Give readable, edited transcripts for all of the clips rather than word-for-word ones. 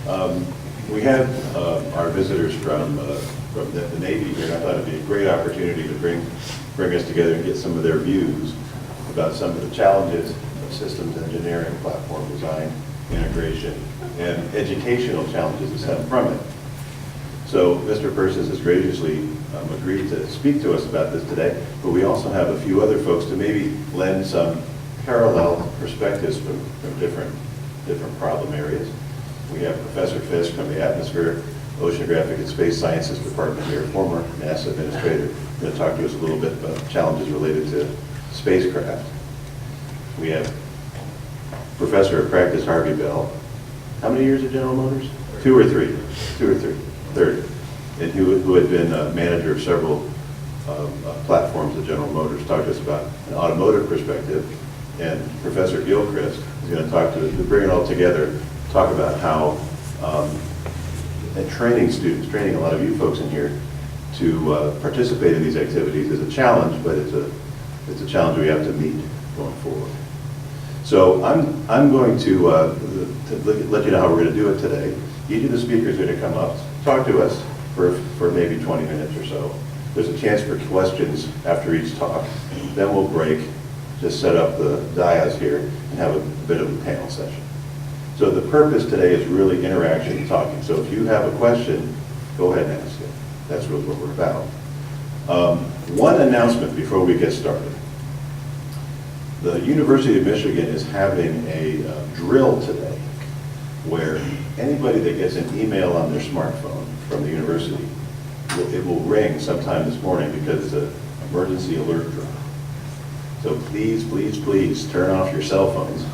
We had our visitors from the Navy here, and I thought it'd be a great opportunity to bring us together and get some of their views about some of the challenges of systems engineering, platform design, integration, and educational challenges that stem from it. So Mr. Persis has graciously agreed to speak to us about this today, but we also have a few other folks to maybe lend some parallel perspectives from different problem areas. We have Professor Fisk from the Atmospheric, Oceanographic, and Space Sciences Department here, former NASA administrator, going to talk to us a little bit about challenges related to spacecraft. We have Professor of Practice Harvey Bell. How many years at General Motors? Two or three. Third. And who had been manager of several platforms at General Motors, talked to us about an automotive perspective. And Professor Gilchrist is going to talk to bring it all together, talk about how training students, training a lot of you folks in here to participate in these activities is a challenge, but it's a challenge we have to meet going forward. So I'm going to let you know how we're going to do it today. Each of the speakers are going to come up, talk to us for maybe 20 minutes or so. There's a chance for questions after each talk. Then we'll break, just set up the dais here, and have a bit of a panel session. So the purpose today is really interaction and talking. So if you have a question, go ahead and ask it. That's really what we're about. One announcement before we get started. The University of Michigan is having a drill today where anybody that gets an email on their smartphone from the university, it will ring sometime this morning because it's an emergency alert drill. So please turn off your cell phones.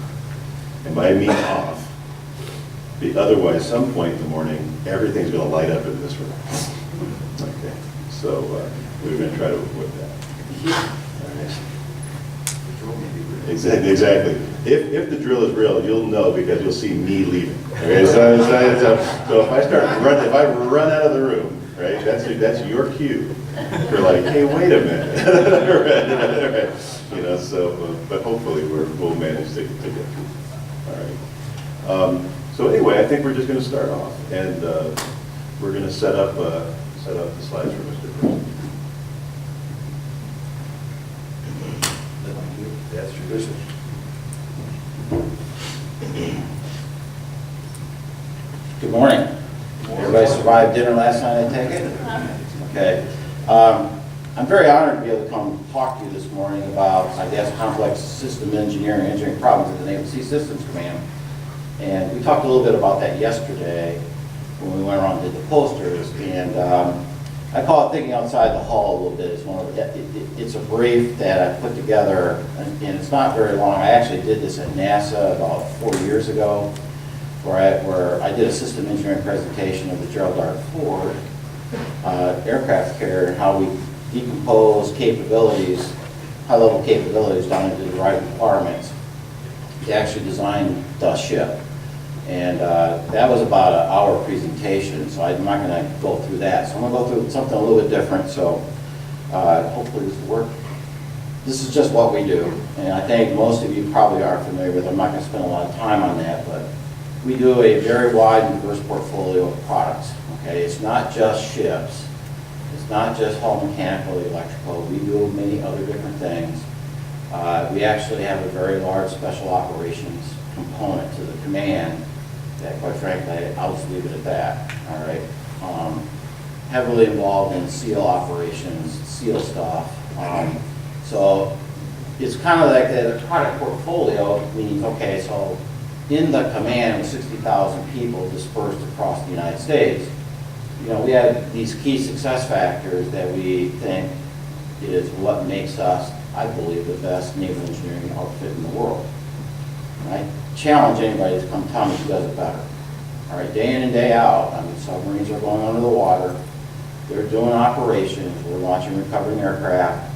And by I mean off. Otherwise, some point in the morning, everything's going to light up in this room. Okay, so we're going to try to avoid that. All right. Exactly. If the drill is real, you'll know because you'll see me leaving. Okay, so if I run out of the room, right? That's your cue for like, hey, wait a minute. Right. You know, so but hopefully we'll manage to get through. All right. So anyway, I think we're just going to start off, and we're going to set up the slides for Mr. President. That's tradition. Good morning. Everybody survived dinner last night, I take it? Okay. I'm very honored to be able to come talk to you this morning about, I guess, complex system engineering problems at the Naval Sea Systems Command. And we talked a little bit about that yesterday when we went around and did the posters. And I call it thinking outside the hall a little bit. It's a brief that I put together, and it's not very long. I actually did this at NASA about 4 years ago, where I did a system engineering presentation of the Gerald R. Ford aircraft carrier and how we decompose capabilities, high-level capabilities down into the right compartments to actually design the ship. And that was about an hour presentation, so I'm not going to go through that. So I'm going to go through something a little bit different, so hopefully this will work. This is just what we do, and I think most of you probably are familiar with it. I'm not going to spend a lot of time on that, but we do a very wide and diverse portfolio of products. Okay, it's not just ships. It's not just hull mechanical, electrical. We do many other different things. We actually have a very large special operations component to the command that, quite frankly, I'll just leave it at that. All right. Heavily involved in SEAL operations, SEAL stuff. So it's kind of like the product portfolio means, okay, so in the command with 60,000 people dispersed across the United States, you know, we have these key success factors that we think is what makes us, I believe, the best naval engineering outfit in the world. And I challenge anybody to come tell me who does it better. All right, day in and day out, I mean, submarines are going under the water. They're doing operations. We're launching recovering aircraft.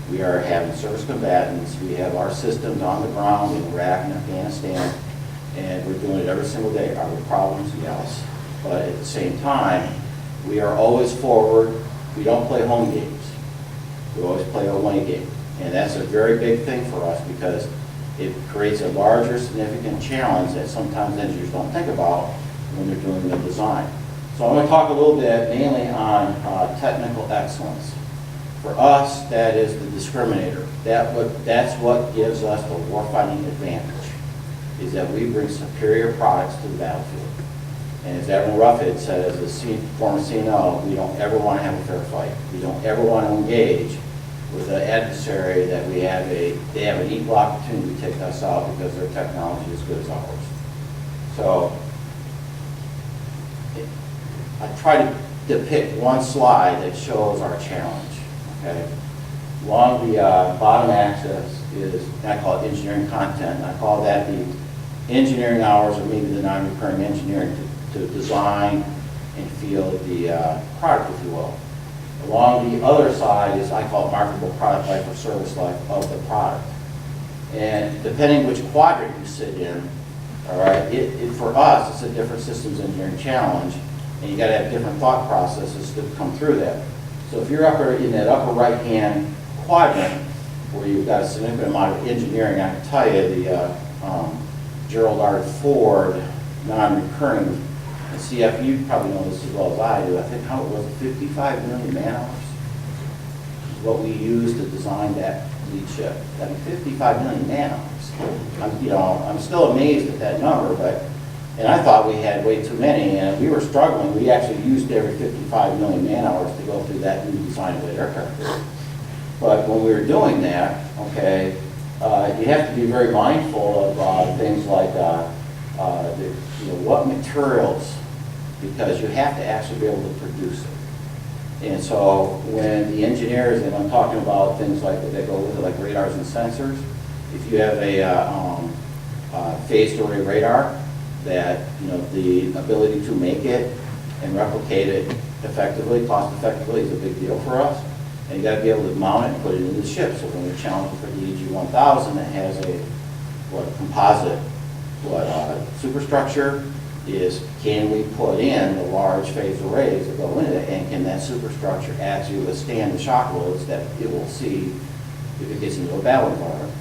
We are having service combatants. We have our systems on the ground in Iraq and Afghanistan, and we're doing it every single day. Are there problems? Yes. But at the same time, we are always forward. We don't play home games. We always play a away game. And that's a very big thing for us because it creates a larger, significant challenge that sometimes engineers don't think about when they're doing the design. So I'm going to talk a little bit mainly on technical excellence. For us, that is the discriminator. That's what gives us the warfighting advantage, is that we bring superior products to the battlefield. And as Admiral Ruffhead said, as a former CNO, we don't ever want to have a fair fight. We don't ever want to engage with an adversary that they have an equal opportunity to take us out because their technology is as good as ours. So I try to depict one slide that shows our challenge. Okay, along the bottom axis is, I call it engineering content. I call that the engineering hours, or maybe the non-recurring engineering to design and field the product, if you will. Along the other side is, I call it marketable product life or service life of the product. And depending which quadrant you sit in, all right, for us, it's a different systems engineering challenge, and you got to have different thought processes to come through that. So if you're in that upper right-hand quadrant, where you've got a significant amount of engineering, I can tell you the Gerald R. Ford non-recurring, and CF, you probably know this as well as I do, I think how it was 55 million man-hours is what we used to design that lead ship. I mean, 55 million man-hours. I'm still amazed at that number, and I thought we had way too many, and we were struggling. We actually used every 55 million man-hours to go through that new design of the aircraft. But when we were doing that, okay, you have to be very mindful of things like what materials, because you have to actually be able to produce it. And so when the engineers, and I'm talking about things like that go with it, like radars and sensors, if you have a phased array radar, that the ability to make it and replicate it effectively, cost effectively, is a big deal for us. And you got to be able to mount it and put it into the ship. So when we're challenging for the EG-1000 that has a composite superstructure, is can we put in the large phased arrays that go into it, and can that superstructure actually withstand the shock loads that it will see if it gets into a battle environment?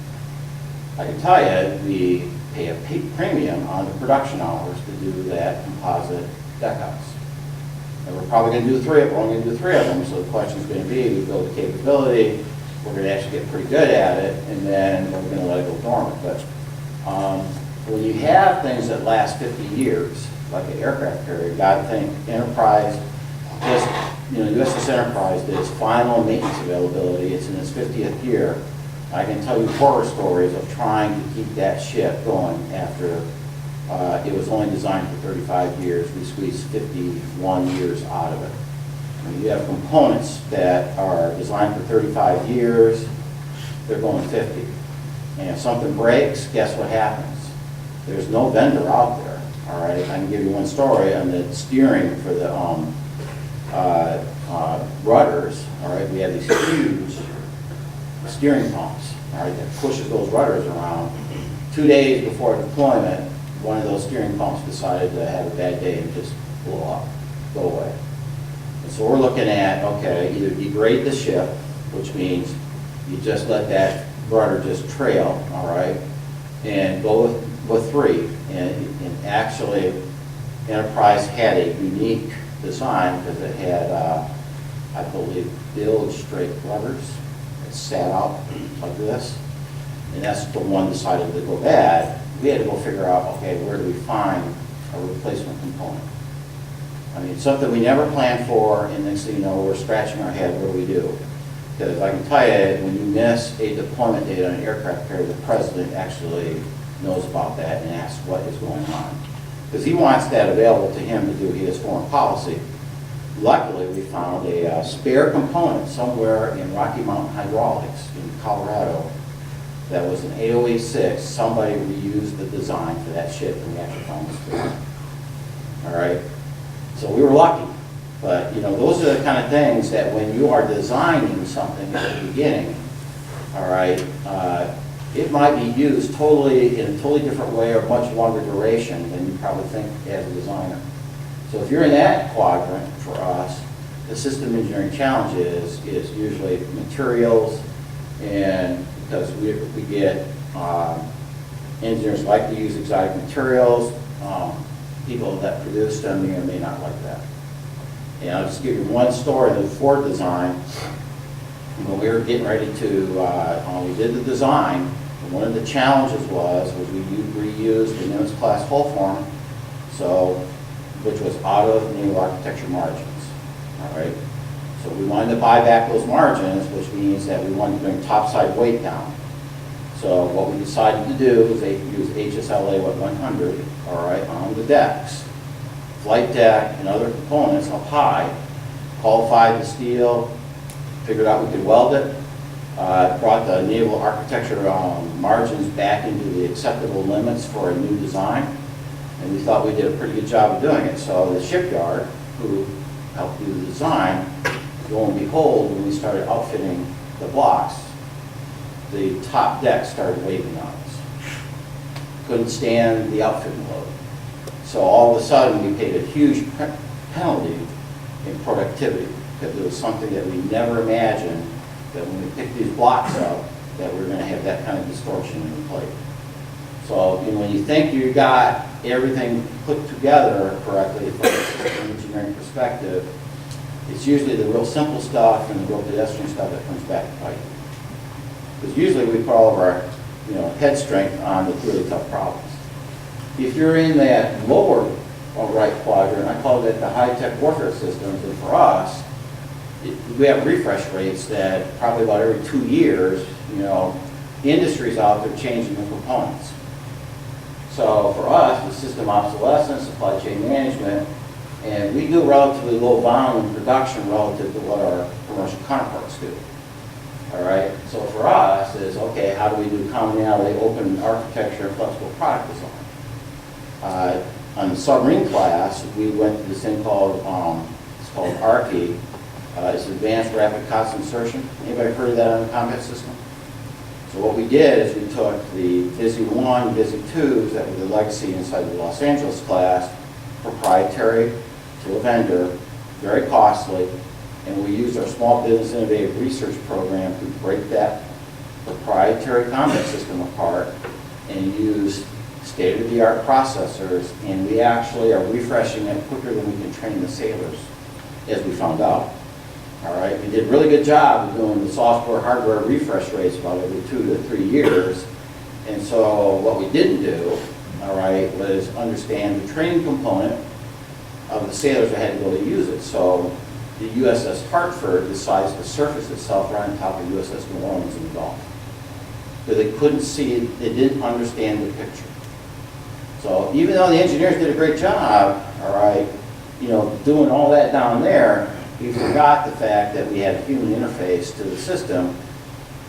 I can tell you, we pay a premium on the production hours to do that composite deck house. And we're probably going to do three of them. We're only going to do three of them. So the question is going to be, we build the capability, we're going to actually get pretty good at it, and then we're going to let it go dormant. But when you have things that last 50 years, like an aircraft carrier, you got to think Enterprise, just, USS Enterprise did its final maintenance availability. It's in its 50th year. I can tell you horror stories of trying to keep that ship going after it was only designed for 35 years. We squeezed 51 years out of it. You have components that are designed for 35 years, they're going 50. And if something breaks, guess what happens? There's no vendor out there, all right? I can give you one story on the steering for the rudders, all right? We have these huge steering pumps, all right, that pushes those rudders around. 2 days before deployment, one of those steering pumps decided to have a bad day and just blow up, go away. And so we're looking at, okay, either degrade the ship, which means you just let that rudder just trail, all right, and go with three. And actually, Enterprise had a unique design because it had, I believe, bilge straight rudders that sat out like this. And that's the one decided to go bad. We had to go figure out, okay, where do we find a replacement component? I mean, it's something we never planned for, and next thing you know, we're scratching our head, what do we do? Because I can tell you, when you miss a deployment date on an aircraft carrier, the president actually knows about that and asks what is going on. Because he wants that available to him to do his foreign policy. Luckily, we found a spare component somewhere in Rocky Mountain Hydraulics in Colorado that was an AOE-6. Somebody reused the design for that ship, and we actually found the spare. All right? So we were lucky. But, those are the kind of things that when you are designing something at the beginning, all right, it might be used in a totally different way or much longer duration than you probably think as a designer. So if you're in that quadrant for us, the system engineering challenge is usually materials, and because we get engineers like to use exotic materials, people that produce them may or may not like that. And I'll just give you one story of the Ford design. When we were getting ready to, we did the design, and one of the challenges was we reused the Nimitz class hull form, so, which was out of new architecture margins, all right? So we wanted to buy back those margins, which means that we wanted to bring topside weight down. So what we decided to do is they use HSLA 100, all right, on the decks, flight deck and other components up high, qualified the steel, figured out we could weld it, brought the naval architecture margins back into the acceptable limits for a new design, and we thought we did a pretty good job of doing it. So the shipyard, who helped do the design, lo and behold, when we started outfitting the blocks, the top deck started waving on us. Couldn't stand the outfitting load. So all of a sudden, we paid a huge penalty in productivity, because it was something that we never imagined, that when we picked these blocks up, that we were going to have that kind of distortion in the plate. So when you think you got everything put together correctly from an engineering perspective, it's usually the real simple stuff and the real pedestrian stuff that comes back to bite you. Because usually we put all of our head strength on the really tough problems. If you're in that lower right quadrant, I call it the high-tech warfare systems, and for us, we have refresh rates that probably about every 2 years, industry's out there changing the components. So for us, the system obsolescence, supply chain management, and we do relatively low volume production relative to what our commercial counterparts do. All right, so for us is, okay, how do we do commonality, open architecture, and flexible product design? On the submarine class, we went to this thing called, it's called ARCI. It's Advanced Rapid Constant Insertion. Anybody heard of that on the combat system? So what we did is we took the Busy 1, Busy 2s that were the legacy inside the Los Angeles class, proprietary to a vendor, very costly, and we used our Small Business Innovative Research Program to break that proprietary combat system apart and use state-of-the-art processors, and we actually are refreshing it quicker than we can train the sailors, as we found out. All right, we did a really good job of doing the software, hardware refresh rates about every 2 to 3 years, and so what we didn't do, all right, was understand the training component of the sailors that had to go to use it. So the USS Hartford decides to surface itself right on top of USS New Orleans in the Gulf. Because they couldn't see it, they didn't understand the picture. So even though the engineers did a great job, all right, doing all that down there, we forgot the fact that we had a human interface to the system,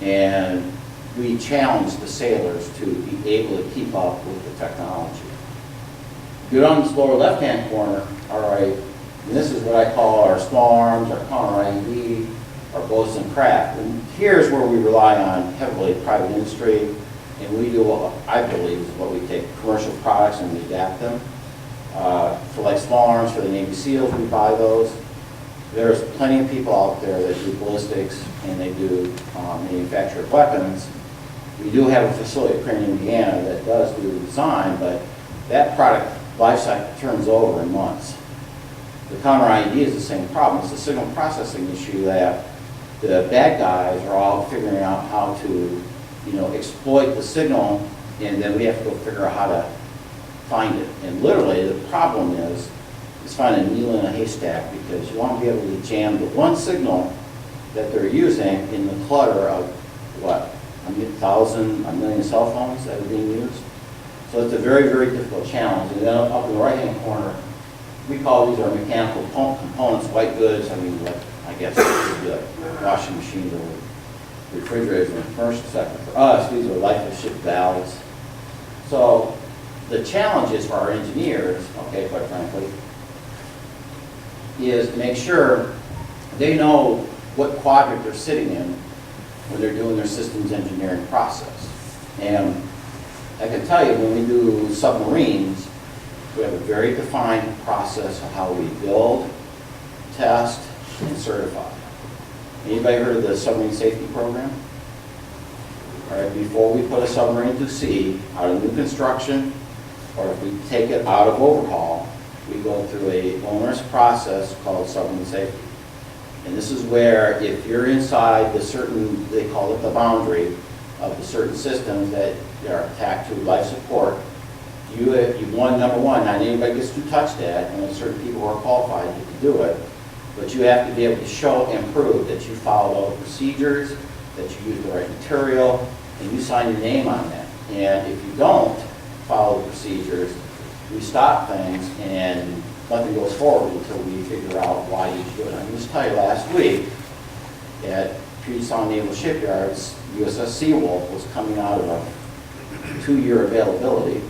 and we challenged the sailors to be able to keep up with the technology. Good on this lower left-hand corner, all right, and this is what I call our small arms, our counter IED, our boats and craft. And here's where we rely on heavily private industry, and we do what I believe is what we take commercial products and we adapt them. For like small arms for the Navy SEALs, we buy those. There's plenty of people out there that do ballistics and they do manufacture of weapons. We do have a facility at Crane, Indiana that does do the design, but that product life cycle turns over in months. The counter IED is the same problem. It's a signal processing issue that the bad guys are all figuring out how to, exploit the signal, and then we have to go figure out how to find it. And literally, the problem is finding a needle in a haystack, because you want to be able to jam the one signal that they're using in the clutter of, what, 1,000, 1 million cell phones that are being used. So it's a very, very difficult challenge. And then up in the right-hand corner, we call these our mechanical components, white goods. I mean, I guess it would be like washing machines or refrigerators in the commercial sector. For us, these are lifeless ship valves. So the challenge is for our engineers, okay, quite frankly, is to make sure they know what quadrant they're sitting in when they're doing their systems engineering process. And I can tell you, when we do submarines, we have a very defined process of how we build, test, and certify. Anybody heard of the submarine safety program? All right, before we put a submarine to sea, out of new construction, or if we take it out of overhaul, we go through a onerous process called submarine safety. And this is where if you're inside the certain, they call it the boundary of the certain systems that are attached to life support, number one, not anybody gets to touch that, and when certain people are qualified, you can do it, but you have to be able to show and prove that you followed all the procedures, that you used the right material, and you sign your name on that. And if you don't follow the procedures, we stop things and nothing goes forward until we figure out why you should do it. I can just tell you last week at Puget Sound Naval Shipyards, USS Seawolf was coming out of a 2-year availability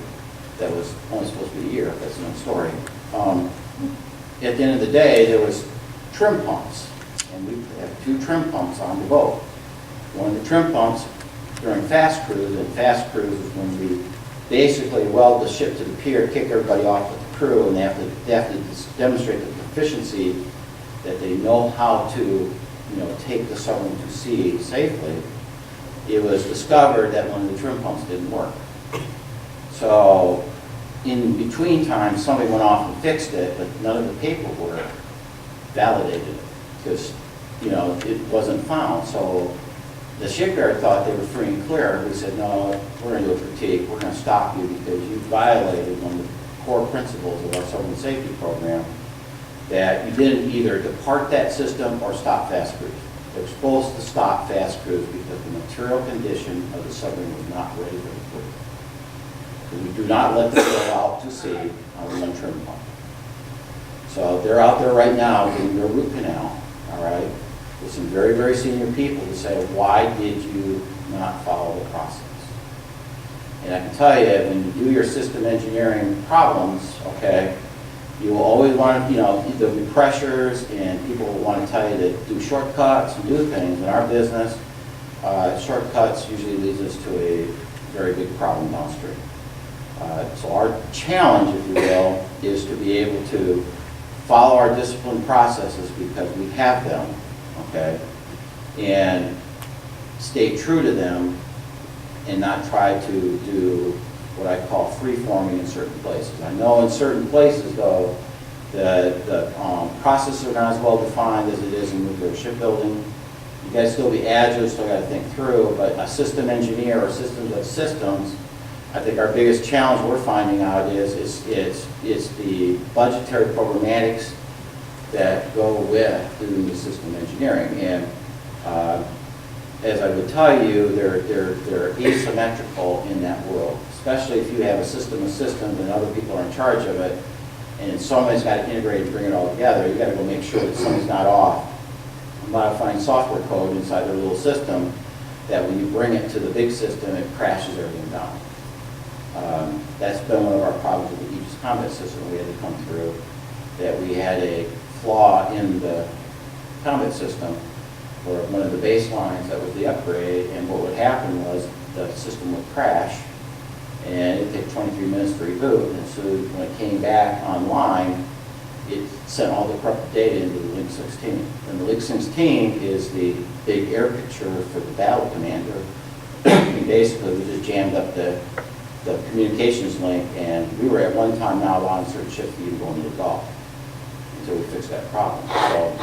that was only supposed to be a year. That's another story. At the end of the day, there was trim pumps, and we have 2 trim pumps on the boat. One of the trim pumps during fast cruise, and fast cruise is when we basically weld the ship to the pier, kick everybody off with the crew, and they have to demonstrate the proficiency that they know how to, take the submarine to sea safely. It was discovered that one of the trim pumps didn't work. So in between times, somebody went off and fixed it, but none of the paperwork validated it because, it wasn't found. So the shipyard thought they were free and clear. We said, no, we're going to do a critique. We're going to stop you because you violated one of the core principles of our submarine safety program, that you didn't either depart that system or stop fast cruise. They were supposed to stop fast cruise because the material condition of the submarine was not ready for the crew. We do not let them go out to sea on one trim pump. So they're out there right now doing their root canal, all right, with some very, very senior people to say, why did you not follow the process? And I can tell you, when you do your system engineering problems, okay, you will always want to, there'll be pressures and people will want to tell you to do shortcuts and do things. In our business, shortcuts usually leads us to a very big problem downstream. So our challenge, if you will, is to be able to follow our discipline processes because we have them, okay, and stay true to them and not try to do what I call free-forming in certain places. I know in certain places, though, the processes are not as well defined as it is in nuclear shipbuilding. You guys still be agile, still got to think through, but a system engineer or systems of systems, I think our biggest challenge we're finding out is the budgetary programmatics that go with doing the system engineering. And as I would tell you, they're asymmetrical in that world, especially if you have a system of systems and other people are in charge of it, and somebody's got to integrate and bring it all together. You got to go make sure that somebody's not off modifying software code inside their little system, that when you bring it to the big system, it crashes everything down. That's been one of our problems with the Aegis combat system. We had to come through that we had a flaw in the combat system for one of the baselines that was the upgrade, and what would happen was the system would crash and it'd take 23 minutes to reboot, and so when it came back online, it sent all the corrupted data into the Link 16. And the Link 16 is the big air picture for the battle commander. And basically, we just jammed up the communications link, and we were at one time now allowing certain ships to even go into the Gulf until we fixed that problem. So,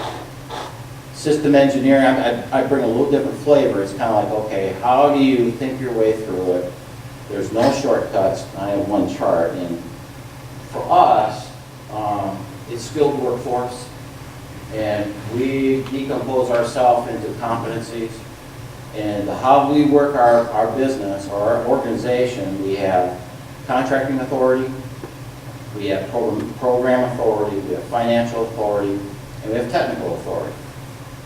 system engineering, I bring a little different flavor. It's kind of like, okay, how do you think your way through it? There's no shortcuts. I have one chart, and for us, it's skilled workforce, and we decompose ourselves into competencies. And how we work our business or our organization, we have contracting authority, we have program authority, we have financial authority, and we have technical authority.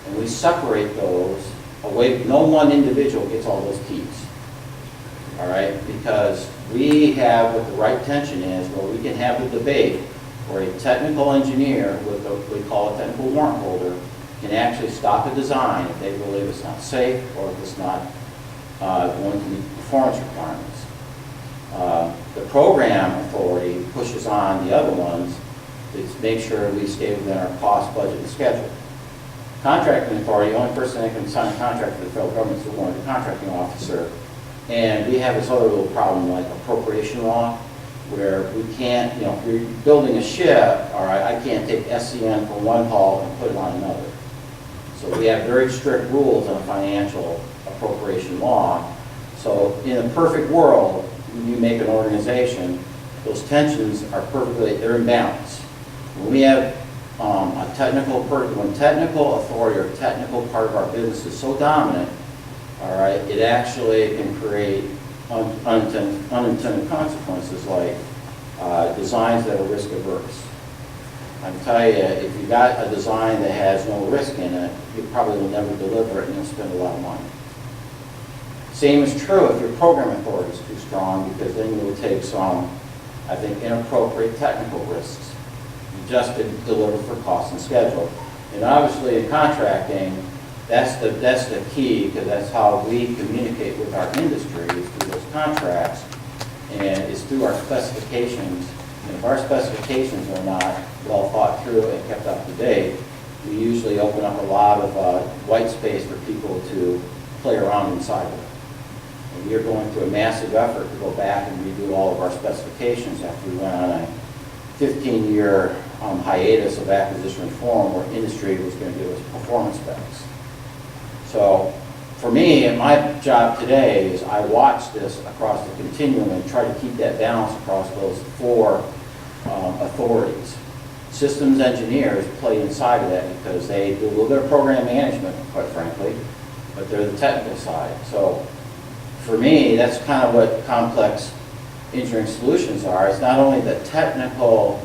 And we separate those away. No one individual gets all those keys, all right? Because we have what the right tension is, where we can have the debate where a technical engineer with what we call a technical warrant holder can actually stop a design if they believe it's not safe or if it's not going to meet performance requirements. The program authority pushes on the other ones to make sure we stay within our cost, budget, and schedule. Contracting authority, the only person that can sign a contract for the federal government is the contracting officer. And we have this other little problem like appropriation law. where we can't, if you're building a ship, all right, I can't take SCN from one hull and put it on another. So we have very strict rules on financial appropriation law. So in a perfect world, when you make an organization, those tensions are they're in balance. When we have when technical authority or technical part of our business is so dominant, all right, it actually can create unintended consequences like designs that are risk averse. I can tell you, if you got a design that has no risk in it, you probably will never deliver it and you'll spend a lot of money. Same is true if your program authority is too strong, because then you will take some, I think, inappropriate technical risks just to deliver for cost and schedule. And obviously in contracting, that's the key, because that's how we communicate with our industry, is through those contracts, and it's through our specifications. And if our specifications are not well thought through and kept up to date, we usually open up a lot of white space for people to play around inside of it. And we are going through a massive effort to go back and redo all of our specifications after we went on a 15-year hiatus of acquisition reform where industry was going to give us performance specs. So for me, and my job today is I watch this across the continuum and try to keep that balance across those four authorities. Systems engineers play inside of that because they do a little bit of program management, quite frankly, but they're the technical side. So for me, that's kind of what complex engineering solutions are. It's not only the technical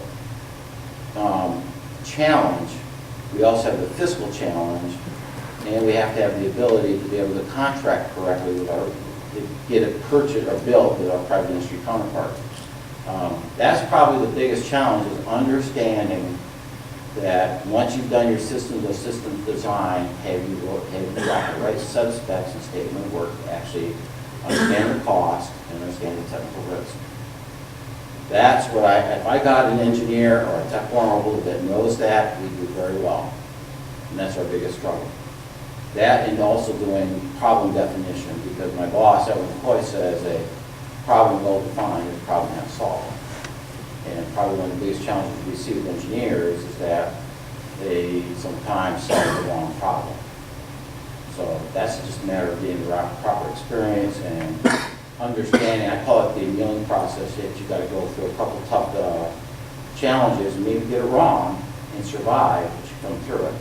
challenge, we also have the fiscal challenge, and we have to have the ability to be able to contract correctly with to get it purchased or built with our private industry counterpart. That's probably the biggest challenge, is understanding that once you've done your systems design, have you got the right set of specs and statement of work to actually understand the cost and understand the technical risk. That's what if I got an engineer or a tech foreman that knows that, we do very well. And that's our biggest struggle. That, and also doing problem definition, because my boss at McCoy says a problem well defined is a problem half solved. And probably one of the biggest challenges we see with engineers is that they sometimes solve the wrong problem. So that's just a matter of getting the proper experience and understanding. I call it the annealing process, that you got to go through a couple tough challenges and maybe get it wrong and survive, but you come through it.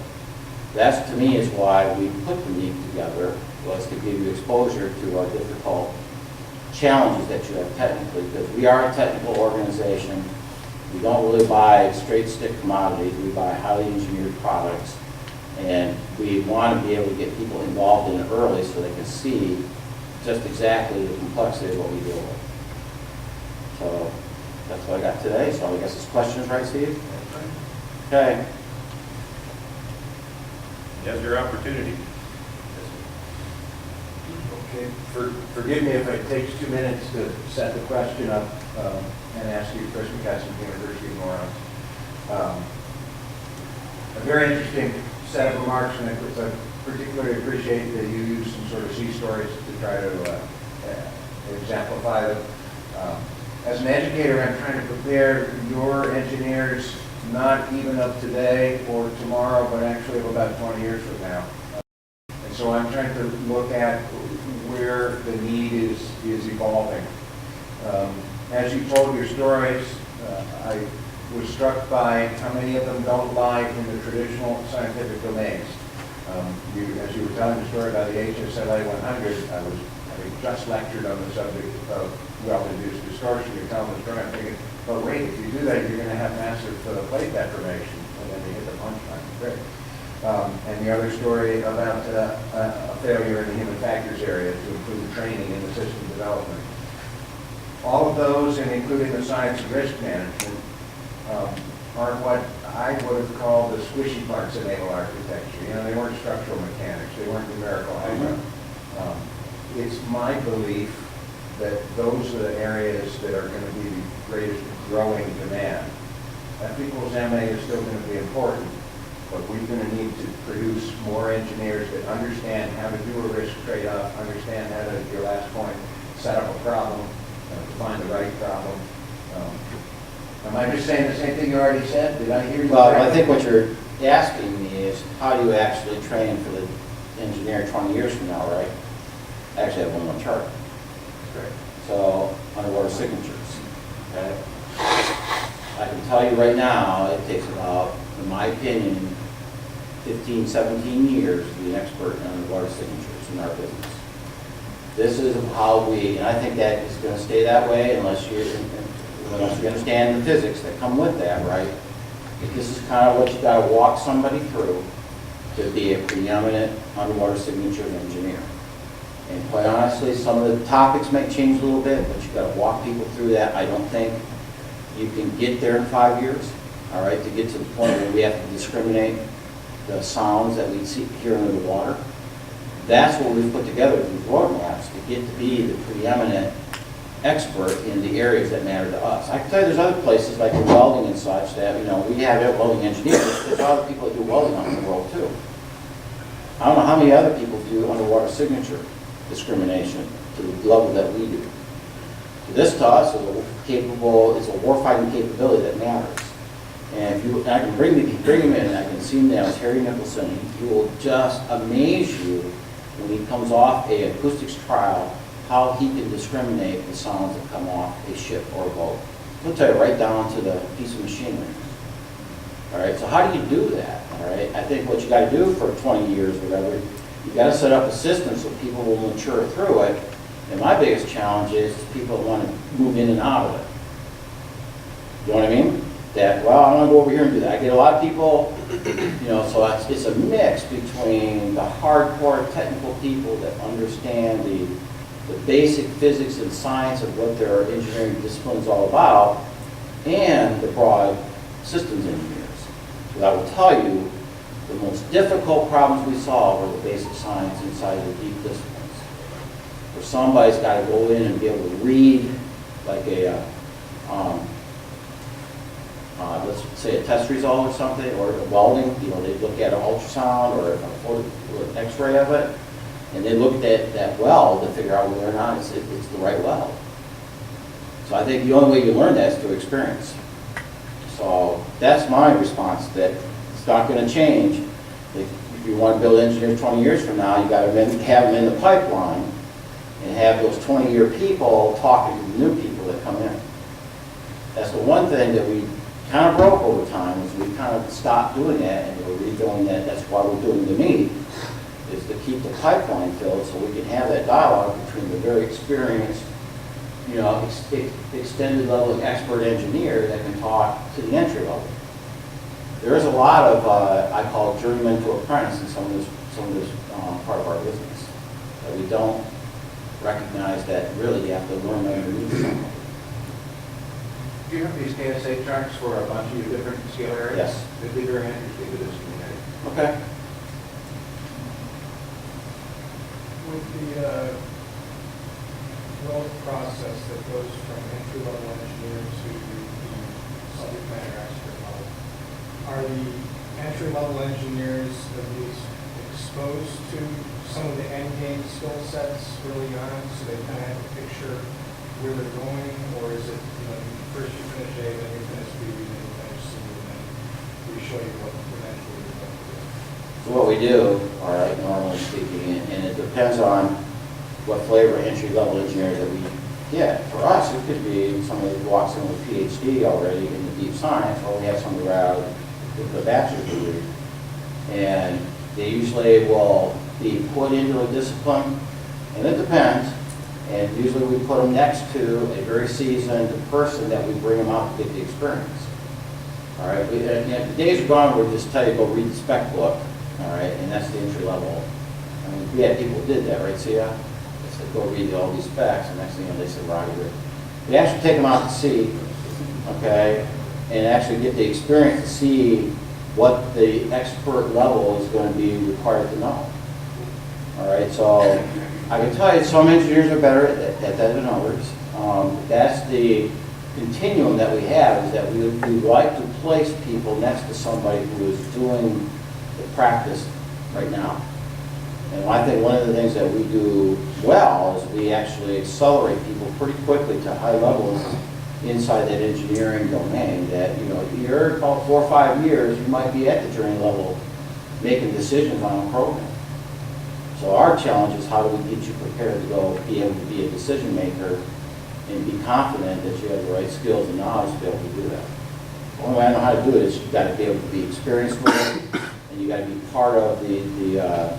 That's, to me, is why we put the meet together, was to give you exposure to our difficult challenges that you have technically, because we are a technical organization. We don't really buy straight stick commodities. We buy highly engineered products, and we want to be able to get people involved in it early so they can see just exactly the complexity of what we deal with. So that's what I got today. So I guess it's questions, right, Steve? Okay. Now's your opportunity. Okay, forgive me if it takes 2 minutes to set the question up and ask you, Chris McCutcheon, University of New Orleans. A very interesting set of remarks, and I particularly appreciate that you use some sort of sea stories to try to exemplify them. As an educator, I'm trying to prepare your engineers not even of today or tomorrow, but actually of about 20 years from now. And so I'm trying to look at where the need is evolving. As you told your stories, I was struck by how many of them don't lie in the traditional scientific domains. As you were telling the story about the HSLA 100, I was having just lectured on the subject of well-induced distortion. You're telling the story, I'm thinking, but wait, if you do that, you're going to have massive plate deformation, and then you hit the punchline. Great. And the other story about a failure in the human factors area to include training in the system development. All of those, and including the science of risk management, are what I would have called the squishy parts of naval architecture. You know, they weren't structural mechanics, they weren't numerical algebra. It's my belief that those are the areas that are going to be the greatest growing demand. F equals MA is still going to be important, but we're going to need to produce more engineers that understand how to do a risk trade-off, understand how to, your last point, set up a problem, find the right problem, Am I just saying the same thing you already said? Did I hear you? Well, I correctly? think what you're asking me is, how do you actually train for the engineer 20 years from now, right? I actually have one more chart. Correct. So, underwater signatures, okay? I can tell you right now, it takes about, in my opinion, 15, 17 years to be an expert in underwater signatures in our business. This is how we, and I think that is going to stay that way unless you understand the physics that come with that, right? This is kind of what you got to walk somebody through to be a preeminent underwater signature engineer. And quite honestly, some of the topics may change a little bit, but you got to walk people through that. I don't think you can get there in 5 years, all right, to get to the point where we have to discriminate the sounds that we see here under the water. That's what we've put together with these roadmaps to get to be the preeminent expert in the areas that matter to us. I can tell you there's other places like in welding and such that, we have welding engineers. There's other people that do welding out in the world too. I don't know how many other people do underwater signature discrimination to the level that we do. So this to us is it's a warfighting capability that matters. And if I can bring him in, I can see him now as Harry Nicholson. He will just amaze you when he comes off a acoustics trial, how he can discriminate the sounds that come off a ship or a boat. He'll tell you right down to the piece of machinery. All right, so how do you do that? All right, I think what you got to do for 20 years, whatever, you got to set up a system so people will mature through it. And my biggest challenge is people that want to move in and out of it. You know what I mean? That, well, I want to go over here and do that. I get a lot of people, so it's a mix between the hardcore technical people that understand the basic physics and science of what their engineering discipline is all about, and the broad systems engineers. So I will tell you, the most difficult problems we solve are the basic science inside of the deep disciplines. Where somebody's got to go in and be able to read like a let's say a test result or something, or welding, they look at an ultrasound or an x-ray of it, and they look at that weld to figure out whether or not it's the right weld. So I think the only way you learn that is through experience. So that's my response, that it's not going to change. If you want to build engineers 20 years from now, you got to have them in the pipeline and have those 20-year people talking to the new people that come in. That's the one thing that we kind of broke over time, is we kind of stopped doing that, and we're redoing that. That's why we're doing the meet, is to keep the pipeline filled so we can have that dialogue between the very experienced, extended level expert engineer that can talk to the entry level. There is a lot of, I call it journeyman to apprentice in some of this part of our business, that we don't recognize that really you have to learn underneath something. Do you have these KSA charts for a bunch of your different scale areas? Yes. It'd be very interesting to this community. Okay. With the growth process that goes from entry-level engineer to the subject matter expert level, are the entry-level engineers at least exposed to some of the end game skill sets early on, so they kind of have a picture where they're going, or is it, first you finish A, then you finish B, then you finish C, and then we show you what eventually you're going to do? So what we do, all right, normally speaking, and it depends on what flavor entry-level engineer that we get. For us, it could be somebody who walks in with a PhD already in the deep science, or we have somebody right out with a bachelor's degree. And they usually will be put into a discipline, and it depends. And usually we put them next to a very seasoned person that we bring them out to get the experience. All right, the days are gone where we just tell you go read the spec book, all right, and that's the entry level. I mean, we had people who did that, right, Sia? They said go read all these specs, and next thing you know, they said we're out of here. We actually take them out to sea, okay, and actually get the experience to see what the expert level is going to be required to know. All right, so I can tell you some engineers are better at that than others. That's the continuum that we have, is that we like to place people next to somebody who is doing the practice right now. And I think one of the things that we do well is we actually accelerate people pretty quickly to high levels inside that engineering domain that, you know, you're about 4 or 5 years, you might be at the journey level making decisions on a program. So our challenge is how do we get you prepared to go be able to be a decision maker and be confident that you have the right skills and knowledge to be able to do that. The only way I know how to do it is you've got to be able to be experienced with it, and you've got to be part of the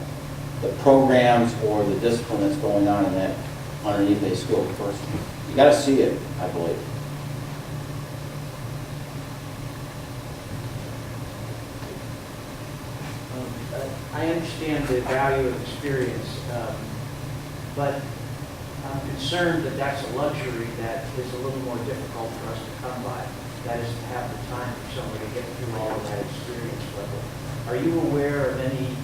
programs or the discipline that's going on in that underneath a skilled person. You got to see it, I believe. I understand the value of experience, but I'm concerned that that's a luxury that is a little more difficult for us to come by. That is to have the time for someone to get through all of that experience level. Are you aware of any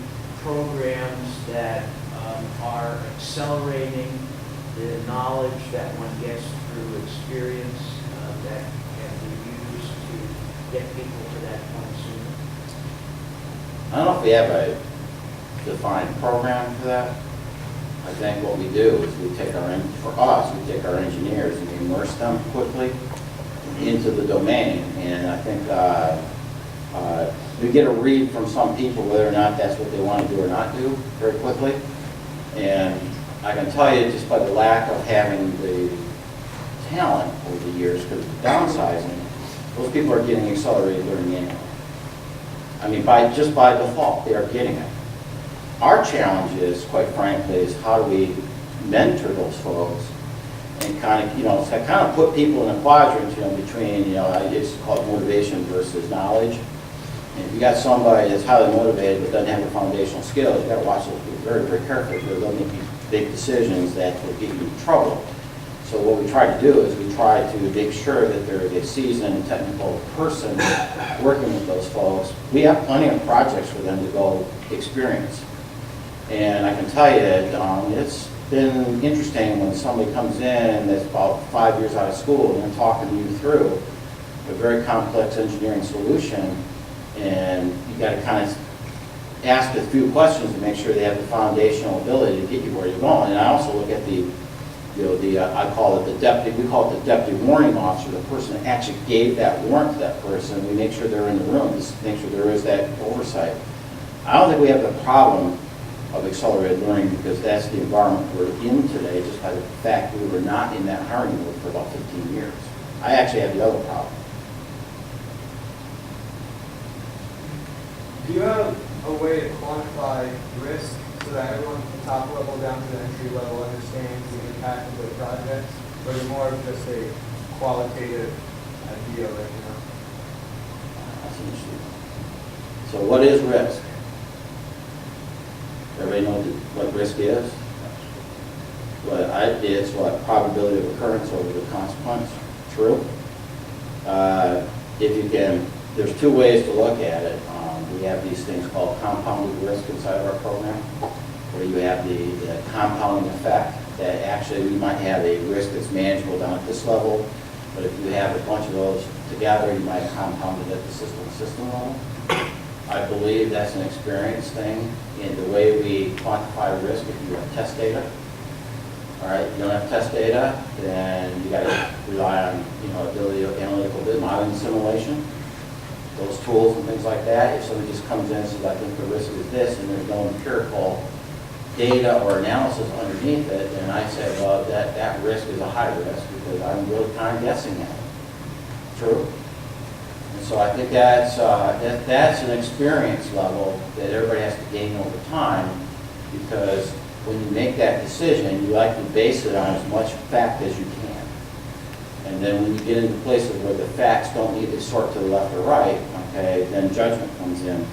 programs that are accelerating the knowledge that one gets through experience that can be used to get people to that point sooner? I don't know if we have a defined program for that. I think what we do is we take we take our engineers and we immerse them quickly into the domain. And I think we get a read from some people whether or not that's what they want to do or not do very quickly. And I can tell you just by the lack of having the talent over the years, because of downsizing, those people are getting accelerated learning anyway. I mean, just by default, they are getting it. Our challenge is, quite frankly, is how do we mentor those folks and kind of, to kind of put people in a quadrant, between, I used to call it motivation versus knowledge. And if you got somebody that's highly motivated but doesn't have the foundational skills, you got to watch those people very, very carefully because they'll make big decisions that will get you in trouble. So what we try to do is we try to make sure that there's a seasoned technical person working with those folks. We have plenty of projects for them to go experience. And I can tell you that it's been interesting when somebody comes in that's about 5 years out of school and they're talking you through a very complex engineering solution, and you got to kind of ask a few questions to make sure they have the foundational ability to get you where you're going. And I also look at I call it we call it the deputy warning officer, the person that actually gave that warrant to that person. We make sure they're in the room, just make sure there is that oversight. I don't think we have the problem of accelerated learning because that's the environment we're in today, just by the fact we were not in that hiring mode for about 15 years. I actually have the other problem. Do you have a way to quantify risk so that everyone from the top level down to the entry level understands the impact of their projects? Or is it more of just a qualitative idea right now? That's interesting. So what is risk? Everybody knows what risk is? It's what probability of occurrence over the consequence. True. There's two ways to look at it. We have these things called compounded risk inside of our program, where you have the compounding effect that actually we might have a risk that's manageable down at this level, but if you have a bunch of those together, you might compound it at the system level. I believe that's an experience thing in the way we quantify risk. If you have test data, all right, you don't have test data, then you got to rely on ability of analytical modeling simulation, those tools and things like that. If somebody just comes in and says, I think the risk is this, and there's no empirical data or analysis underneath it, then I say, well, that risk is a high risk because I'm really kind of guessing at it. True. And so I think that's an experience level that everybody has to gain over time, because when you make that decision, you like to base it on as much fact as you can. And then when you get into places where the facts don't need to sort to the left or right, okay, then judgment comes in,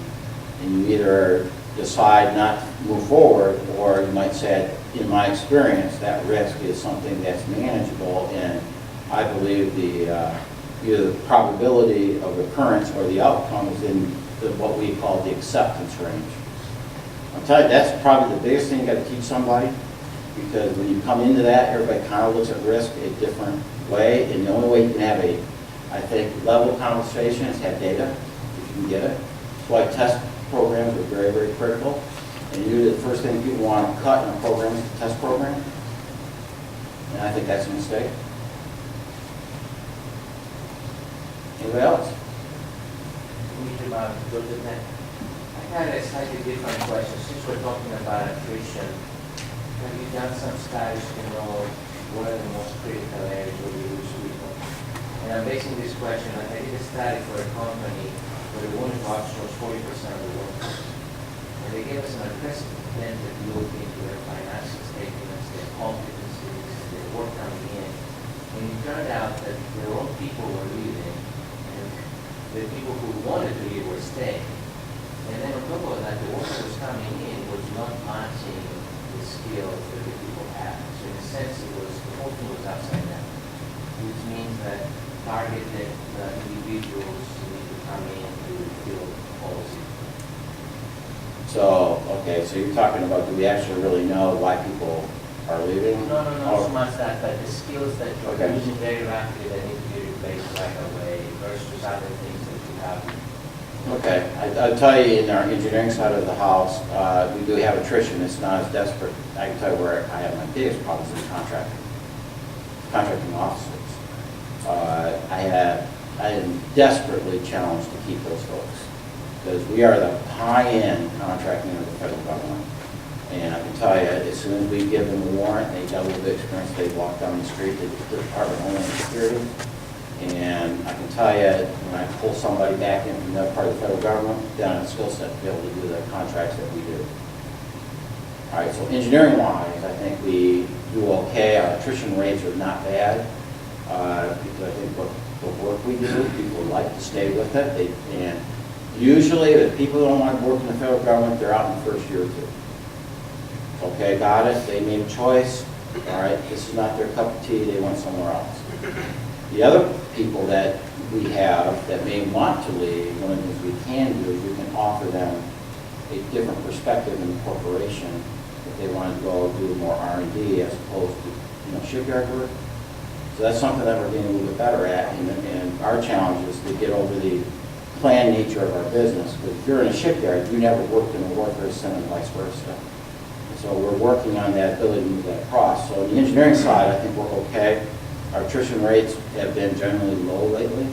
and you either decide not to move forward, or you might say, in my experience, that risk is something that's manageable, and I believe either the probability of occurrence or the outcome is in what we call the acceptance range. I'll tell you, that's probably the biggest thing you got to teach somebody, because when you come into that, everybody kind of looks at risk a different way, and the only way you can have level conversation is have data, if you can get it. That's why test programs are very, very critical, and usually the first thing people want to cut in a program is the test program, and I think that's a mistake. Anybody else? Mr. Mark, go to that. I had a slightly different question. Since we're talking about attrition, have you done some studies to know what are the most critical areas where you lose people? And I'm basing this question, I did a study for a company where the wounded officer was 40% of the workforce. And they gave us an unprecedented look into their financial statements, their competencies, their work coming in. And it turned out that their own people were leaving, and the people who wanted to leave were staying. And then on top of that, the work that was coming in was not matching the skills that the people had. So in a sense, the whole thing was upside down, which means that targeted individuals need to come in to fill policy. So, okay, so you're talking about, do we actually really know why people are leaving? No, Oh, so much that, but the skills that you're Okay. using very rapidly that need to be replaced right away versus other things that you have. Okay, I'll tell you, in our engineering side of the house, we do have attrition. It's not as desperate. I can tell you where I have my biggest problems in contracting officers. I am desperately challenged to keep those folks, because we are the high-end contracting of the federal government. And I can tell you, as soon as we give them a warrant, they double the experience, they walk down the street to the Department of Homeland Security. And I can tell you, when I pull somebody back in from another part of the federal government, down in skill set to be able to do the contracts that we do. All right, so engineering-wise, I think we do okay. Our attrition rates are not bad, because I think the work we do, people like to stay with it. And usually, if people don't want to work in the federal government, they're out in the first year or two. Okay, got it, they made a choice. All right, this is not their cup of tea, they went somewhere else. The other people that we have that may want to leave, one of the things we can do is we can offer them a different perspective in the corporation if they want to go do more R&D as opposed to, shipyard work. So that's something that we're getting a little bit better at, and our challenge is to get over the planned nature of our business. Because if you're in a shipyard, you never worked in a warfare center and vice versa. So we're working on that ability to move that across. So on the engineering side, I think we're okay. Our attrition rates have been generally low lately.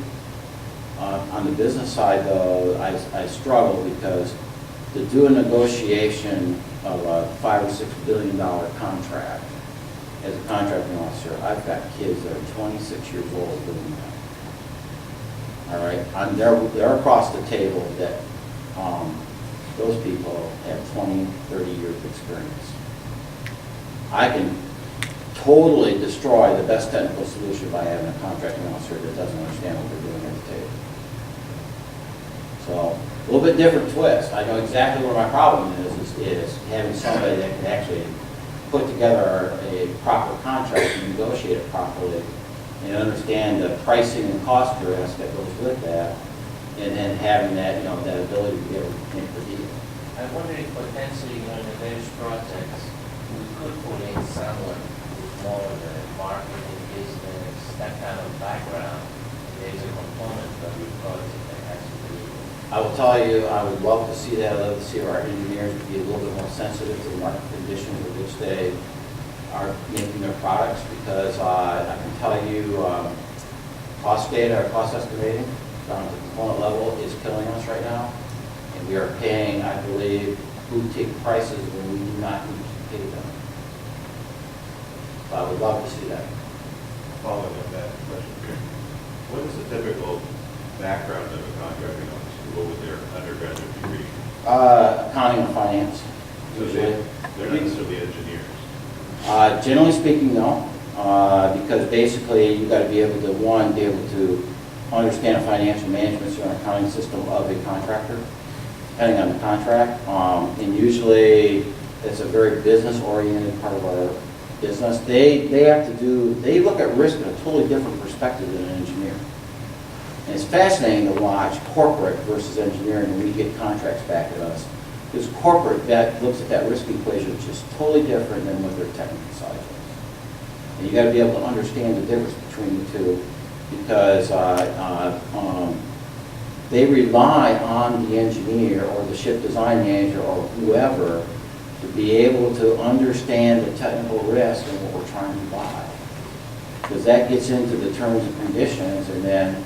On the business side, though, I struggle because to do a negotiation of a $5 or $6 billion contract as a contracting officer, I've got kids that are 26 years old doing that. All right, they're across the table that those people have 20, 30 years of experience. I can totally destroy the best technical solution by having a contracting officer that doesn't understand what they're doing at the table. So, a little bit different twist. I know exactly where my problem is having somebody that can actually put together a proper contract and negotiate it properly and understand the pricing and cost risk that goes with that, and then having that, that ability to be able to make the deal. I wonder if potentially, in the various projects, we could put in someone with more of the marketing, business, that kind of background. There's a component of your project that has to do with it. I will tell you, I would love to see that. I'd love to see our engineers be a little bit more sensitive to the market conditions in which they are making their products, because I can tell you, cost data or cost estimating down at the component level is killing us right now. And we are paying, I believe, boutique prices when we do not need to pay them. So I would love to see that. Following up that question, what is the typical background of a contracting officer? What was their undergraduate degree? Accounting and finance. So they're not necessarily engineers. Generally speaking, no. Because basically, you've got to be able to, one, be able to understand a financial management or accounting system of a contractor, depending on the contract. And usually, it's a very business-oriented part of our business. They look at risk in a totally different perspective than an engineer. And it's fascinating to watch corporate versus engineering when we get contracts back at us. Because corporate that looks at that risk equation just totally different than what their technical side is. And you got to be able to understand the difference between the two, because they rely on the engineer or the ship design manager or whoever to be able to understand the technical risk and what we're trying to buy. Because that gets into the terms and conditions, and then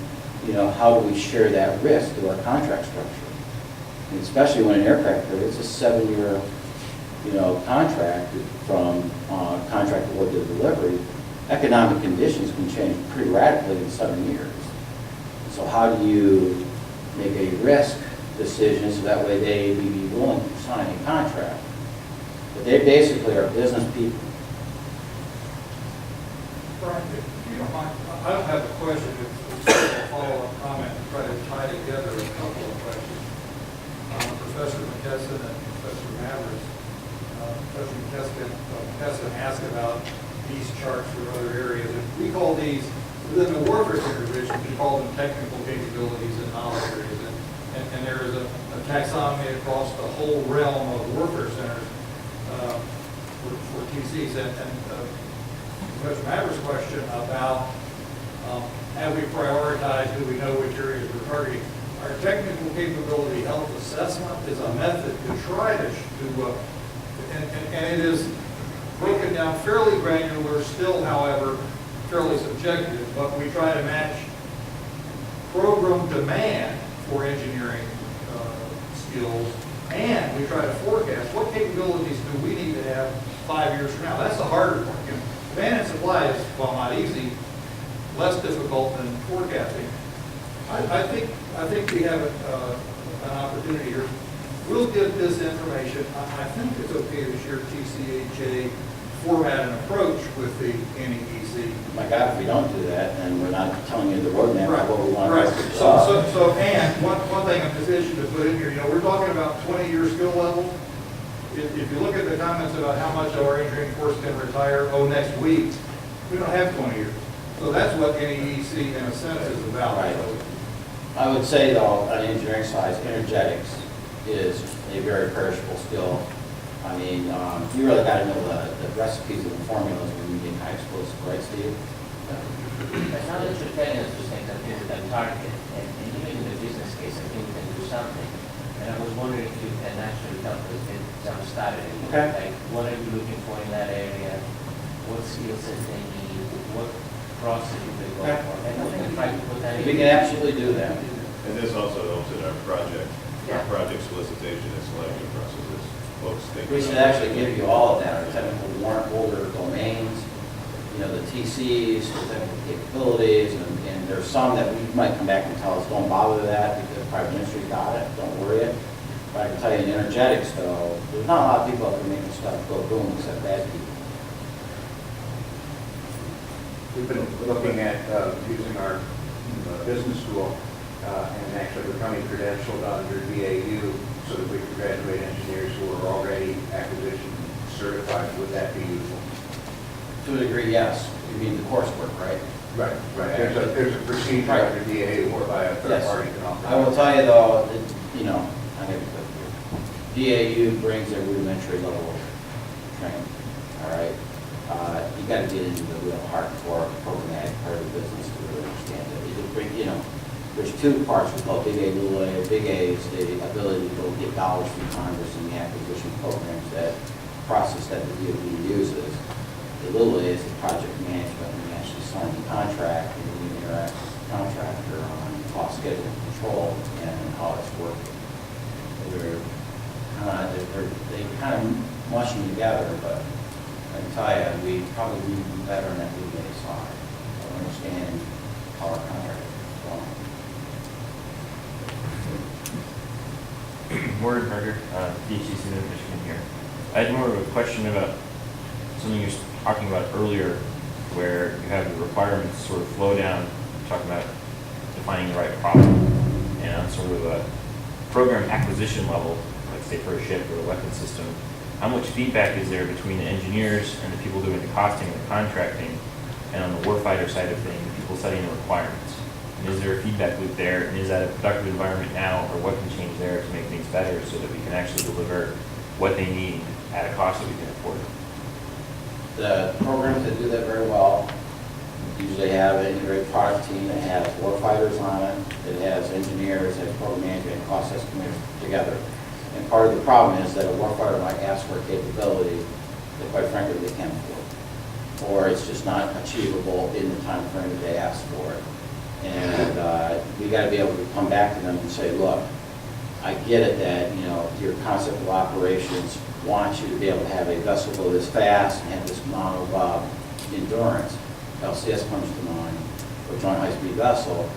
how do we share that risk through our contract structure? And especially when an aircraft carrier, it's a 7-year, contract from contract award to delivery. Economic conditions can change pretty radically in 7 years. So how do you make a risk decision so that way they may be willing to sign a contract? But they basically are business people. Brian, if you don't mind, I don't have a question, it's sort of a follow-up comment to try to tie together a couple of questions. Professor McKesson and Professor Mathers, Professor McKesson asked about these charts for other areas, and we call these, within the warfare center division, we call them technical capabilities and knowledge areas, and there is a taxonomy across the whole realm of warfare centers for TCs, and Professor Mathers' question about have we prioritized, do we know which areas we're targeting? Our technical capability health assessment is a method to try to and it is broken down fairly granular, still, however, fairly subjective, but we try to match program demand for engineering skills, and we try to forecast what capabilities do we need to have 5 years from now. That's the harder part. Demand and supply is, while not easy, less difficult than forecasting. I think we have an opportunity here. We'll get this information. I think it's okay to share TCHA format and approach with the NEEC. My God, if we don't do that, then we're not telling you the roadmap of what we want Right. to do. And one thing I'm positioned to put in here, we're talking about 20-year skill levels. If you look at the comments about how much of our engineering force can retire, next week, we don't have 20 years. So that's what NEEC in a sense is about. Right. So, I would say though, on the engineering side, energetics is a very perishable skill. I mean, you really got to know the recipes and the formulas when you're using high explosive, right, Steve? But now that you're telling us those things, I think we can target, and even in the business case, I think we can do something. And I was wondering if you can actually help us get some started. Okay. Like, what are you looking for in that area? What skill sets they need? What process do they go Okay. for? And I think we try to put that in. We can absolutely do that. And this also helps in our project solicitation and selection processes. Folks think. We should actually give you all of that, our technical warrant holder domains, the TCs, the technical capabilities, and there's some that we might come back and tell us, don't bother with that because private industry's got it, don't worry it. But I can tell you in energetics though, there's not a lot of people that can make this stuff go boom except bad people. We've been looking at using our business school and actually becoming credentialed under DAU so that we can graduate engineers who are already acquisition certified. Would that be useful? To a degree, yes. You mean the coursework, right? Right. There's a procedure Right. under DAU whereby a third Yes. party can offer. I will tell you though, that, I'm going to put here. DAU brings a rudimentary level of training, all right? You got to get into the real hardcore programmatic part of the business to really understand it. You just bring, there's two parts we call big A, little a. Big A is the ability to go get dollars from Congress and the acquisition programs that process that the DoD uses. The little a is the project management, when you actually sign the contract and you interact with the contractor on cost, schedule, and control, and how it's working. They kind of mushing together, but I can tell you, we probably need to be better on that big A side, of understanding how our contract is going. Morgan Berger, DHC Student Michigan here. I had more of a question about something you were talking about earlier, where you have the requirements sort of flow down, talking about defining the right problem, and on sort of a program acquisition level, like say for a ship or a weapon system, how much feedback is there between the engineers and the people doing the costing and the contracting, and on the warfighter side of things, the people setting the requirements? And is there a feedback loop there, and is that a productive environment now, or what can change there to make things better so that we can actually deliver what they need at a cost that we can afford? The programs that do that very well usually have an integrated product team that has warfighters on it, that has engineers, has program management, and cost estimators together. And part of the problem is that a warfighter might ask for a capability that quite frankly they can't afford. Or it's just not achievable in the time frame that they ask for it. And we got to be able to come back to them and say, look, I get it that, your concept of operations wants you to be able to have a vessel go this fast and have this amount of endurance. LCS comes to mind, or joint high-speed vessel.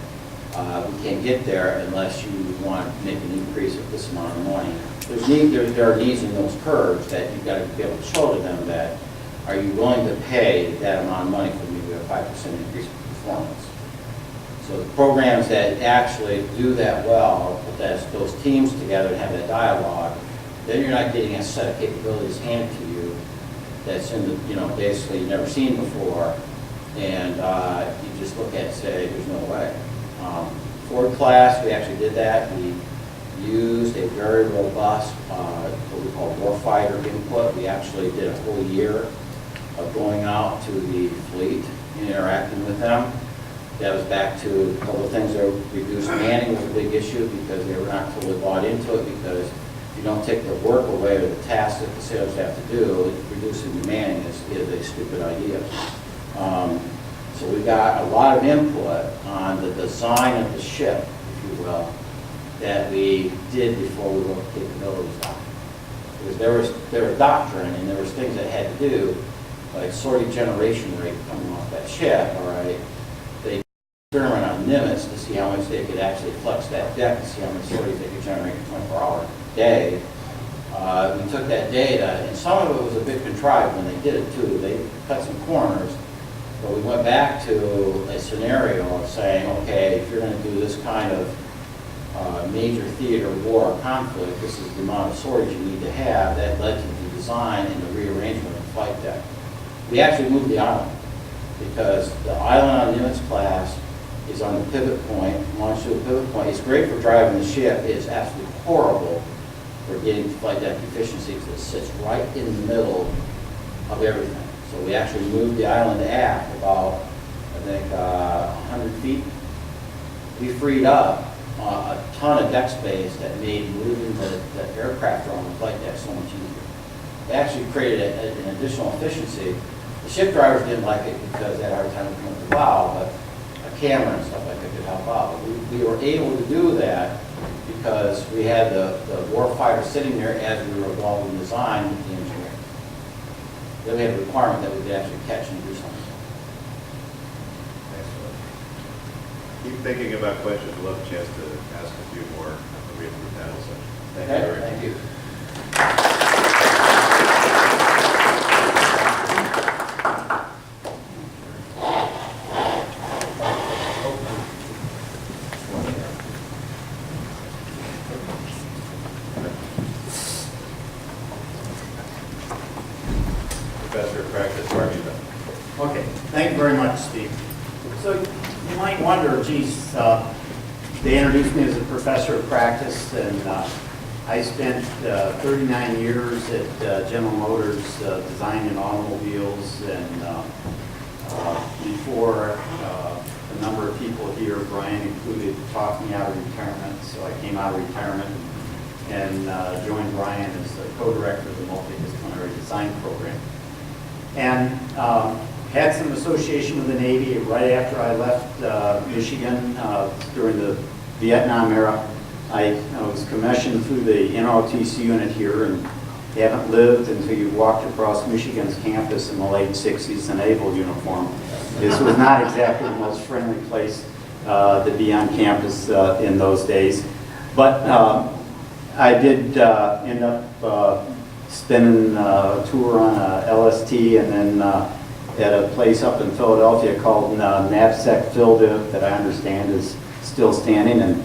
We can't get there unless you want to make an increase of this amount of money. There are needs in those curves that you've got to be able to show to them that, are you willing to pay that amount of money for maybe a 5% increase in performance? So the programs that actually do that well, put those teams together and have that dialogue, then you're not getting a set of capabilities handed to you that's in the, basically you've never seen before, and you just look at it and say, there's no way. Ford class, we actually did that. We used a very robust, what we call warfighter input. We actually did a whole year of going out to the fleet and interacting with them. That was back to a couple of things. Reduced manning was a big issue because they were not totally bought into it, because if you don't take the work away or the tasks that the sailors have to do, reducing the manning is a stupid idea. So we got a lot of input on the design of the ship, if you will, that we did before we wrote the capabilities document. Because there was doctrine and there was things that had to do, like sortie generation rate coming off that ship, all right? They experiment on limits to see how much they could actually flex that deck, to see how many sorties they could generate in a 24-hour day. We took that data, and some of it was a bit contrived when they did it too. They cut some corners, but we went back to a scenario of saying, okay, if you're going to do this kind of major theater war or conflict, this is the amount of sorties you need to have. That led to the design and the rearrangement of the flight deck. We actually moved the island because the island on Nimitz class is on the pivot point, launched to a pivot point. It's great for driving the ship. It's absolutely horrible for getting flight deck efficiency because it sits right in the middle of everything. So we actually moved the island aft about, I think, 100 feet. We freed up a ton of deck space that made moving the aircraft around the flight deck so much easier. It actually created an additional efficiency. The ship drivers didn't like it because they had a hard time coming with the bow, but a camera and stuff like that could help out. We were able to do that because we had the warfighter sitting there as we were evolving design with the engineer. Then we had a requirement that we could actually catch and do something. Keep thinking about questions. We'll have a chance to ask a few more when we have the panel session. Thank you Okay, very much. thank you. Professor of Practice, Marty. Okay, thank you very much, Steve. So you might wonder, geez, they introduced me as a professor of practice, and I spent 39 years at General Motors designing automobiles, and before a number of people here, Brian included, talked me out of retirement, so I came out of retirement and joined Brian as the co-director of the multidisciplinary design program. And had some association with the Navy right after I left Michigan during the Vietnam era. I was commissioned through the NROTC unit here, and haven't lived until you walked across Michigan's campus in the late 60s in naval uniform. This was not exactly the most friendly place to be on campus in those days. But I did end up spending a tour on a LST, and then at a place up in Philadelphia called NAVSEC PhilDiv that I understand is still standing, and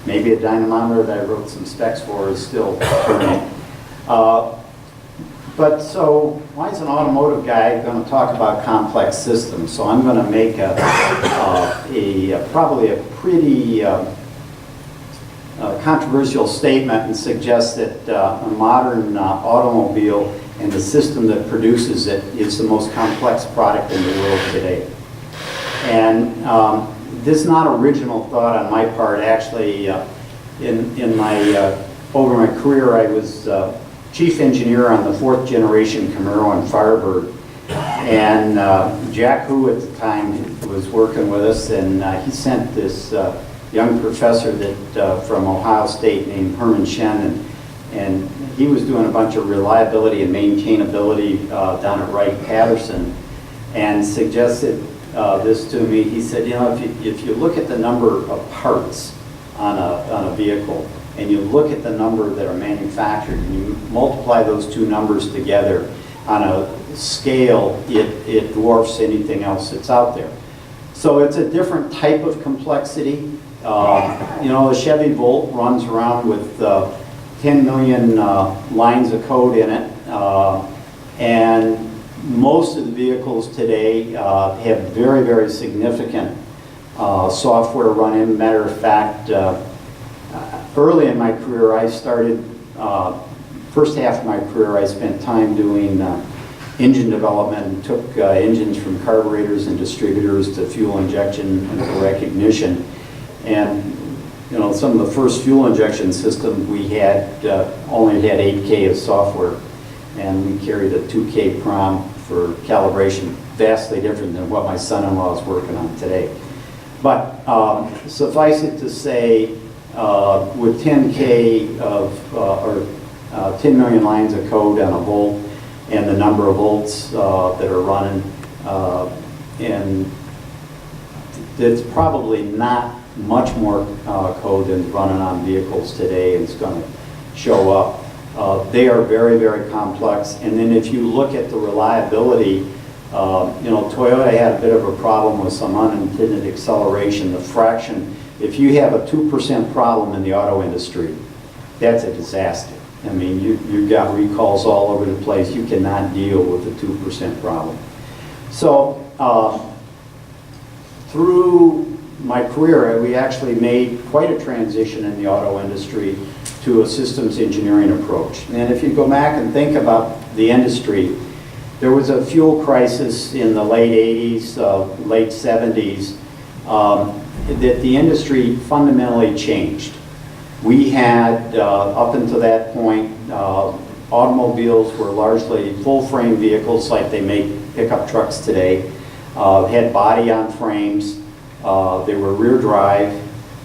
maybe a dynamometer that I wrote some specs for is still burning. But so, why is an automotive guy going to talk about complex systems? So I'm going to make probably a pretty controversial statement and suggest that a modern automobile and the system that produces it is the most complex product in the world today. And this is not original thought on my part. Actually, over my career, I was chief engineer on the 4th generation Camaro and Firebird. And Jack Hu at the time was working with us, and he sent this young professor that from Ohio State named Herman Shen, and he was doing a bunch of reliability and maintainability down at Wright-Patterson, and suggested this to me. He said, you know, if you look at the number of parts on a vehicle, and you look at the number that are manufactured, and you multiply those two numbers together on a scale, it dwarfs anything else that's out there. So it's a different type of complexity. You know, the Chevy Volt runs around with 10 million lines of code in it, and most of the vehicles today have very, very significant software run in. Matter of fact, early in my career, I started, first half of my career, I spent time doing engine development and took engines from carburetors and distributors to fuel injection and to recognition. And you know, some of the first fuel injection systems we had only had 8K of software, and we carried a 2K prom for calibration, vastly different than what my son-in-law is working on today. But suffice it to say, with 10K of, or 10 million lines of code on a volt, and the number of volts that are running, and it's probably not much more code than running on vehicles today, and it's going to show up. They are very, very complex. And then if you look at the reliability, you know, Toyota had a bit of a problem with some unintended acceleration, the fraction. If you have a 2% problem in the auto industry, that's a disaster. I mean, you've got recalls all over the place. You cannot deal with a 2% problem. So through my career, we actually made quite a transition in the auto industry to a systems engineering approach. And if you go back and think about the industry, there was a fuel crisis in the late 80s, late 70s, that the industry fundamentally changed. We had, up until that point, automobiles were largely full-frame vehicles like they make pickup trucks today, had body on frames, they were rear drive,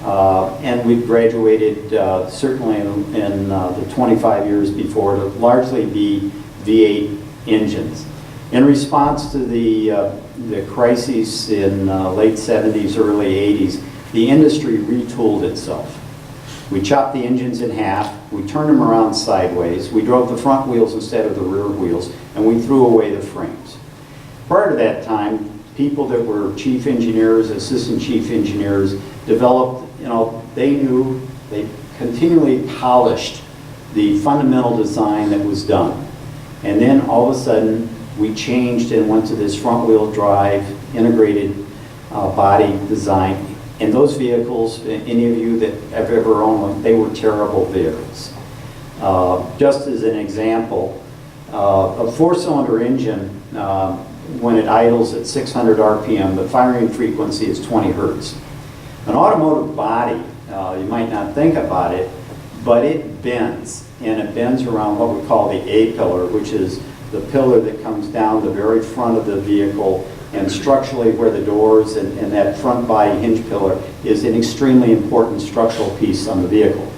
and we graduated certainly in the 25 years before to largely be V8 engines. In response to the crises in late 70s, early 80s, the industry retooled itself. We chopped the engines in half, we turned them around sideways, we drove the front wheels instead of the rear wheels, and we threw away the frames. Prior to that time, people that were chief engineers, assistant chief engineers, developed, you know, they continually polished the fundamental design that was done. And then all of a sudden, we changed and went to this front wheel drive, integrated body design. And those vehicles, any of you that have ever owned one, they were terrible vehicles. Just as an example, a four-cylinder engine, when it idles at 600 RPM, the firing frequency is 20 hertz. An automotive body, you might not think about it, but it bends, and it bends around what we call the A-pillar, which is the pillar that comes down the very front of the vehicle, and structurally where the doors and that front body hinge pillar is an extremely important structural piece on the vehicle.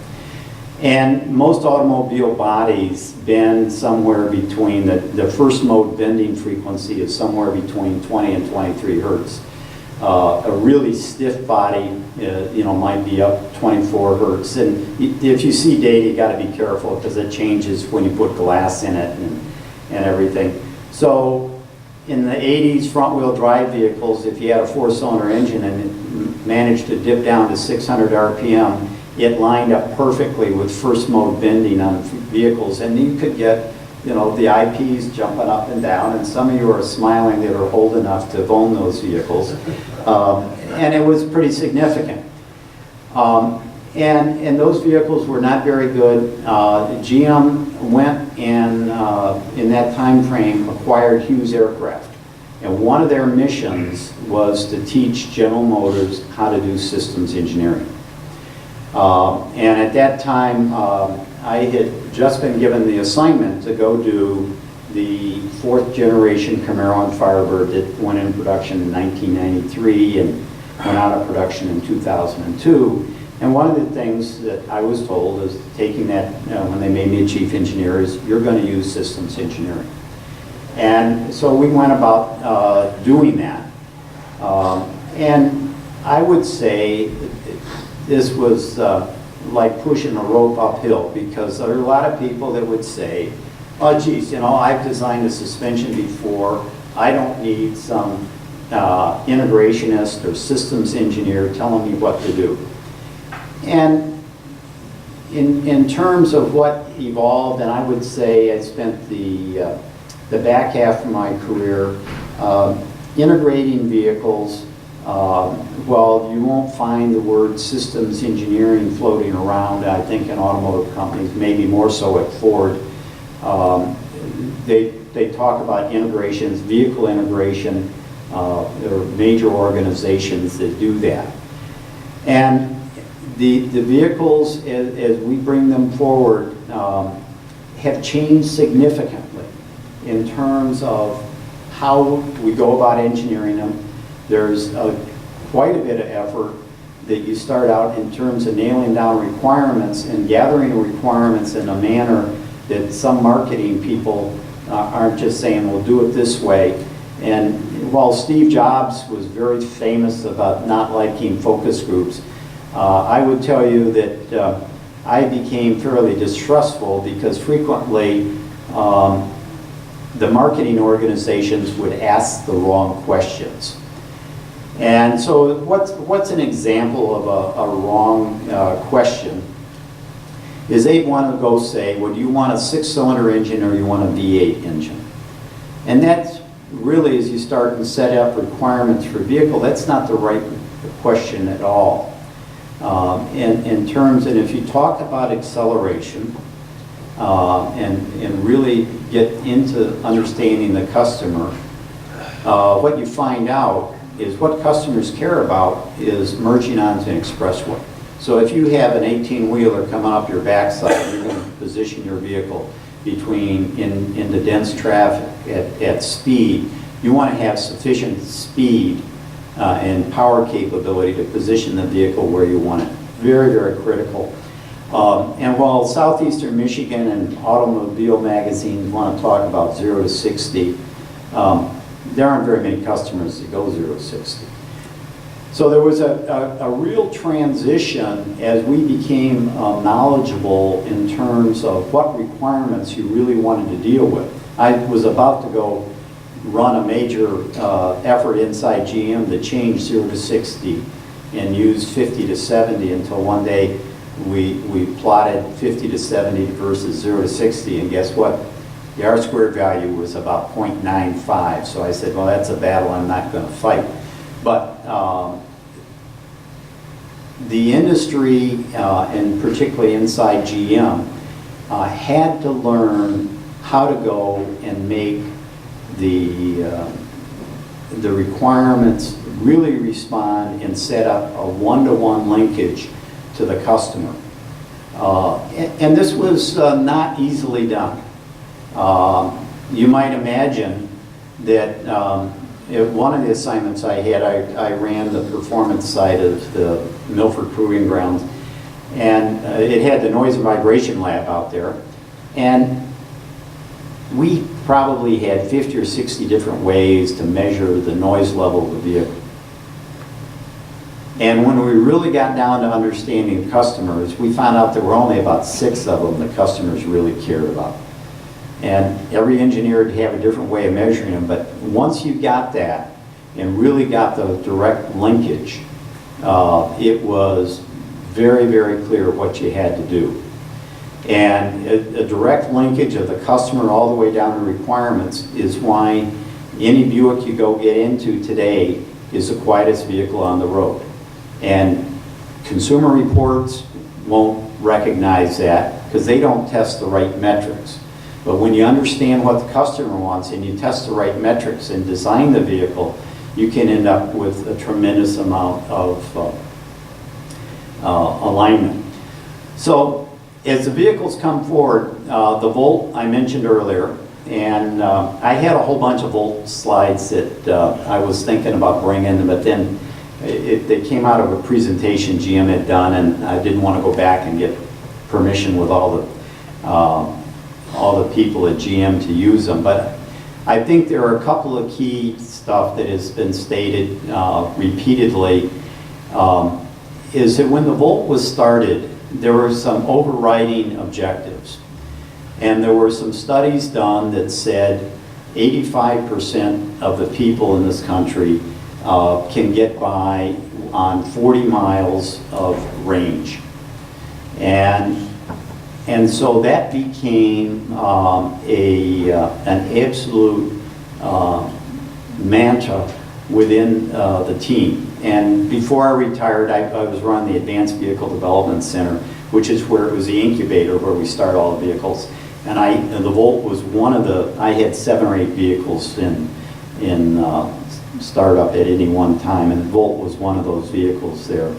And most automobile bodies bend somewhere between, the first mode bending frequency is somewhere between 20 and 23 hertz. A really stiff body, you know, might be up 24 hertz. And if you see data, you got to be careful because it changes when you put glass in it and everything. So in the 80s, front-wheel drive vehicles, if you had a four-cylinder engine and it managed to dip down to 600 RPM, it lined up perfectly with first mode bending on vehicles, and you could get, you know, the IPs jumping up and down, and some of you are smiling that are old enough to have owned those vehicles, and it was pretty significant. And those vehicles were not very good. GM went and, in that time frame, acquired Hughes Aircraft. And one of their missions was to teach General Motors how to do systems engineering. And at that time, I had just been given the assignment to go do the fourth generation Camaro and Firebird that went in production in 1993 and went out of production in 2002. And one of the things that I was told is taking that, when they made me a chief engineer, is you're going to use systems engineering. And so we went about doing that. And I would say this was like pushing a rope uphill, because there are a lot of people that would say, oh geez, you know, I've designed a suspension before, I don't need some integrationist or systems engineer telling me what to do. And in terms of what evolved, and I would say I spent the back half of my career integrating vehicles. Well, you won't find the word systems engineering floating around, I think, in automotive companies, maybe more so at Ford. They talk about integrations, vehicle integration. There are major organizations that do that. And the vehicles, as we bring them forward, have changed significantly in terms of how we go about engineering them. There's quite a bit of effort that you start out in terms of nailing down requirements and gathering requirements in a manner that some marketing people aren't just saying, we'll do it this way. And while Steve Jobs was very famous about not liking focus groups, I would tell you that I became fairly distrustful, because frequently the marketing organizations would ask the wrong questions. And so what's an example of a wrong question is they want to go say, well, do you want a 6-cylinder engine or you want a V8 engine? And that's really, as you start and set up requirements for vehicle, that's not the right question at all. In terms, and if you talk about acceleration and really get into understanding the customer, what you find out is what customers care about is merging onto an expressway. So if you have an 18-wheeler coming up your backside, you're going to position your vehicle between in the dense traffic at speed. You want to have sufficient speed and power capability to position the vehicle where you want it. Very, very critical. And while Southeastern Michigan and automobile magazines want to talk about 0 to 60, there aren't very many customers that go 0 to 60. So there was a real transition as we became knowledgeable in terms of what requirements you really wanted to deal with. I was about to go run a major effort inside GM to change 0 to 60 and use 50 to 70 until one day we plotted 50 to 70 versus 0 to 60, and guess what? The R-squared value was about 0.95, so I said, well, that's a battle I'm not going to fight. But the industry, and particularly inside GM, had to learn how to go and make the requirements really respond and set up a one-to-one linkage to the customer. And this was not easily done. You might imagine that one of the assignments I had, I ran the performance side of the Milford Proving Grounds, and it had the noise and vibration lab out there, and we probably had 50 or 60 different ways to measure the noise level of the vehicle. And when we really got down to understanding customers, we found out there were only about 6 of them that customers really cared about. And every engineer would have a different way of measuring them, but once you got that and really got the direct linkage, it was very, very clear what you had to do. And a direct linkage of the customer all the way down to requirements is why any Buick you go get into today is the quietest vehicle on the road. And Consumer Reports won't recognize that because they don't test the right metrics. But when you understand what the customer wants and you test the right metrics and design the vehicle, you can end up with a tremendous amount of alignment. So as the vehicles come forward, the Volt I mentioned earlier, And I had a whole bunch of old slides that I was thinking about bringing, but then they came out of a presentation GM had done, and I didn't want to go back and get permission with all the people at GM to use them. But I think there are a couple of key stuff that has been stated repeatedly, is that when the Volt was started, there were some overriding objectives. And there were some studies done that said 85% of the people in this country can get by on 40 miles of range. And so that became an absolute mantra within the team. And before I retired, I was running the Advanced Vehicle Development Center, which is where it was the incubator where we start all the vehicles. And the Volt was one of the, I had 7 or 8 vehicles in startup at any one time, and the Volt was one of those vehicles there.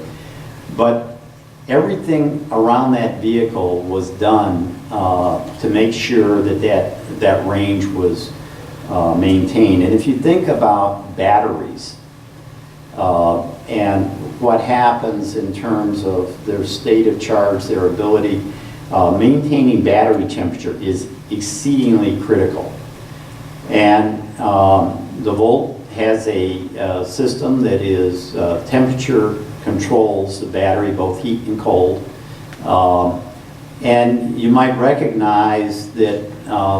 But everything around that vehicle was done to make sure that range was maintained. And if you think about batteries and what happens in terms of their state of charge, their ability, maintaining battery temperature is exceedingly critical. And the Volt has a system that is temperature controls the battery, both heat and cold. And you might recognize that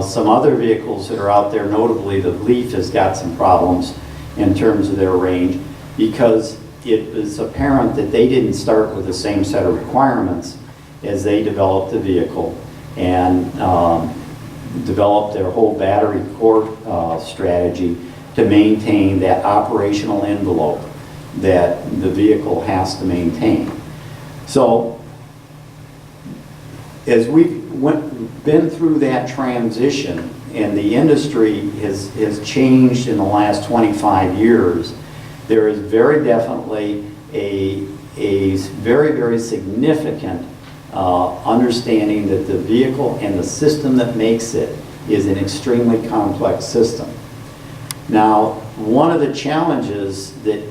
some other vehicles that are out there, notably the Leaf, has got some problems in terms of their range, because it is apparent that they didn't start with the same set of requirements as they developed the vehicle and developed their whole battery core strategy to maintain that operational envelope that the vehicle has to maintain. So as we've been through that transition, and the industry has changed in the last 25 years, there is very definitely a very, very significant understanding that the vehicle and the system that makes it is an extremely complex system. Now, one of the challenges that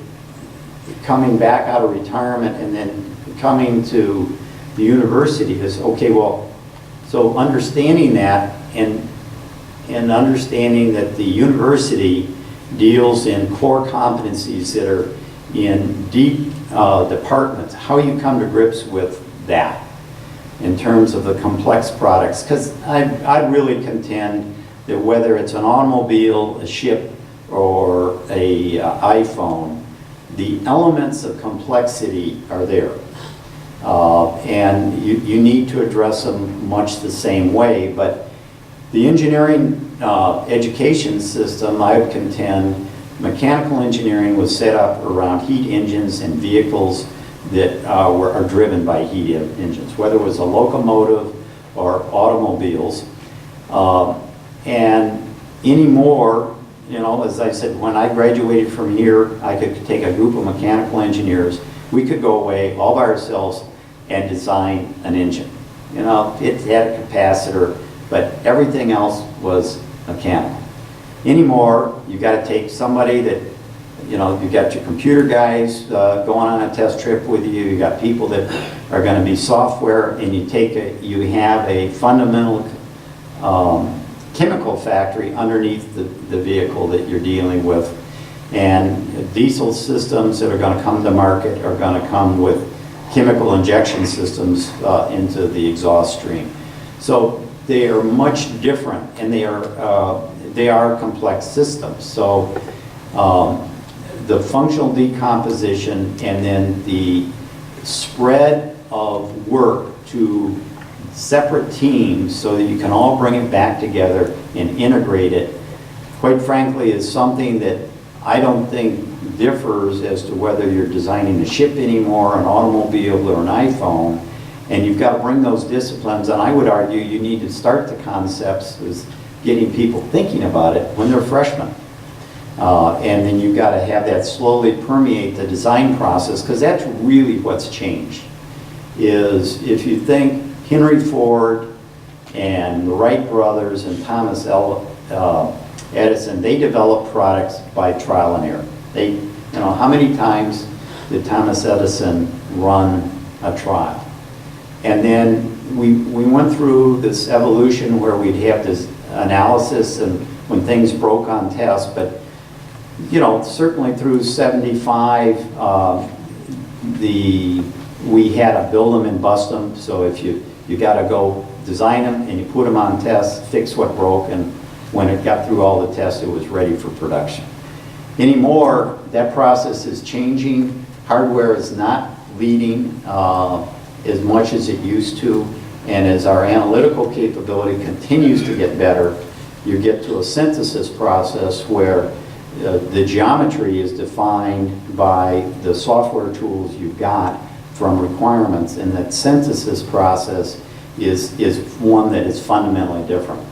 coming back out of retirement and then coming to the university is, okay, well, so understanding that and understanding that the university deals in core competencies that are in deep departments, how you come to grips with that in terms of the complex products. Because I really contend that whether it's an automobile, a ship, or a iPhone, the elements of complexity are there. And you need to address them much the same way. But the engineering education system, I would contend, mechanical engineering was set up around heat engines and vehicles that are driven by heat engines, whether it was a locomotive or automobiles. And anymore, you know, as I said, when I graduated from here, I could take a group of mechanical engineers. We could go away all by ourselves and design an engine. You know, it had a capacitor, but everything else was mechanical. Anymore, you got to take somebody that, you know, you got your computer guys going on a test trip with you. You got people that are going to be software, and you have a fundamental chemical factory underneath the vehicle that you're dealing with. And diesel systems that are going to come to market are going to come with chemical injection systems into the exhaust stream. So they are much different, and they are complex systems. So the functional decomposition and then the spread of work to separate teams so that you can all bring it back together and integrate it, quite frankly, is something that I don't think differs as to whether you're designing a ship anymore, an automobile, or an iPhone. And you've got to bring those disciplines, and I would argue you need to start the concepts as getting people thinking about it when they're freshmen. And then you've got to have that slowly permeate the design process, because that's really what's changed. Is if you think Henry Ford and the Wright brothers and Thomas Edison, they develop products by trial and error. They, you know, how many times did Thomas Edison run a trial? And then we went through this evolution where we'd have this analysis and when things broke on test, but you know, certainly through 75, we had to build them and bust them. So if you got to go design them and you put them on test, fix what broke, and when it got through all the tests, it was ready for production. Anymore, that process is changing. Hardware is not leading as much as it used to, and as our analytical capability continues to get better, you get to a synthesis process where the geometry is defined by the software tools you've got from requirements, and that synthesis process is one that is fundamentally different.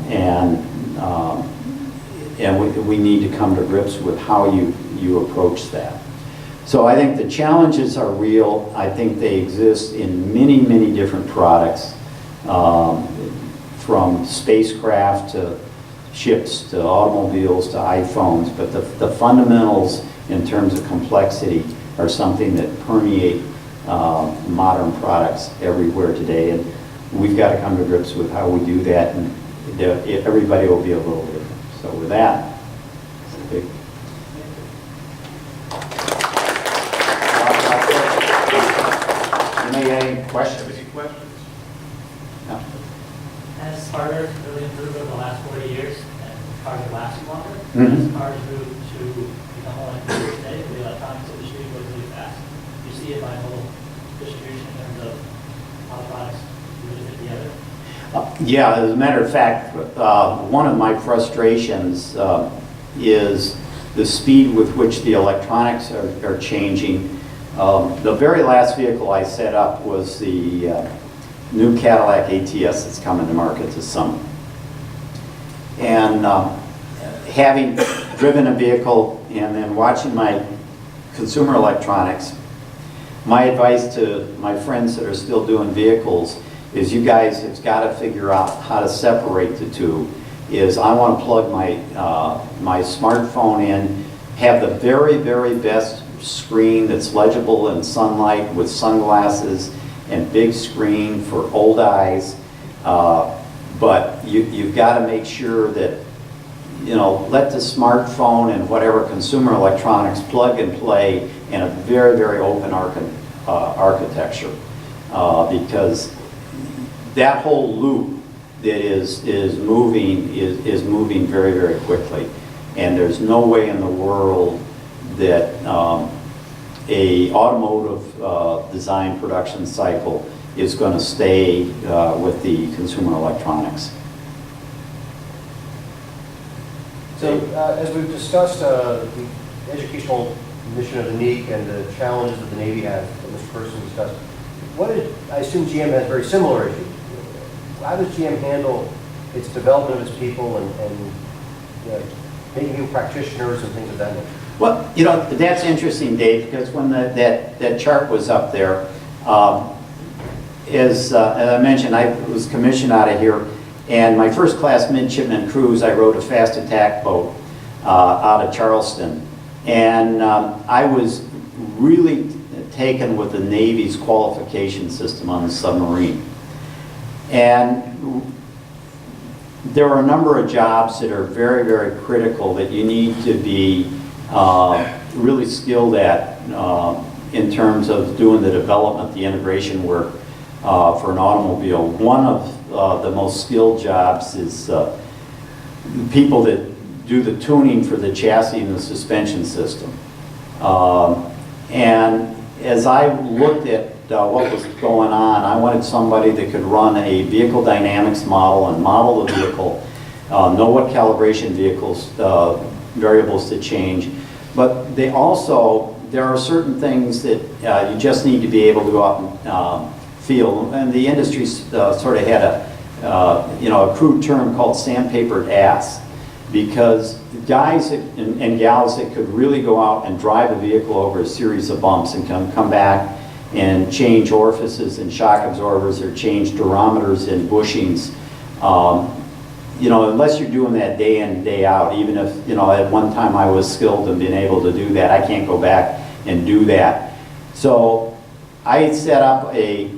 And we need to come to grips with how you approach that. So I think the challenges are real. I think they exist in many, many different products, from spacecraft to ships to automobiles to iPhones, but the fundamentals in terms of complexity are something that permeate modern products everywhere today, and we've got to come to grips with how we do that, and everybody will be a little different. So with that, any questions? Any questions? No. As hardware really improved over the last 40 years, and cars are lasting longer, Mhm. as cars move to become more like computers today, the electronics industry goes really fast. You see it by whole distribution in terms of how products really fit together. Yeah, as a matter of fact, one of my frustrations is the speed with which the electronics are changing. The very last vehicle I set up was the new Cadillac ATS that's coming to market this summer. And having driven a vehicle and then watching my consumer electronics, my advice to my friends that are still doing vehicles is you guys have got to figure out how to separate the two. Is I want to plug my smartphone in, have the very, very best screen that's legible in sunlight with sunglasses and big screen for old eyes, but you've got to make sure that, you know, let the smartphone and whatever consumer electronics plug and play in a very, very open architecture, because that whole loop that is moving very, very quickly, and there's no way in the world that a automotive design production cycle is going to stay with the consumer electronics. So as we've discussed the educational mission of the NEEC and the challenges that the Navy has, that Mr. Person discussed, I assume GM has very similar issues. How does GM handle its development of its people and making people practitioners and things of that nature? Well, you know, that's interesting, Dave, because when that chart was up there, as I mentioned, I was commissioned out of here, and my first class midshipman cruise, I rowed a fast attack boat out of Charleston, and I was really taken with the Navy's qualification system on the submarine. And there are a number of jobs that are very, very critical that you need to be really skilled at in terms of doing the development, the integration work for an automobile. One of the most skilled jobs is the people that do the tuning for the chassis and the suspension system. And as I looked at what was going on, I wanted somebody that could run a vehicle dynamics model and model the vehicle, know what calibration variables to change. But there are certain things that you just need to be able to go out and feel. And the industry sort of had a crude term called sandpapered ass, because guys and gals that could really go out and drive a vehicle over a series of bumps and come back and change orifices and shock absorbers or change durometers and bushings, you know, unless you're doing that day in and day out, even if, you know, at one time I was skilled and been able to do that, I can't go back and do that. So I set up a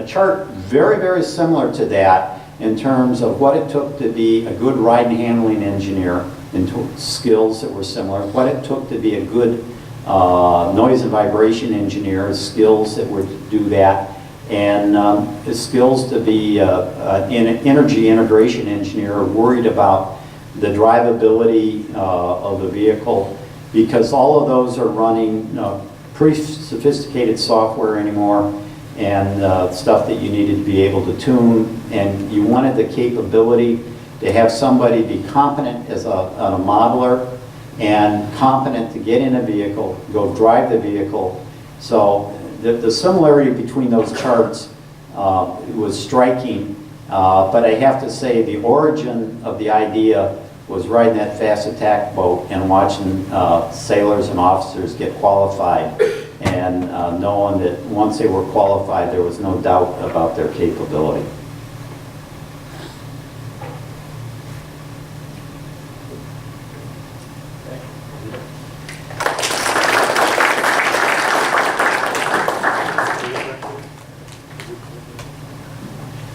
chart very, very similar to that in terms of what it took to be a good ride and handling engineer, into skills that were similar, what it took to be a good noise and vibration engineer, skills that would do that, and the skills to be an energy integration engineer, worried about the drivability of the vehicle, because all of those are running pretty sophisticated software anymore, and stuff that you needed to be able to tune, and you wanted the capability to have somebody be competent as a modeler and competent to get in a vehicle, go drive the vehicle. So the similarity between those charts was striking, but I have to say the origin of the idea was riding that fast attack boat and watching sailors and officers get qualified, and knowing that once they were qualified, there was no doubt about their capability.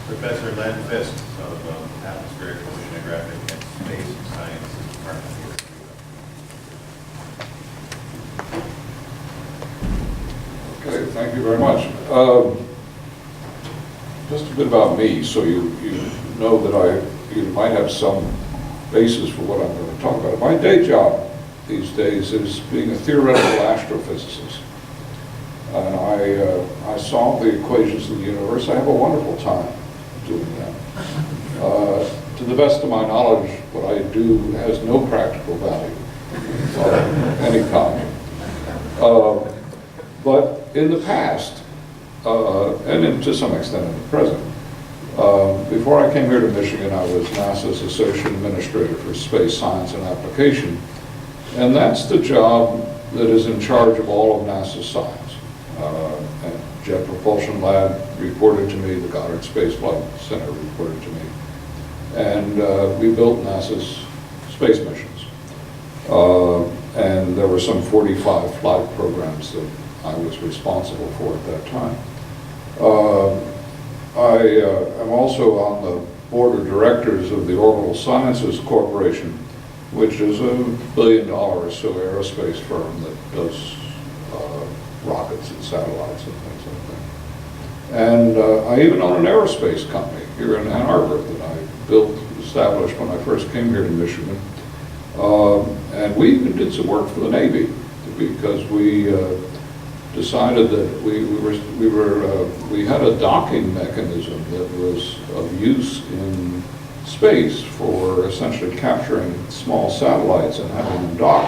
Professor Len Fisk of Atmospheric Oceanographic and Space Sciences Department here. Okay, thank you very much. Just a bit about me, so you know that you might have some basis for what I'm going to talk about. My day job these days is being a theoretical astrophysicist. And I solve the equations of the universe. I have a wonderful time doing that. To the best of my knowledge, what I do has no practical value of any kind. But in the past, and to some extent in the present, before I came here to Michigan, I was NASA's Associate Administrator for Space Science and Application, and that's the job that is in charge of all of NASA's science. And Jet Propulsion Lab reported to me, the Goddard Space Flight Center reported to me, and we built NASA's space missions. And there were some 45 flight programs that I was responsible for at that time. I am also on the board of directors of the Orbital Sciences Corporation, which is $1 billion or so aerospace firm that does rockets and satellites and things like that. And I even own an aerospace company here in Ann Arbor that I established when I first came here to Michigan. And we even did some work for the Navy, because we decided that we had a docking mechanism that was of use in space for essentially capturing small satellites and having them dock.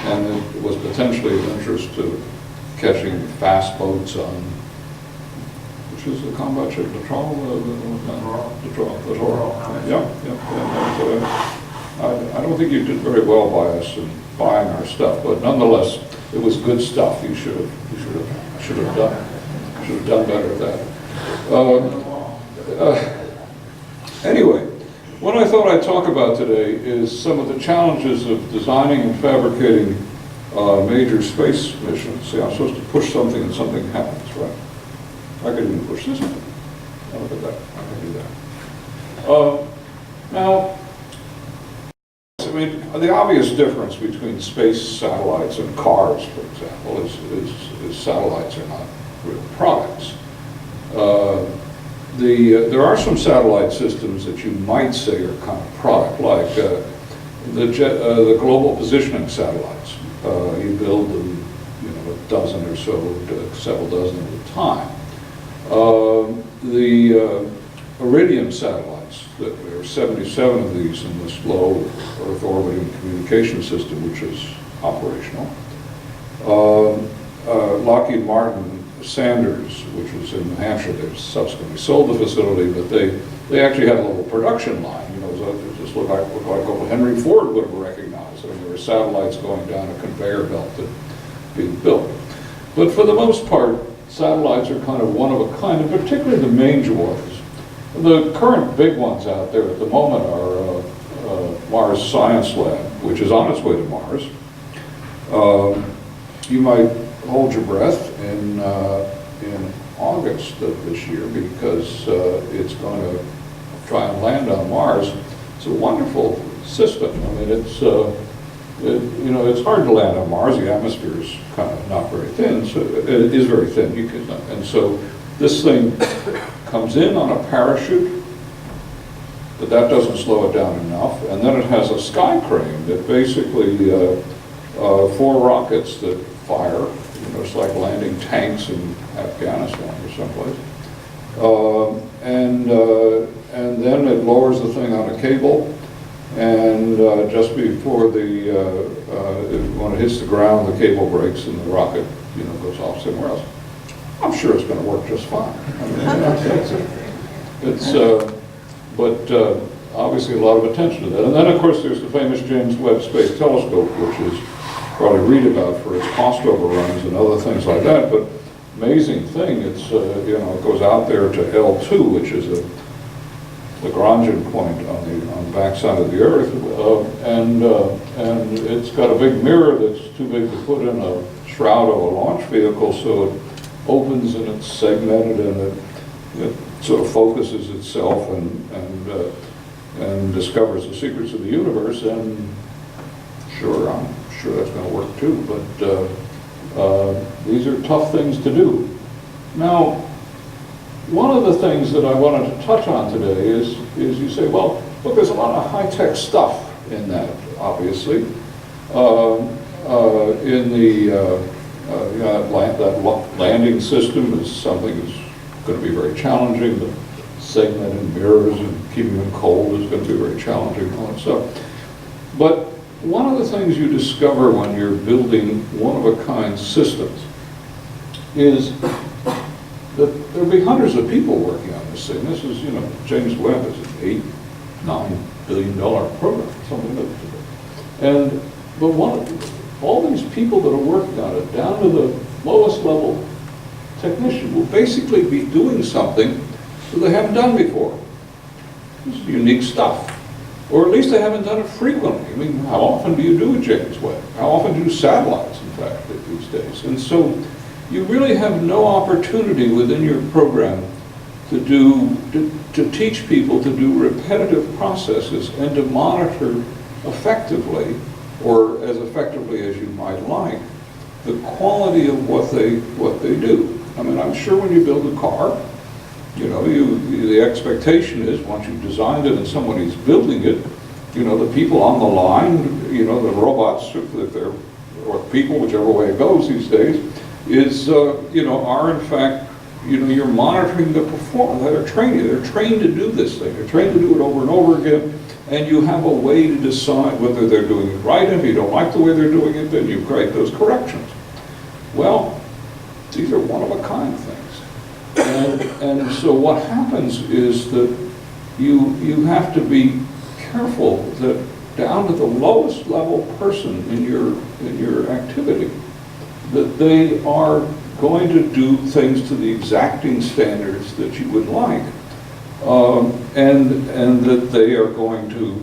And it was potentially of interest to catching fast boats on, which is the combat ship, the Littoral. Yeah. I don't think you did very well by us in buying our stuff, but nonetheless, it was good stuff. You should have done better at that. Anyway, what I thought I'd talk about today is some of the challenges of designing and fabricating major space missions. See, I'm supposed to push something and something happens, right? I could even push this one. Oh, look at that. I can do that. Now, I mean, the obvious difference between space satellites and cars, for example, is satellites are not real products. There are some satellite systems that you might say are kind of product-like. The global positioning satellites. You build them, a dozen or so, several dozen at a time. The Iridium satellites, there are 77 of these in this low Earth orbiting communication system, which is operational. Lockheed Martin Sanders, which was in New Hampshire, they subsequently sold the facility, but they actually had a little production line. It just looked like what Henry Ford would have recognized. I mean, there were satellites going down a conveyor belt that being built. But for the most part, satellites are kind of one of a kind, and particularly the major ones. The current big ones out there at the moment are Mars Science Lab, which is on its way to Mars. You might hold your breath in August of this year because it's going to try and land on Mars. It's a wonderful system. I mean, it's it's hard to land on Mars. The atmosphere is kind of not very thin, so it is very thin. And so this thing comes in on a parachute, but that doesn't slow it down enough. And then it has a sky crane that basically 4 rockets that fire. It's like landing tanks in Afghanistan or someplace. And then it lowers the thing on a cable, and just before when it hits the ground, the cable breaks and the rocket, goes off somewhere else. I'm sure it's going to work just fine. But obviously a lot of attention to that. And then, of course, there's the famous James Webb Space Telescope, which is probably read about for its cost overruns and other things like that. But amazing thing, it's it goes out there to L2, which is a Lagrangian point on the backside of the Earth, and it's got a big mirror that's too big to put in a shroud of a launch vehicle, so it opens and it's segmented and it sort of focuses itself and discovers the secrets of the universe. And sure, I'm sure that's going to work too, but these are tough things to do. Now, one of the things that I wanted to touch on today is you say, well, look, there's a lot of high-tech stuff in that, obviously. That landing system is something that's going to be very challenging. The segmented mirrors and keeping them cold is going to be very challenging, all that stuff. But one of the things you discover when you're building one-of-a-kind systems is that there'll be hundreds of people working on this thing. This is, James Webb is an $8-9 billion program, something like that. But all these people that are working on it, down to the lowest level technician, will basically be doing something that they haven't done before. This is unique stuff. Or at least they haven't done it frequently. I mean, how often do you do a James Webb? How often do satellites, in fact, these days? And so you really have no opportunity within your program to teach people to do repetitive processes and to monitor effectively, or as effectively as you might like, the quality of what they do. I mean, I'm sure when you build a car, the expectation is once you've designed it and somebody's building it, the people on the line, the robots, if they're, or people, whichever way it goes these days, is, are in fact, you're monitoring the performance. They're trained to do this thing. They're trained to do it over and over again, and you have a way to decide whether they're doing it right. And if you don't like the way they're doing it, then you create those corrections. Well, these are one-of-a-kind things. And so what happens is that you have to be careful that down to the lowest level person in your activity, that they are going to do things to the exacting standards that you would like, and that they are going to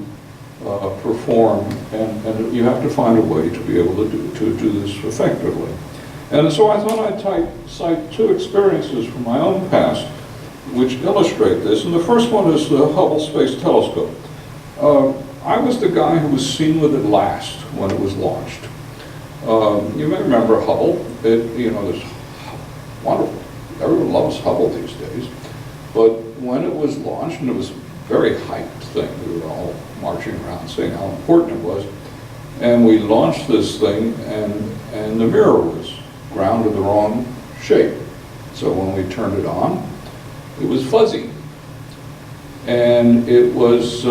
perform, and you have to find a way to be able to do this effectively. And so I thought I'd cite 2 experiences from my own past which illustrate this. And the first one is the Hubble Space Telescope. I was the guy who was seen with it last when it was launched. You may remember Hubble. It's wonderful. Everyone loves Hubble these days. But when it was launched, and it was a very hyped thing, we were all marching around saying how important it was, and we launched this thing, and the mirror was ground to the wrong shape. So when we turned it on, it was fuzzy. And it was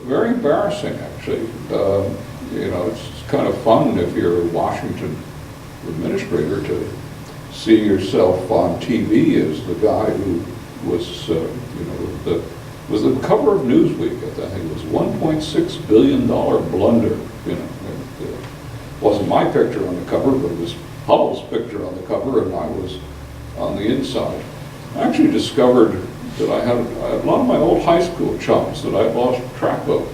very embarrassing, actually. It's kind of fun if you're a Washington administrator to see yourself on TV as the guy who was, was the cover of Newsweek. I think it was $1.6 billion blunder. It wasn't my picture on the cover, but it was Hubble's picture on the cover, and I was on the inside. I actually discovered that I had a lot of my old high school chums that I lost track of.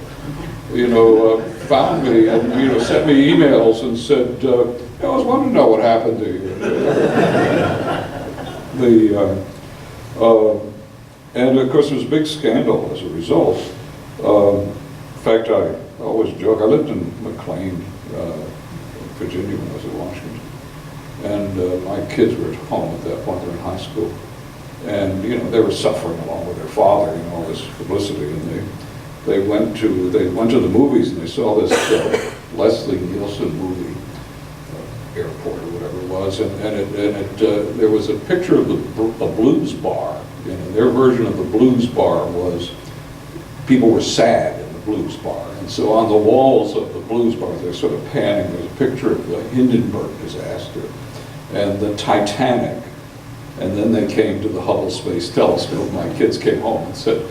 found me and, sent me emails and said, I was wanting to know what happened to you. And of course, there was a big scandal as a result. In fact, I always joke, I lived in McLean, Virginia when I was in Washington. And my kids were at home at that point, they were in high school. And, they were suffering along with their father, all this publicity. And they went to the movies and they saw this Leslie Nielsen movie, Airport or whatever it was. And there was a picture of a blues bar. And their version of the blues bar was people were sad in the blues bar. And so on the walls of the blues bar, they're sort of panning, there's a picture of the Hindenburg disaster and the Titanic. And then they came to the Hubble Space Telescope. My kids came home and said,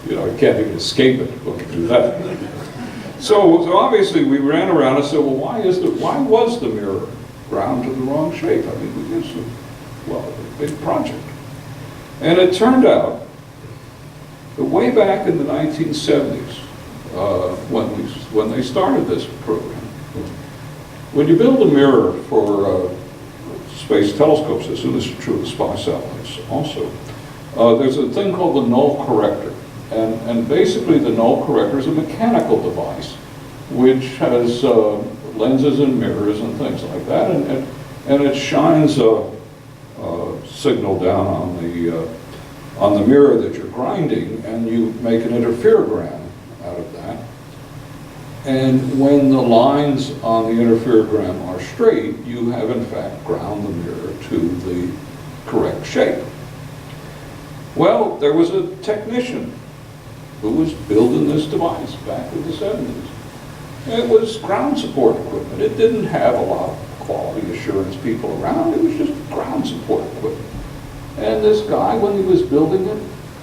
you can't even escape it when you do that. So obviously we ran around and said, well, why was the mirror ground to the wrong shape? I mean, it was a big project. And it turned out that way back in the 1970s, when they started this program, when you build a mirror for space telescopes, as soon as it's true of spy satellites also, there's a thing called the null corrector. And basically the null corrector is a mechanical device which has lenses and mirrors and things like that, and it shines a signal down on the mirror that you're grinding, and you make an interferogram out of that. And when the lines on the interferogram are straight, you have in fact ground the mirror to the correct shape. Well, there was a technician who was building this device back in the 70s. It was ground support equipment. It didn't have a lot of quality assurance people around. It was just ground support equipment. And this guy, when he was building it,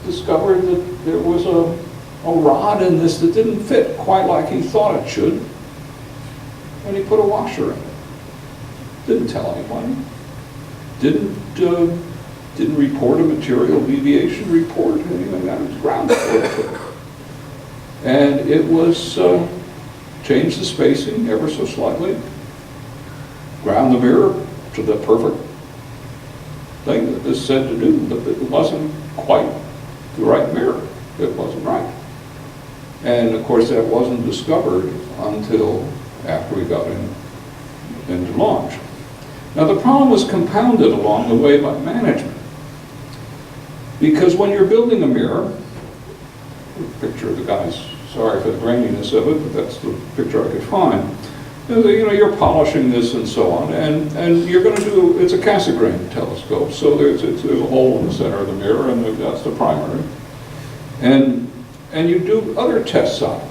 discovered that there was a rod in this that didn't fit quite like he thought it should. And he put a washer in it. Didn't tell anybody. Didn't report a material deviation report, anything. That was ground support equipment. And it was changed the spacing ever so slightly, ground the mirror to the perfect thing that this said to do, but it wasn't quite the right mirror. It wasn't right. And of course that wasn't discovered until after we got into launch. Now the problem was compounded along the way by management. Because when you're building a mirror, picture of the guys, sorry for the graininess of it, but that's the picture I could find. You're polishing this and so on, and you're going to do, it's a Cassegrain telescope, so there's a hole in the center of the mirror, and that's the primary. And you do other tests on it.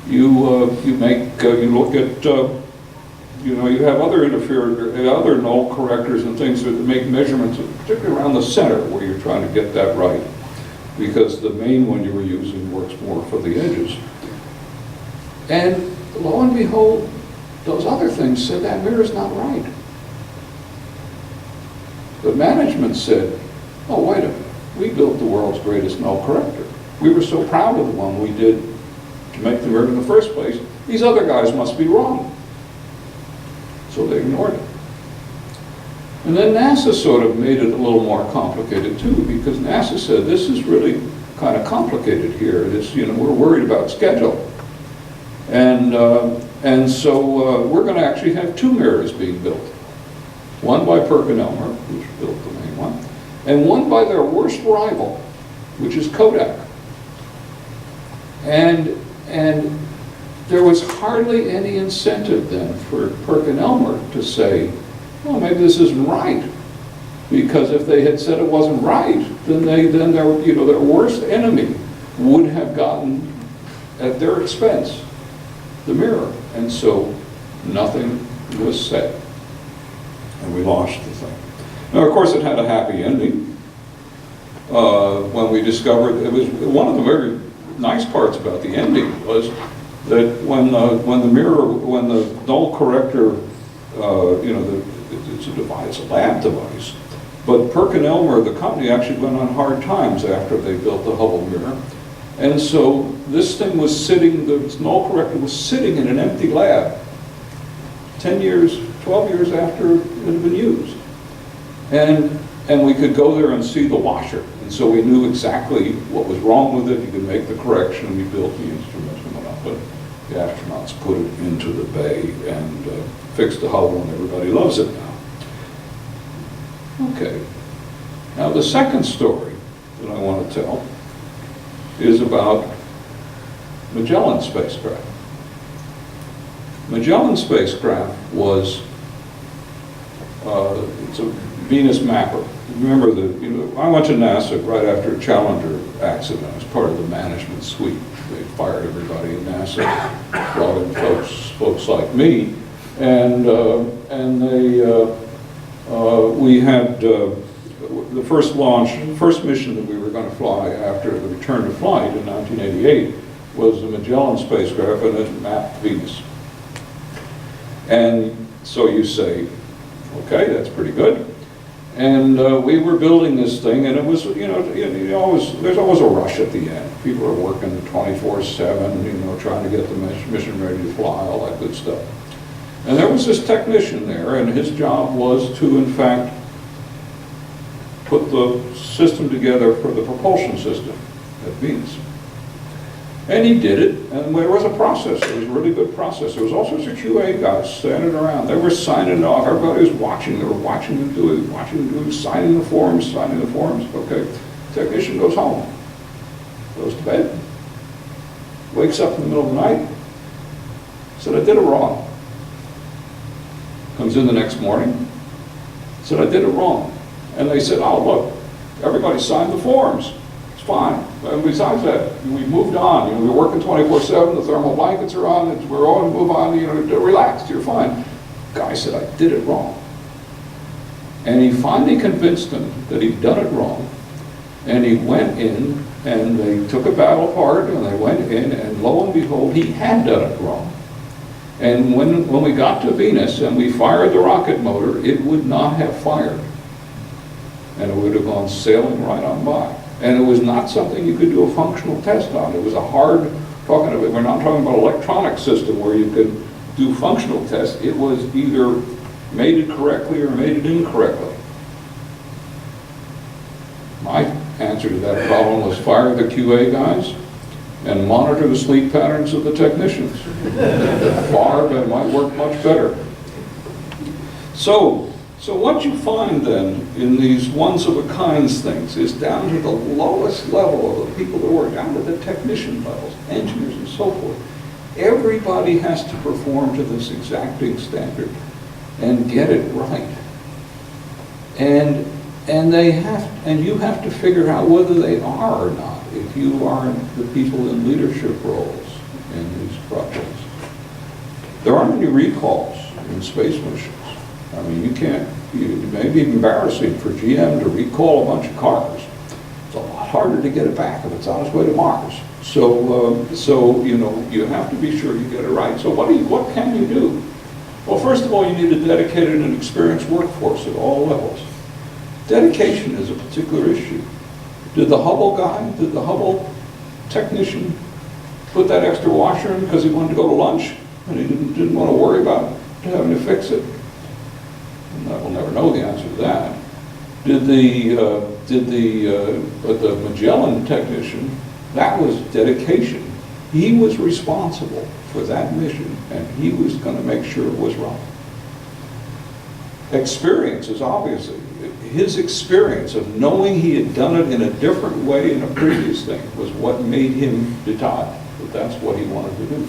You look at, you have other null correctors and things that make measurements, particularly around the center where you're trying to get that right, because the main one you were using works more for the edges. And lo and behold, those other things said that mirror's not right. The management said, oh, wait a minute, we built the world's greatest null corrector. We were so proud of the one we did to make the mirror in the first place. These other guys must be wrong. So they ignored it. And then NASA sort of made it a little more complicated too, because NASA said, this is really kind of complicated here. We're worried about schedule. And so we're going to actually have two mirrors being built. One by Perkin-Elmer, which built the main one, and one by their worst rival, which is Kodak. And there was hardly any incentive then for Perkin-Elmer to say, well, maybe this isn't right. Because if they had said it wasn't right, then their worst enemy would have gotten, at their expense, the mirror. And so nothing was said. And we launched the thing. Now, of course, it had a happy ending. When we discovered, it was one of the very nice parts about the ending was that when the null corrector, it's a device, a lab device, but Perkin-Elmer, the company, actually went on hard times after they built the Hubble mirror. And so this thing was sitting, the null corrector was sitting in an empty lab 10 years, 12 years after it had been used. And we could go there and see the washer. And so we knew exactly what was wrong with it. You could make the correction. We built the instruments and went up. But the astronauts put it into the bay and fixed the Hubble, and everybody loves it now. Okay. Now the second story that I want to tell is about Magellan spacecraft. Magellan spacecraft was, it's a Venus mapper. Remember I went to NASA right after a Challenger accident. I was part of the management suite. They fired everybody in NASA, brought in folks like me, and we had the first mission that we were going to fly after the return to flight in 1988 was the Magellan spacecraft, and it mapped Venus. And so you say, okay, that's pretty good. And we were building this thing, and it was, there's always a rush at the end. People are working 24/7, trying to get the mission ready to fly, all that good stuff. And there was this technician there, and his job was to, in fact, put the system together for the propulsion system at Venus. And he did it, and there was a process. It was a really good process. There was all sorts of QA guys standing around. They were signing off. Everybody was watching. They were watching him do it, signing the forms. Okay. Technician goes home, goes to bed, wakes up in the middle of the night, said, I did it wrong. Comes in the next morning, said, I did it wrong. And they said, oh, look, everybody signed the forms. It's fine. And besides that, we moved on. We're working 24/7. The thermal blankets are on. We're all move on. Relaxed. You're fine. Guy said, I did it wrong. And he finally convinced them that he'd done it wrong. And he went in, and they took a battle apart, and they went in, and lo and behold, he had done it wrong. And when we got to Venus and we fired the rocket motor, it would not have fired. And it would have gone sailing right on by. And it was not something you could do a functional test on. It was a hard, we're not talking about an electronic system where you could do functional tests. It was either made it correctly or made it incorrectly. My answer to that problem was fire the QA guys and monitor the sleep patterns of the technicians. Far, but it might work much better. So what you find then in these ones-of-a-kind things is down to the lowest level of the people that work, down to the technician levels, engineers and so forth. Everybody has to perform to this exacting standard and get it right. And you have to figure out whether they are or not, if you aren't the people in leadership roles in these projects. There aren't any recalls in space missions. I mean, it may be embarrassing for GM to recall a bunch of cars. It's a lot harder to get it back if it's on its way to Mars. So you have to be sure you get it right. So what can you do? Well, first of all, you need a dedicated and experienced workforce at all levels. Dedication is a particular issue. Did the Hubble technician put that extra washer in because he wanted to go to lunch and he didn't want to worry about having to fix it? We'll never know the answer to that. Did the Magellan technician, that was dedication. He was responsible for that mission, and he was going to make sure it was right. Experience is obviously, his experience of knowing he had done it in a different way in a previous thing was what made him decide that that's what he wanted to do.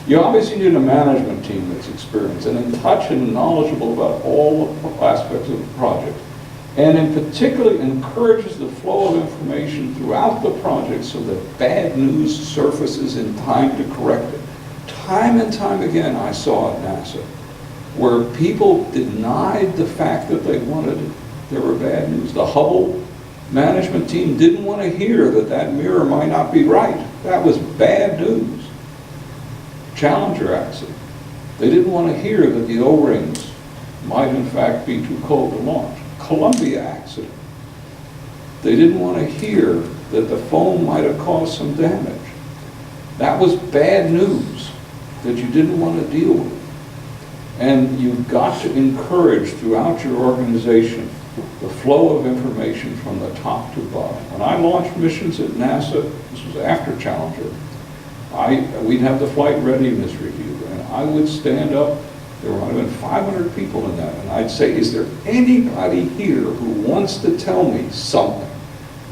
You obviously need a management team that's experienced and in touch and knowledgeable about all aspects of the project, and in particular encourages the flow of information throughout the project so that bad news surfaces in time to correct it. Time and time again I saw at NASA where people denied the fact that there were bad news. The Hubble management team didn't want to hear that mirror might not be right. That was bad news. Challenger accident. They didn't want to hear that the O-rings might in fact be too cold to launch. Columbia accident. They didn't want to hear that the foam might have caused some damage. That was bad news that you didn't want to deal with. And you've got to encourage throughout your organization the flow of information from the top to bottom. When I launched missions at NASA, this was after Challenger, we'd have the flight readiness review, and I would stand up, there might have been 500 people in that, and I'd say, is there anybody here who wants to tell me something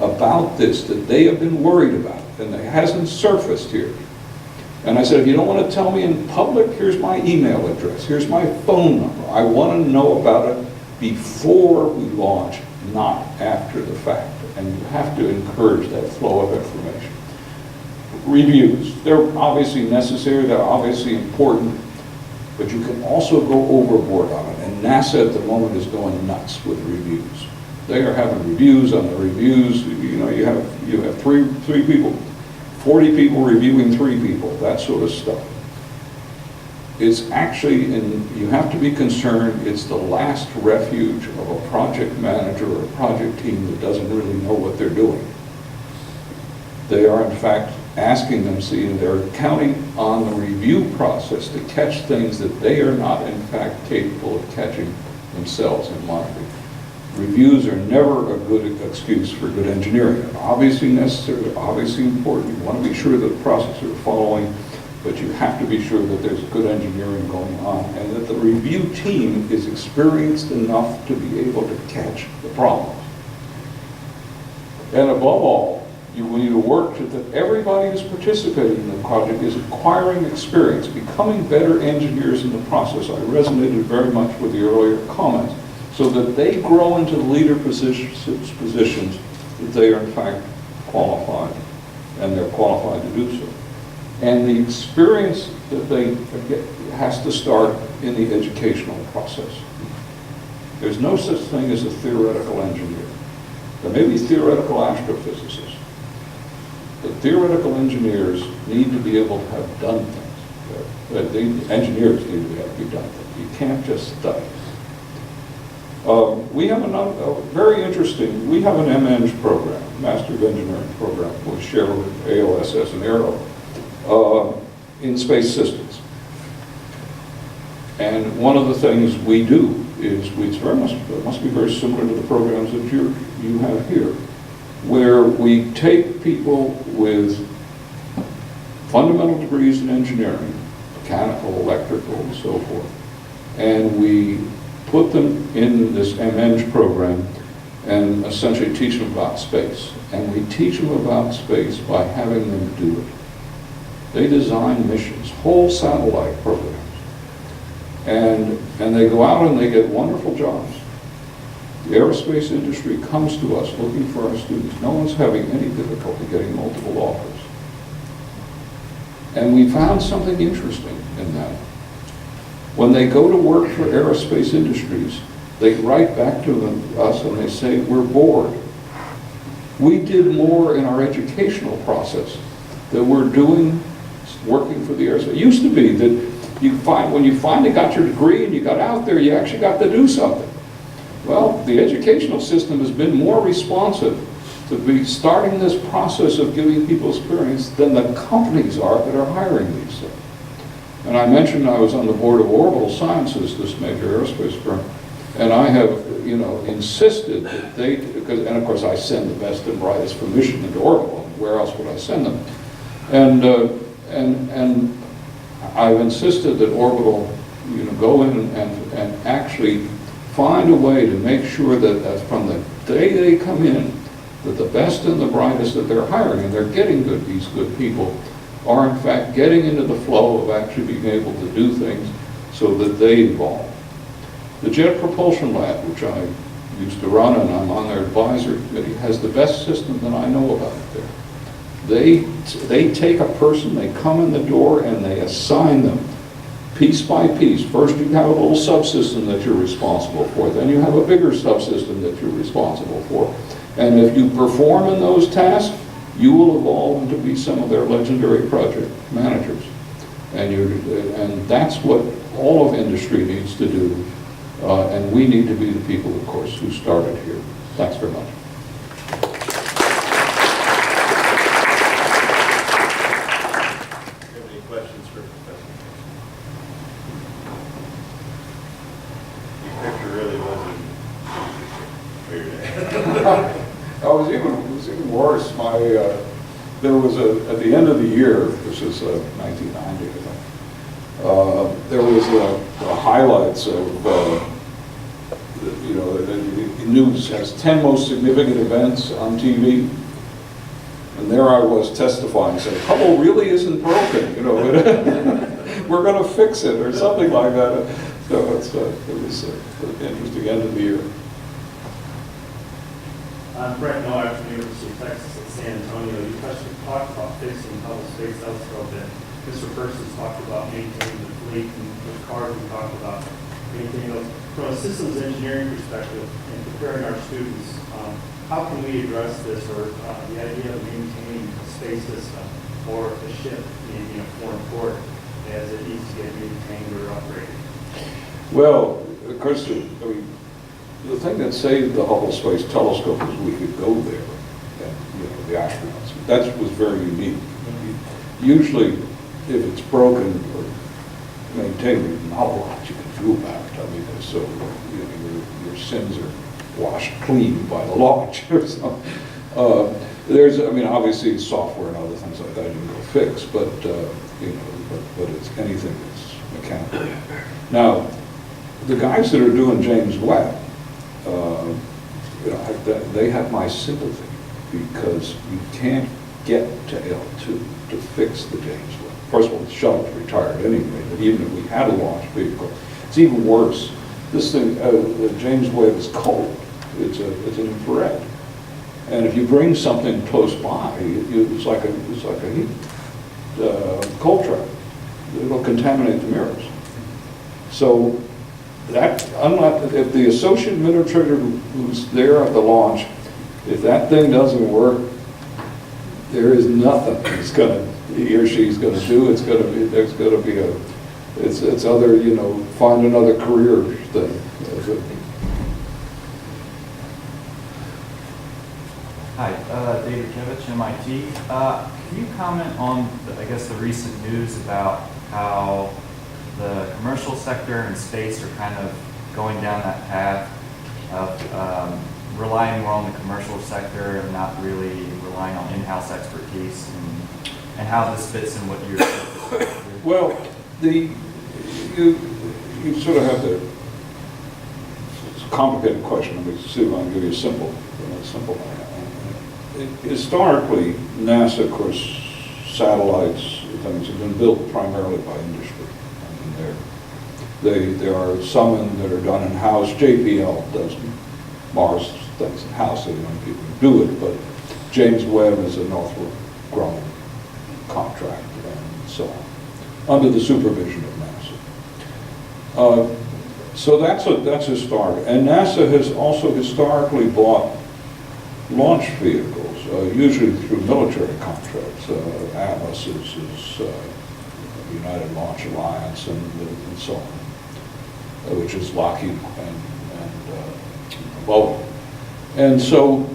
about this that they have been worried about and that hasn't surfaced here? And I said, if you don't want to tell me in public, here's my email address, here's my phone number. I want to know about it before we launch, not after the fact. And you have to encourage that flow of information. Reviews, they're obviously necessary, they're obviously important, but you can also go overboard on it. And NASA at the moment is going nuts with reviews. They are having reviews on the reviews. You know, you have three people, 40 people reviewing 3 people, that sort of stuff. It's actually, and you have to be concerned, it's the last refuge of a project manager or a project team that doesn't really know what they're doing. They are in fact asking them, see, they're counting on the review process to catch things that they are not in fact capable of catching themselves and monitoring. Reviews are never a good excuse for good engineering. They're obviously necessary, they're obviously important. You want to be sure that the process are following, but you have to be sure that there's good engineering going on and that the review team is experienced enough to be able to catch the problems. And above all, you need to work so that everybody who's participating in the project is acquiring experience, becoming better engineers in the process. I resonated very much with the earlier comments, so that they grow into the leader positions that they are in fact qualified, and they're qualified to do so. And the experience that they get has to start in the educational process. There's no such thing as a theoretical engineer. There may be theoretical astrophysicists, but theoretical engineers need to be able to have done things. The engineers need to be able to be done things. You can't just study. We have a very interesting, we have an MEng program, Master of Engineering program, we share with AOSS and Aero in space systems. And one of the things we do is, it must be very similar to the programs that you have here, where we take people with fundamental degrees in engineering, mechanical, electrical, and so forth, and we put them in this MEng program and essentially teach them about space. And we teach them about space by having them do it. They design missions, whole satellite programs. And they go out and they get wonderful jobs. The aerospace industry comes to us looking for our students. No one's having any difficulty getting multiple offers. And we found something interesting in that. When they go to work for aerospace industries, they write back to us and they say, we're bored. We did more in our educational process than we're doing working for the aerospace. It used to be that when you finally got your degree and you got out there, you actually got to do something. Well, the educational system has been more responsive to be starting this process of giving people experience than the companies are that are hiring these things. And I mentioned I was on the board of Orbital Sciences, this major aerospace firm, and I have, insisted that and of course I send the best and brightest for mission into Orbital. Where else would I send them? And I've insisted that Orbital, go in and actually find a way to make sure that from the day they come in, that the best and the brightest that they're hiring, and they're getting these good people, are in fact getting into the flow of actually being able to do things so that they evolve. The Jet Propulsion Lab, which I used to run and I'm on their advisory committee, has the best system that I know about there. They take a person, they come in the door and they assign them piece by piece. First you have a little subsystem that you're responsible for, then you have a bigger subsystem that you're responsible for. And if you perform in those tasks, you will evolve into be some of their legendary project managers. And that's what all of industry needs to do. And we need to be the people, of course, who started here. Thanks very much. worse. There was at the end of the year, this is 1990, I think, there was the highlights of, the news has 10 most significant events on TV. And there I was testifying, saying, Hubble really isn't broken, we're going to fix it, or something like that. So it was an interesting end of the year. I'm Brett Nowak from the University of Texas at San Antonio. You talked about fixing Hubble Space Telescope, and Mr. Persons talked about maintaining the fleet, and with cars we talked about maintaining those. From a systems engineering perspective and preparing our students, how can we address this, or the idea of maintaining a space system or a ship in a foreign port as it needs to get maintained or upgraded? Well, of course, the thing that saved the Hubble Space Telescope is we could go there, and the astronauts. That was very unique. Usually, if it's broken or maintained, there's not a lot you can do about it. I mean, so your sins are washed clean by the launch. So, obviously software and other things like that you can go fix, but it's anything that's mechanical. Now, the guys that are doing James Webb, they have my sympathy, because you can't get to L2 to fix the James Webb. First of all, the shuttle's retired anyway, but even if we had a launch vehicle, it's even worse. This thing, the James Webb is cold. It's an infrared, and if you bring something close by, it's like a heat cold trap. It'll contaminate the mirrors. So that, unlike if the associate administrator who's there at the launch, if that thing doesn't work, there is nothing he or she's going to do. It's other, find another career thing. Hi, David Kevich, MIT. Can you comment on, the recent news about how the commercial sector and space are kind of going down that path of relying more on the commercial sector and not really relying on in-house expertise, and how this fits in what you're Well, you sort of have it's a complicated question. Let me see if I can give you a simple one. Historically, NASA, of course, satellites, things have been built primarily by industry. There are some that are done in-house. JPL does Mars things in-house, so the only people who do it, but James Webb is a Northrop Grumman contract and so on, under the supervision of NASA. So that's historic. And NASA has also historically bought launch vehicles, usually through military contracts. Atlas is United Launch Alliance and so on, which is Lockheed and Boeing. And so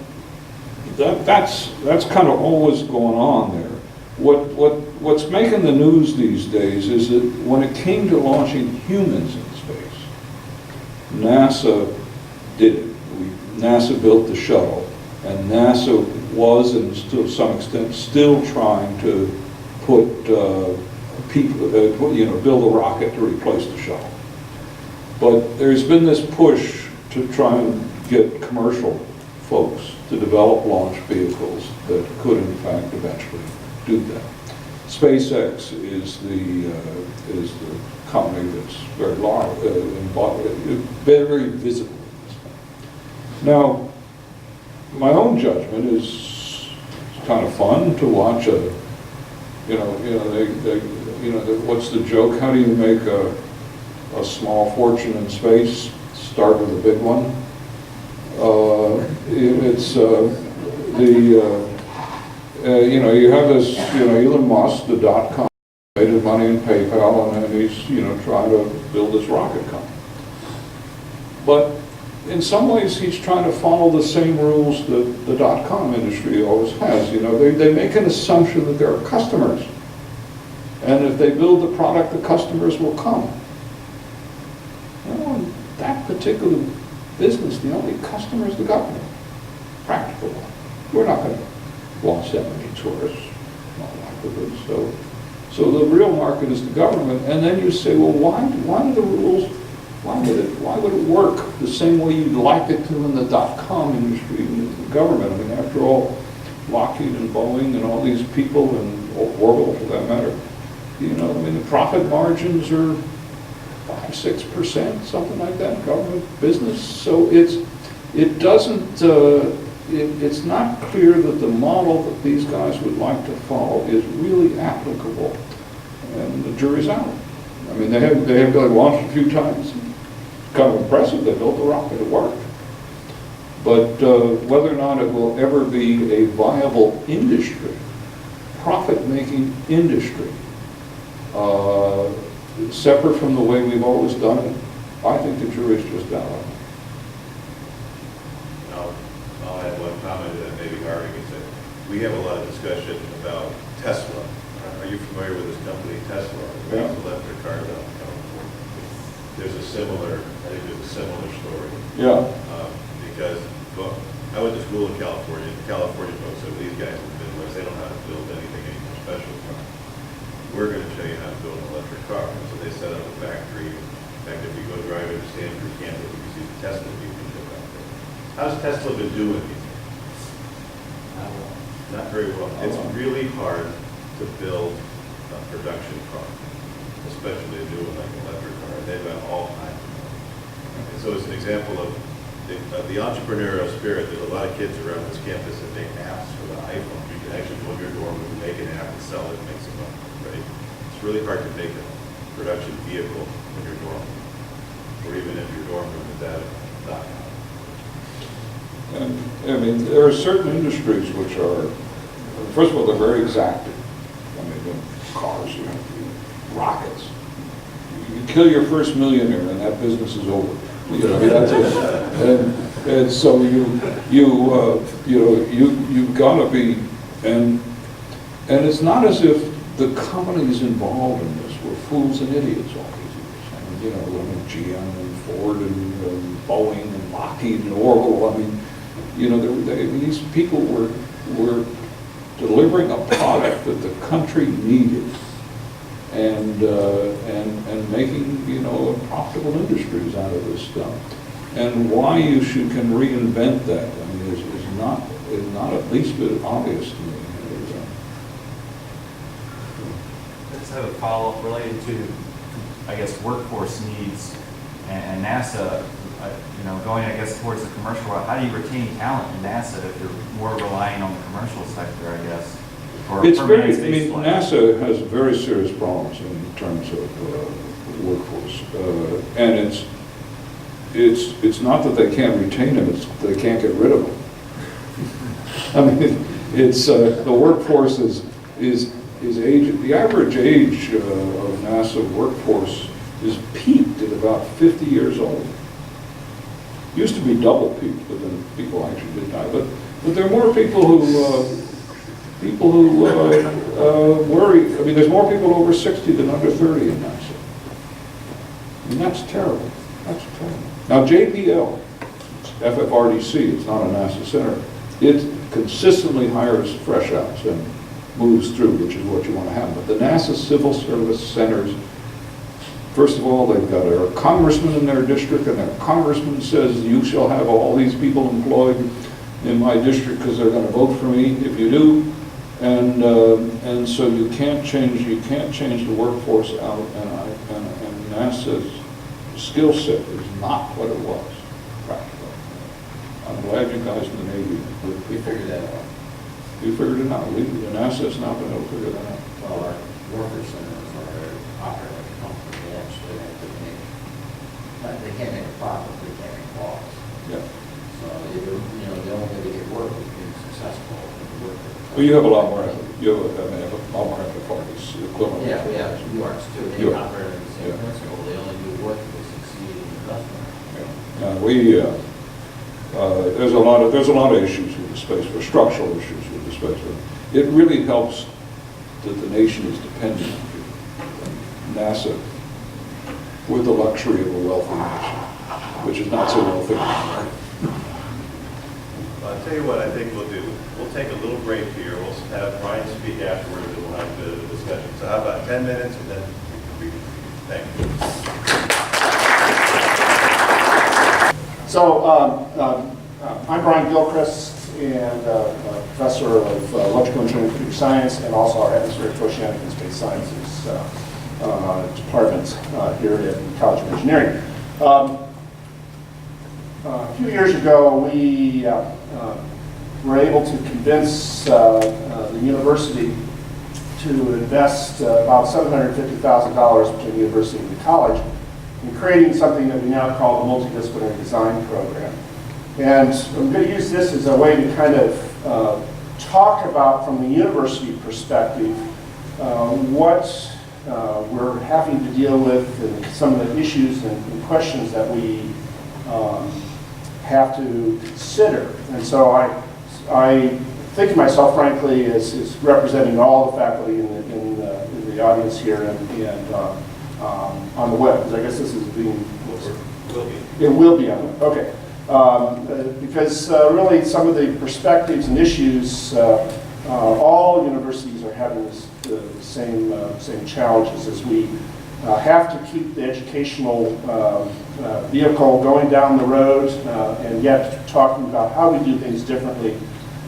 that's kind of always going on there. What's making the news these days is that when it came to launching humans in space, NASA did it. NASA built the shuttle, and NASA was, and to some extent, still trying to put people, build a rocket to replace the shuttle. But there's been this push to try and get commercial folks to develop launch vehicles that could, in fact, eventually do that. SpaceX is the company that's very large, very visible in this thing. Now, my own judgment is kind of fun to watch what's the joke? How do you make a small fortune in space start with a big one? You have this, Elon Musk, the .com, made his money in PayPal, and then he's, trying to build this rocket company. But in some ways, he's trying to follow the same rules that the .com industry always has. They make an assumption that there are customers. And if they build the product, the customers will come. In that particular business, the only customer is the government. Practical one. We're not going to lost that many tourists, not likelihood. So the real market is the government, and then you say, well, why do the rules, why would it work the same way you'd like it to in the .com industry in the government? I mean, after all, Lockheed and Boeing and all these people, and Orbital for that matter, you know, I mean, the profit margins are 5-6%, something like that, government business. So it doesn't, it's not clear that the model that these guys would like to follow is really applicable, and the jury's out. I mean, they have launched a few times. Kind of impressive. They built the rocket. It worked. But whether or not it will ever be a viable industry, profit-making industry, separate from the way we've always done it, I think the jury's just out on it. I'll add one comment to that, maybe Harvey can say. We have a lot of discussion about Tesla. Are you familiar with this company, Tesla? Yeah. It's electric cars out in California. There's a similar story. Yeah. Because, well, I went to school in California, and California folks said, these guys in the Midwest, they don't know how to build anything special. We're going to show you how to build an electric car. And so they set up a factory. In fact, if you go drive into Stanford, Kansas, you can see the Tesla dealership out there. How's Tesla been doing these things? Not very well. It's really hard to build a production car, especially a new one like an electric car. They've got all kinds of money. And so it's an example of the entrepreneurial spirit. There's a lot of kids around this campus that make apps for the iPhone. You can actually go in your dorm room and make an app and sell it and make some money, right? It's really hard to make a production vehicle in your dorm room, or even if your dorm room is at a .com. And, I mean, there are certain industries which are, first of all, they're very exacting. I mean, the cars, you know, rockets. You kill your first millionaire and that business is over. You know, I mean, that's it. And so you've got to be, and it's not as if the companies involved in this were fools and idiots all these years. I mean, you know, I mean, GM and Ford and Boeing and Lockheed and Orbital. I mean, you know, these people were delivering a product that the country needed, and making, you know, profitable industries out of this stuff. And why you can reinvent that, I mean, is not at least bit obvious to me. Let's have a follow-up related to, I guess, workforce needs and NASA, you know, going, I guess, towards the commercial route. How do you retain talent in NASA if you're more relying on the commercial sector, I guess? It's very, I mean, NASA has very serious problems in terms of workforce. And it's not that they can't retain them, it's they can't get rid of them. I mean, it's, the workforce is age, the average age of NASA workforce is peaked at about 50 years old. Used to be double peaked, but then people actually did die. But there are more people who worry. I mean, there's more people over 60 than under 30 in NASA. I mean, that's terrible. That's terrible. Now, JPL, FFRDC, it's not a NASA center. It consistently hires fresh outs and moves through, which is what you want to have. But the NASA Civil Service centers, first of all, they've got a congressman in their district, and their congressman says, you shall have all these people employed in my district because they're going to vote for me if you do. And so you can't change the workforce out, and NASA's skill set is not what it was, practically. I'm glad you guys in the Navy, we figured that out. You figured it out. The NASA's not been able to figure that out. Well, our workers centers are operate like a company. They actually have to make, they can't make a profit, they can't make loss. Yeah. So, you know, the only way to get work is being successful in the work. Well, you have a lot more, you have a lot more FFRDC equivalent. Yeah, we have UARTs too. They UART. operate on the same Yeah. principle. They only do work if they succeed in the customer. Yeah. There's a lot of issues with the space, or structural issues with the space. It really helps that the nation is dependent on NASA with the luxury of a wealthy nation, which is not so wealthy anymore. But tell you what I think we'll do. We'll take a little break here. We'll have Brian speak afterwards, and we'll have a bit of a discussion. So how about 10 minutes, and then we can, thank you. So I'm Brian Gilchrist, and professor of electrical engineering and computer science, and also our atmospheric oceanic and space sciences department here at the College of Engineering. A few years ago, we were able to convince the university to invest about $750,000 between the university and the college in creating something that we now call the multidisciplinary design program. And I'm going to use this as a way to kind of talk about, from the university perspective, what we're having to deal with and some of the issues and questions that we have to consider. And so I think of myself, frankly, as representing all the faculty in the audience here and on the web, because I guess this is being... It will be on the web, okay. Because really some of the perspectives and issues, all universities are having the same challenges as we have to keep the educational vehicle going down the road and yet talking about how we do things differently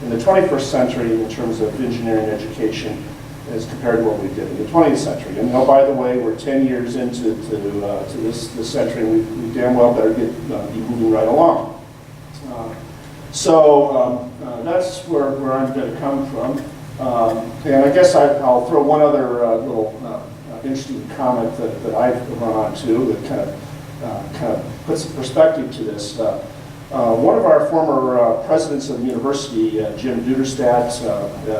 in the 21st century in terms of engineering education as compared to what we did in the 20th century. And oh, by the way, we're 10 years into this century, and we damn well better be moving right along. So that's where I'm going to come from. And I guess I'll throw one other little interesting comment that I've run onto that kind of puts some perspective to this. One of our former presidents of the university, Jim Duderstadt,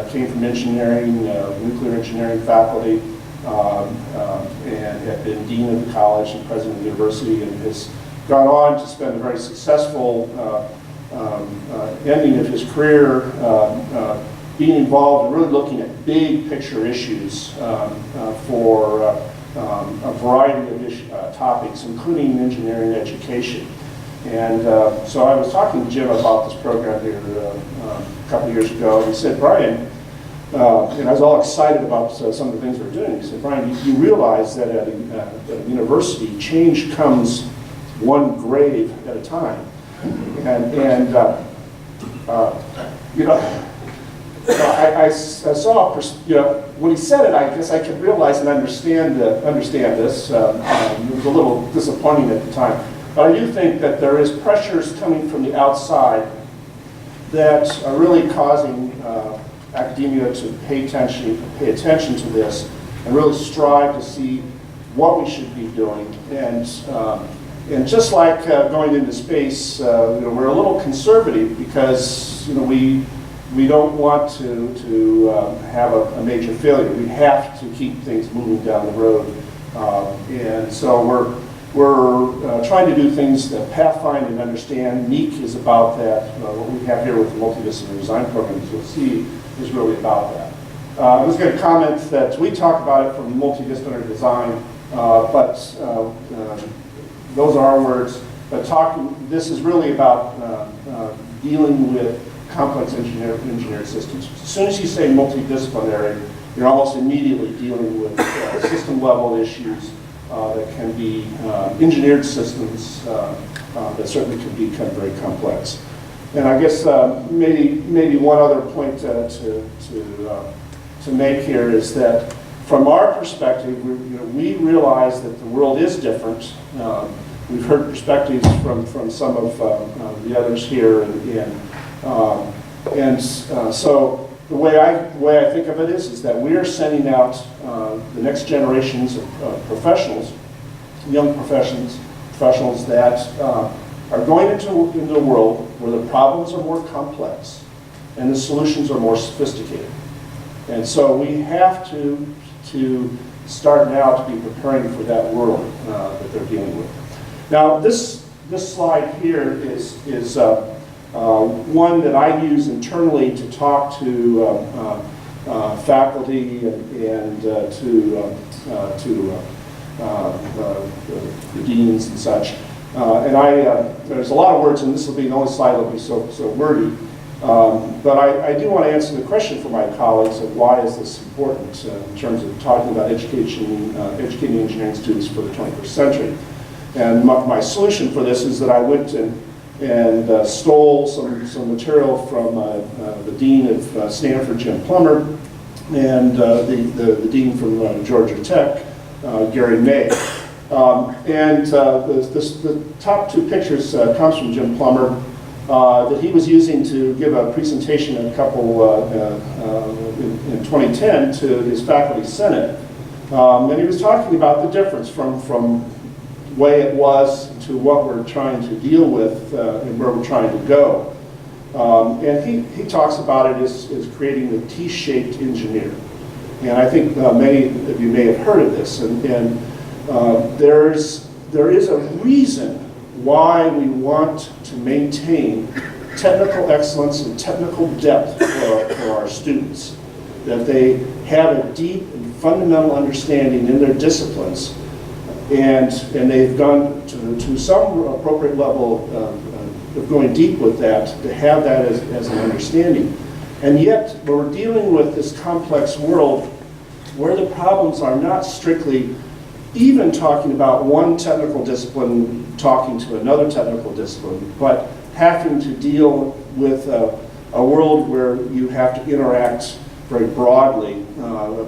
came from engineering, nuclear engineering faculty, and had been dean of the college and president of the university, and has gone on to spend a very successful ending of his career being involved in really looking at big picture issues for a variety of topics, including engineering education. And so I was talking to Jim about this program here a couple of years ago, and he said, Brian, and I was all excited about some of the things we're doing. He said, Brian, you realize that at a university, change comes one grave at a time. And you know, I saw, when he said it, I guess I could realize and understand this. It was a little disappointing at the time. But I do think that there is pressures coming from the outside that are really causing academia to pay attention to this and really strive to see what we should be doing. And just like going into space, we're a little conservative because we don't want to have a major failure. We have to keep things moving down the road, and so we're trying to do things that pathfind and understand. NEEC is about that. What we have here with the multidisciplinary design program, as you'll see, is really about that. I was going to comment that we talk about it from multidisciplinary design, but those are our words. But this is really about dealing with complex engineered systems. As soon as you say multidisciplinary, you're almost immediately dealing with system-level issues that can be engineered systems that certainly can become very complex. And I guess maybe one other point to make here is that from our perspective, we realize that the world is different. We've heard perspectives from some of the others here, so the way I think of it is that we are sending out the next generations of professionals, young professionals that are going into a world where the problems are more complex and the solutions are more sophisticated. And so we have to start now to be preparing for that world that they're dealing with. Now, this slide here is one that I use internally to talk to faculty and to the deans and such. There's a lot of words, and this will be the only slide that will be so wordy. But I do want to answer the question for my colleagues of why is this important in terms of talking about educating engineering students for the 21st century. And my solution for this is that I went and stole some material from the dean of Stanford, Jim Plummer, and the dean from Georgia Tech, Gary May. The top two pictures comes from Jim Plummer that he was using to give a presentation in 2010 to his faculty senate. And he was talking about the difference from the way it was to what we're trying to deal with and where we're trying to go. And he talks about it as creating the T-shaped engineer. And I think many of you may have heard of this. And there is a reason why we want to maintain technical excellence and technical depth for our students. That they have a deep and fundamental understanding in their disciplines, and they've gone to some appropriate level of going deep with that, to have that as an understanding. And yet, we're dealing with this complex world where the problems are not strictly even talking about one technical discipline talking to another technical discipline, but having to deal with a world where you have to interact very broadly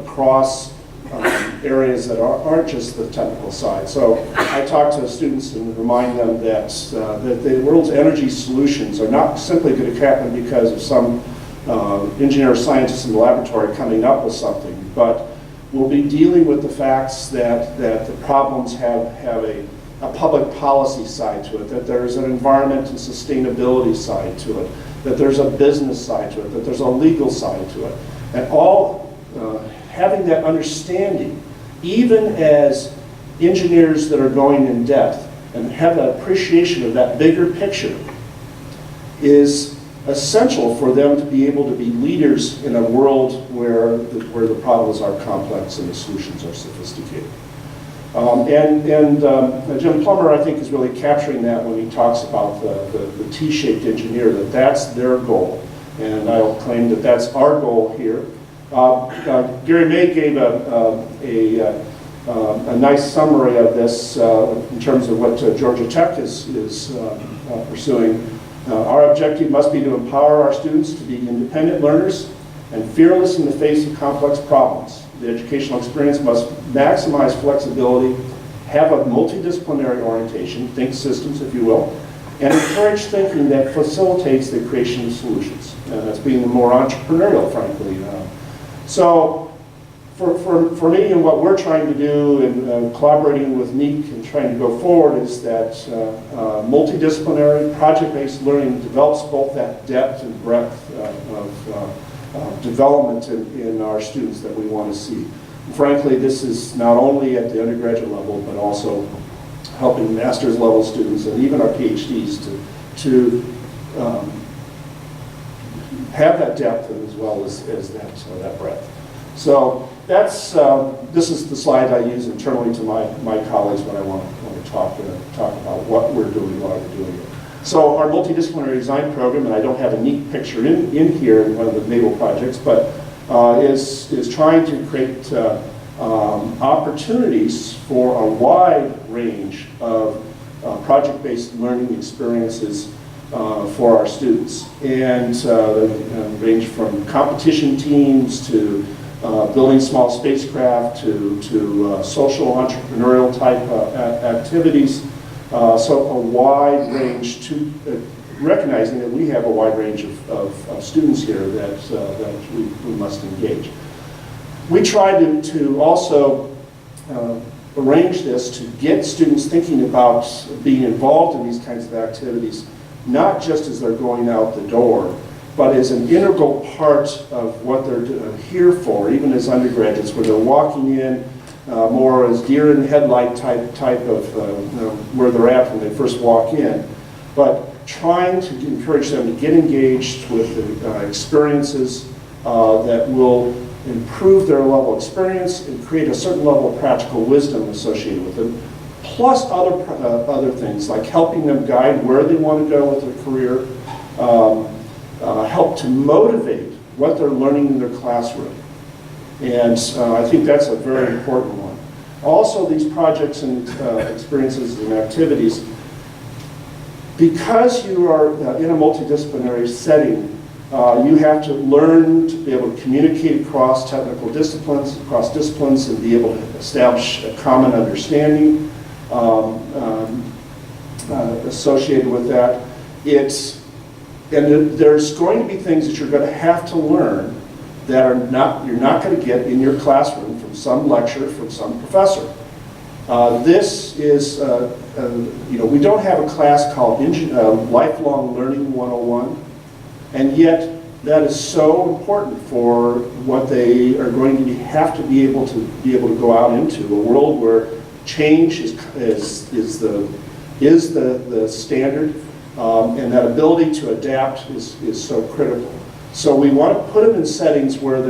across areas that aren't just the technical side. So I talk to students and remind them that the world's energy solutions are not simply going to happen because of some engineer or scientist in the laboratory coming up with something, but we'll be dealing with the facts that the problems have a public policy side to it, that there's an environment and sustainability side to it, that there's a business side to it, that there's a legal side to it. And all having that understanding, even as engineers that are going in depth and have that appreciation of that bigger picture, is essential for them to be able to be leaders in a world where the problems are complex and the solutions are sophisticated. Jim Plummer, I think, is really capturing that when he talks about the T-shaped engineer, that's their goal. And I'll claim that that's our goal here. Gary May gave a nice summary of this in terms of what Georgia Tech is pursuing. Our objective must be to empower our students to be independent learners and fearless in the face of complex problems. The educational experience must maximize flexibility, have a multidisciplinary orientation, think systems if you will, and encourage thinking that facilitates the creation of solutions. And that's being more entrepreneurial, frankly. So for me and what we're trying to do in collaborating with NEEC and trying to go forward is that multidisciplinary project-based learning develops both that depth and breadth of development in our students that we want to see. And frankly, this is not only at the undergraduate level, but also helping master's level students and even our PhDs to have that depth as well as that breadth. So this is the slide I use internally to my colleagues when I want to talk about what we're doing, why we're doing it. So our multidisciplinary design program, and I don't have a neat picture in here in one of the naval projects, but is trying to create opportunities for a wide range of project-based learning experiences for our students, and range from competition teams to building small spacecraft to social entrepreneurial type activities. So a wide range, to recognizing that we have a wide range of students here that we must engage. We try to also arrange this to get students thinking about being involved in these kinds of activities, not just as they're going out the door, but as an integral part of what they're here for, even as undergraduates, where they're walking in more as deer in headlight type of where they're at when they first walk in, but trying to encourage them to get engaged with experiences that will improve their level of experience and create a certain level of practical wisdom associated with them, plus other things like helping them guide where they want to go with their career, help to motivate what they're learning in their classroom. And I think that's a very important one. Also, these projects and experiences and activities, because you are in a multidisciplinary setting, you have to learn to be able to communicate across technical disciplines, and be able to establish a common understanding associated with that. And there's going to be things that you're going to have to learn that you're not going to get in your classroom from some lecture, from some professor. This is, we don't have a class called Lifelong Learning 101, and yet that is so important for what they are going to have to be able to go out into, a world where change is the standard, and that ability to adapt is so critical. So we want to put them in settings where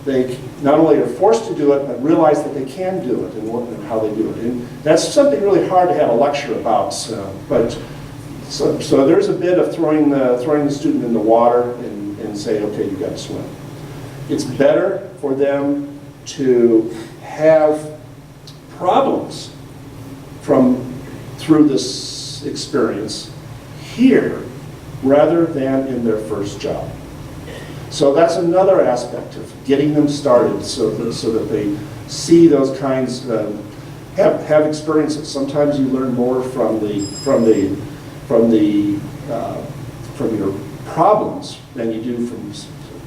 they not only are forced to do it, but realize that they can do it and how they do it. And that's something really hard to have a lecture about. So there's a bit of throwing the student in the water and say, okay, you got to swim. It's better for them to have problems through this experience here rather than in their first job. So that's another aspect of getting them started so that they see those kinds, have experiences. Sometimes you learn more from your problems than you do from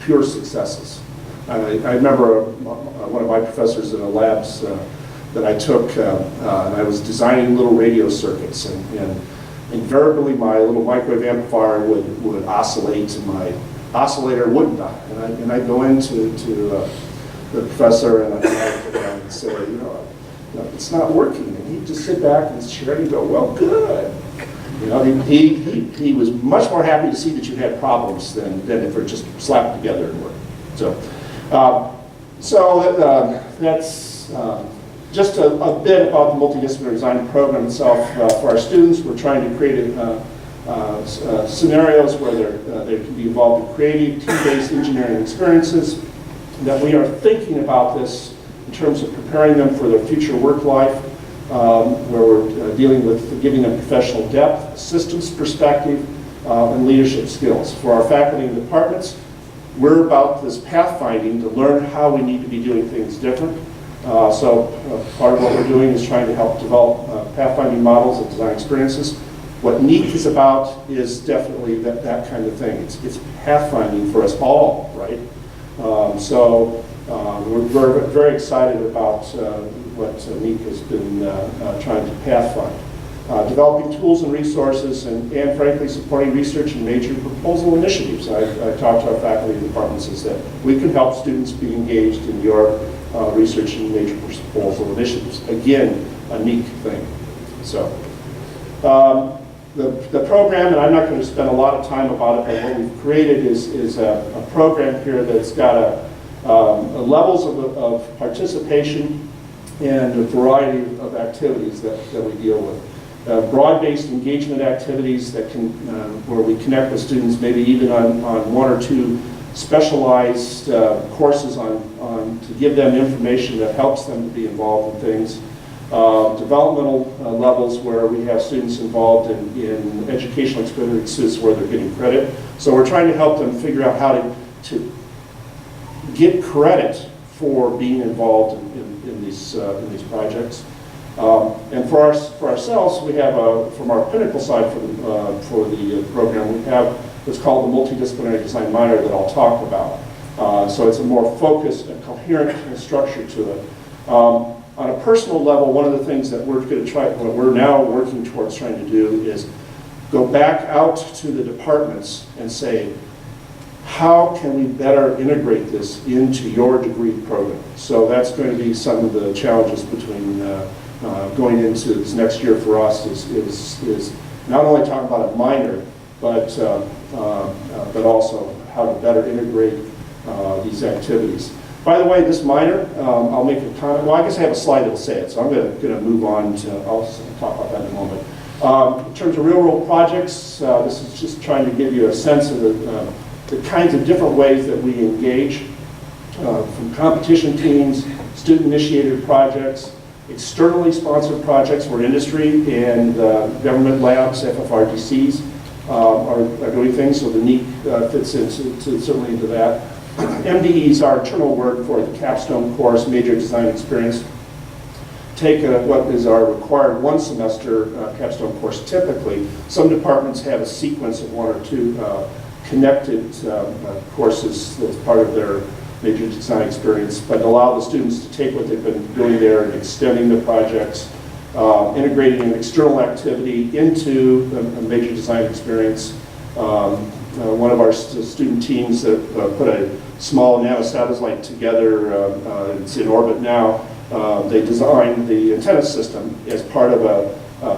pure successes. I remember one of my professors in the labs that I took, and I was designing little radio circuits, and invariably my little microwave amplifier would oscillate and my oscillator wouldn't die. And I'd go into the professor and I'd say, it's not working. And he'd just sit back in his chair and he'd go, well, good. He was much more happy to see that you had problems than if they're just slapped together and work. So that's just a bit about the multidisciplinary design program itself. For our students, we're trying to create scenarios where they can be involved in creative, team-based engineering experiences, that we are thinking about this in terms of preparing them for their future work life, where we're dealing with giving them professional depth, systems perspective, and leadership skills. For our faculty and departments, we're about this pathfinding to learn how we need to be doing things different. So part of what we're doing is trying to help develop pathfinding models of design experiences. What NEEC is about is definitely that kind of thing. It's pathfinding for us all, right? We're very excited about what NEEC has been trying to pathfind. Developing tools and resources and frankly supporting research and major proposal initiatives. I talked to our faculty and departments is that we can help students be engaged in your research and major proposal initiatives. Again, a NEEC thing. So the program, and I'm not going to spend a lot of time about it, but what we've created is a program here that's got levels of participation and a variety of activities that we deal with. Broad-based engagement activities that can, where we connect with students maybe even on one or two specialized courses to give them information that helps them to be involved in things. Developmental levels where we have students involved in educational experiences where they're getting credit. So we're trying to help them figure out how to get credit for being involved in these projects. And for ourselves, we have from our Pinnacle side for the program, we have what's called the multidisciplinary design minor that I'll talk about. So it's a more focused and coherent structure to it. On a personal level, one of the things that we're going to try, what we're now working towards trying to do is go back out to the departments and say, how can we better integrate this into your degree program? So that's going to be some of the challenges between going into this next year for us is not only talking about a minor, but also how to better integrate these activities. By the way, this minor, I'll make a comment. Well, I guess I have a slide that'll say it, so I'm going to move on to, I'll talk about that in a moment. In terms of real-world projects, this is just trying to give you a sense of the kinds of different ways that we engage, from competition teams, student-initiated projects, externally sponsored projects where industry and government labs, FFRDCs, are doing things, so the NEET fits certainly into that. MDE is our internal word for the capstone course, major design experience. Take what is our required one semester capstone course typically. Some departments have a sequence of one or two connected courses that's part of their major design experience, but allow the students to take what they've been doing there and extending the projects, integrating an external activity into a major design experience. One of our student teams put a small nanosatellite together, it's in orbit now. They designed the antenna system as part of a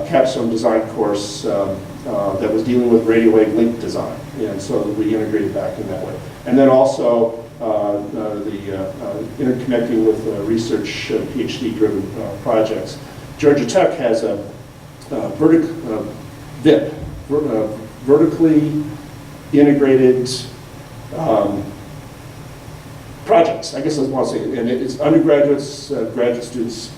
capstone design course that was dealing with radio wave link design, and so we integrated back in that way. And then also interconnecting with research PhD-driven projects. Georgia Tech has a VIP, vertically integrated projects, I guess I want to say, and it's undergraduates, graduate students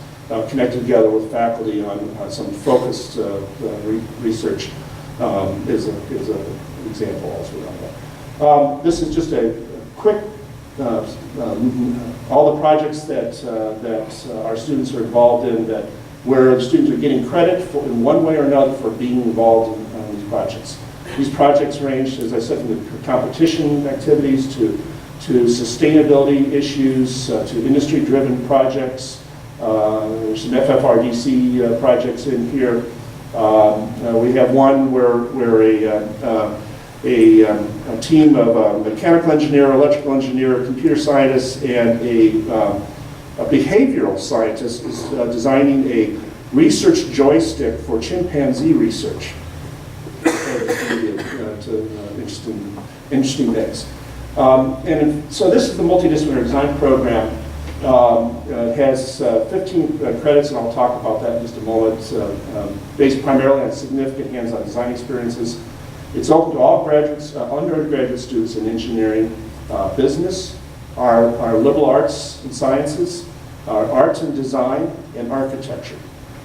connected together with faculty on some focused research is an example also around that. This is just a quick, all the projects that our students are involved in, where the students are getting credit for, in one way or another, for being involved in these projects. These projects range, as I said, from the competition activities to sustainability issues, to industry-driven projects. There's some FFRDC projects in here. We have one where a team of a mechanical engineer, electrical engineer, computer scientist, and a behavioral scientist is designing a research joystick for chimpanzee research. Interesting days. And so this is the multidisciplinary design program. It has 15 credits, and I'll talk about that in just a moment, based primarily on significant hands-on design experiences. It's open to all graduates, undergraduate students in engineering, business, our liberal arts and sciences, our arts and design, and architecture.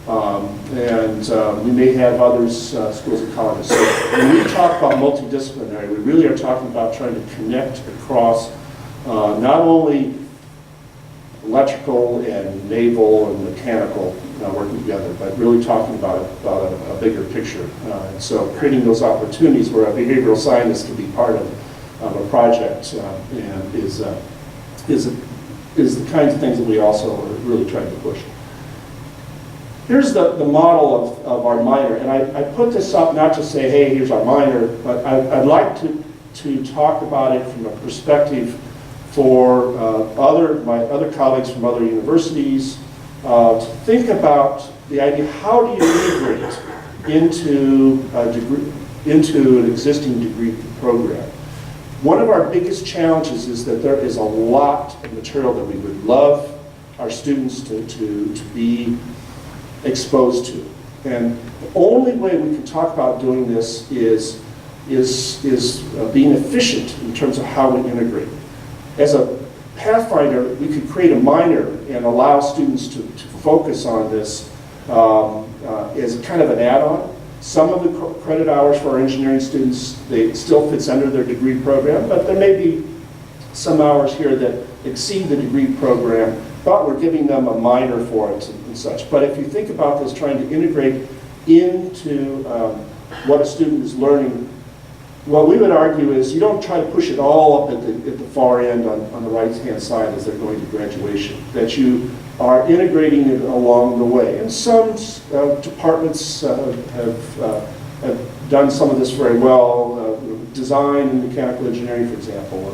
We may have others, schools and colleges. So when we talk about multidisciplinary, we really are talking about trying to connect across not only electrical and naval and mechanical working together, but really talking about a bigger picture. And so creating those opportunities where a behavioral scientist can be part of a project and is the kinds of things that we also are really trying to push. Here's the model of our minor, and I put this up not to say, hey, here's our minor, but I'd like to talk about it from a perspective for my other colleagues from other universities, to think about the idea, how do you integrate into an existing degree program? One of our biggest challenges is that there is a lot of material that we would love our students to be exposed to. And the only way we can talk about doing this is being efficient in terms of how we integrate. As a Pathfinder, we could create a minor and allow students to focus on this as a kind of an add-on. Some of the credit hours for our engineering students, it still fits under their degree program, but there may be some hours here that exceed the degree program, but we're giving them a minor for it and such. But if you think about this, trying to integrate into what a student is learning, what we would argue is you don't try to push it all up at the far end on the right-hand side as they're going to graduation, that you are integrating it along the way. And some departments have done some of this very well. Design and mechanical engineering, for example.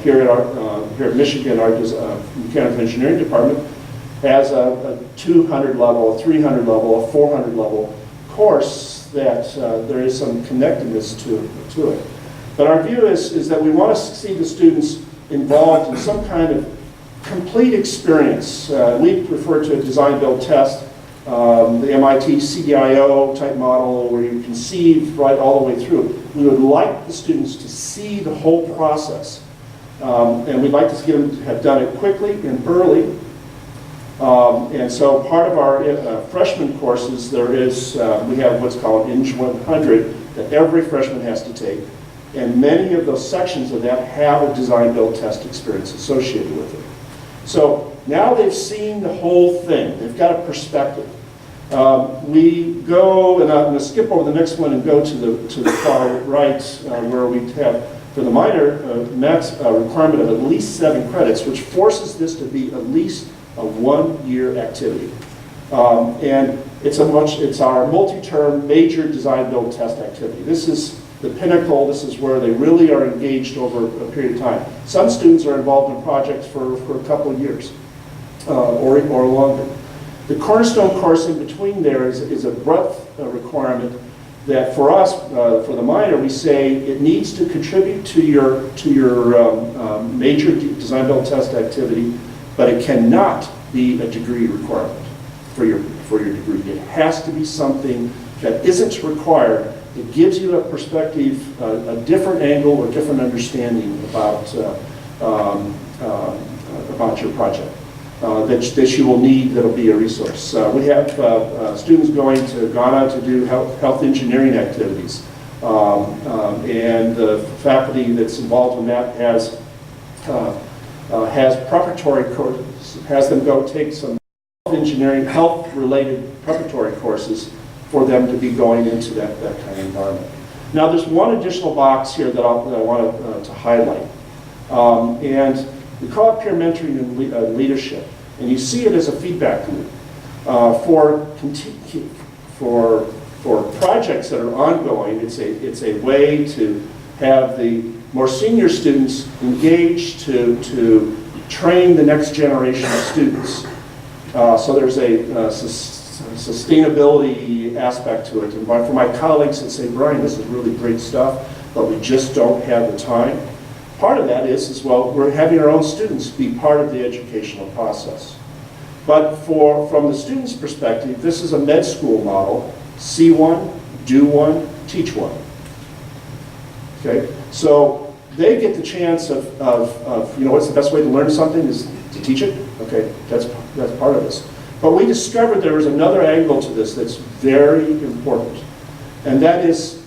Here at Michigan, our mechanical engineering department has a 200 level, a 300 level, a 400 level course that there is some connectedness to it. But our view is that we want to see the students involved in some kind of complete experience. We refer to a design, build, test. the MIT CDIO type model where you conceive right all the way through. We would like the students to see the whole process. And we'd like to get them to have done it quickly and early. And so part of our freshman courses, there is, we have what's called Eng 100 that every freshman has to take. And many of those sections of that have a design build test experience associated with it. So now they've seen the whole thing. They've got a perspective. We go, and I'm going to skip over the next one and go to the far right, where we have, for the minor, max requirement of at least 7 credits, which forces this to be at least a 1-year activity. And it's our multi-term major design build test activity. This is the pinnacle. This is where they really are engaged over a period of time. Some students are involved in projects for a couple of years or longer. The cornerstone course in between there is a breadth requirement that for us, for the minor, we say it needs to contribute to your major design build test activity, but it cannot be a degree requirement for your degree. It has to be something that isn't required. It gives you a perspective, a different angle or different understanding about your project that you will need. That'll be a resource. We have students going to Ghana to do health engineering activities, and the faculty that's involved in that has preparatory courses, has them go take some engineering, health-related preparatory courses for them to be going into that kind of environment. Now, there's one additional box here that I want to highlight, and we call it peer mentoring and leadership, and you see it as a feedback loop for projects that are ongoing. It's a way to have the more senior students engaged to train the next generation of students. So there's a sustainability aspect to it. And for my colleagues that say, Brian, this is really great stuff, but we just don't have the time. Part of that is well, we're having our own students be part of the educational process. But from the student's perspective, this is a med school model: see one, do one, teach one. Okay, so they get the chance of what's the best way to learn something is to teach it. Okay, that's part of this. But we discovered there was another angle to this that's very important, and that is,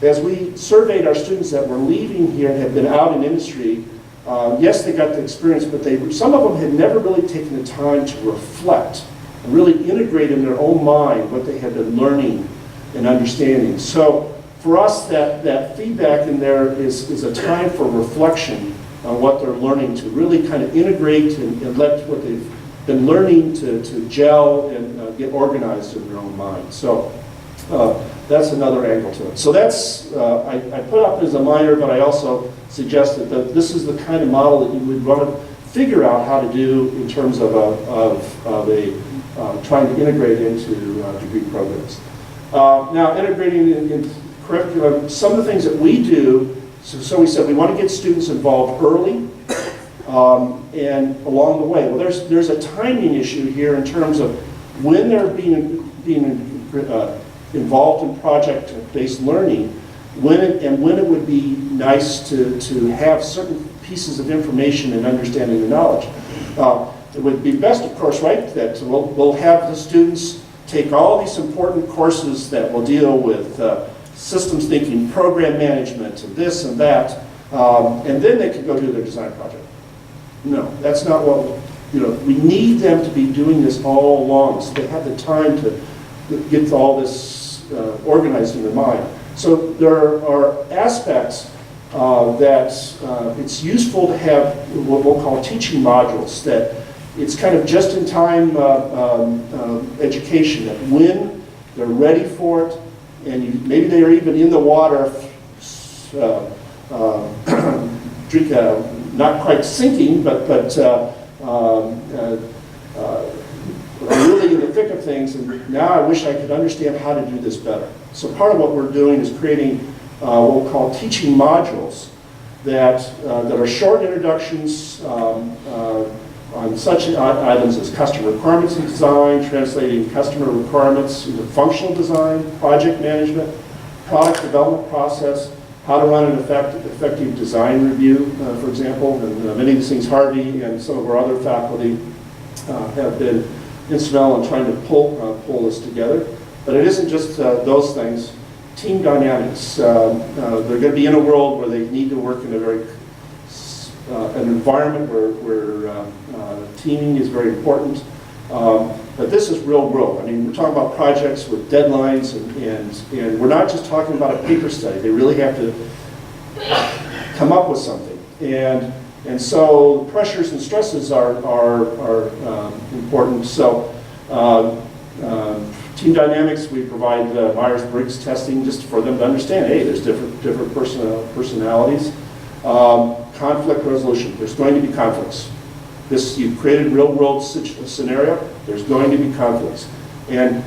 as we surveyed our students that were leaving here and had been out in industry, yes, they got the experience, but some of them had never really taken the time to reflect and really integrate in their own mind what they had been learning and understanding. So for us, that feedback in there is a time for reflection on what they're learning, to really kind of integrate and let what they've been learning to gel and get organized in their own mind. So that's another angle to it. So that's, I put up as a minor, but I also suggested that this is the kind of model that you would want to figure out how to do in terms of trying to integrate into degree programs. Now, integrating in curriculum, some of the things that we do, so we said we want to get students involved early and along the way. Well, there's a timing issue here in terms of when they're being involved in project-based learning, when it would be nice to have certain pieces of information and understanding the knowledge. It would be best, of course, right, that we'll have the students take all these important courses that will deal with systems thinking, program management, and this and that, and then they can go do their design project. No, that's not what, we need them to be doing this all along, so they have the time to get all this organized in their mind. So there are aspects that it's useful to have what we'll call teaching modules, that it's kind of just-in-time education, that when they're ready for it, and maybe they are even in the water, not quite sinking, but really in the thick of things, and now I wish I could understand how to do this better. So part of what we're doing is creating what we'll call teaching modules that are short introductions on such items as customer requirements and design, translating customer requirements into functional design, project management, product development process, how to run an effective design review, for example. And many of these things, Harvey and some of our other faculty have been instrumental in trying to pull this together. But it isn't just those things. Team dynamics. They're going to be in a world where they need to work in a very an environment where teaming is very important. But this is real world. I mean, we're talking about projects with deadlines, and we're not just talking about a paper study. They really have to come up with something. And so the pressures and stresses are important. So team dynamics, we provide Myers-Briggs testing just for them to understand, hey, there's different personalities. Conflict resolution, there's going to be conflicts. You've created real world scenario, there's going to be conflicts. And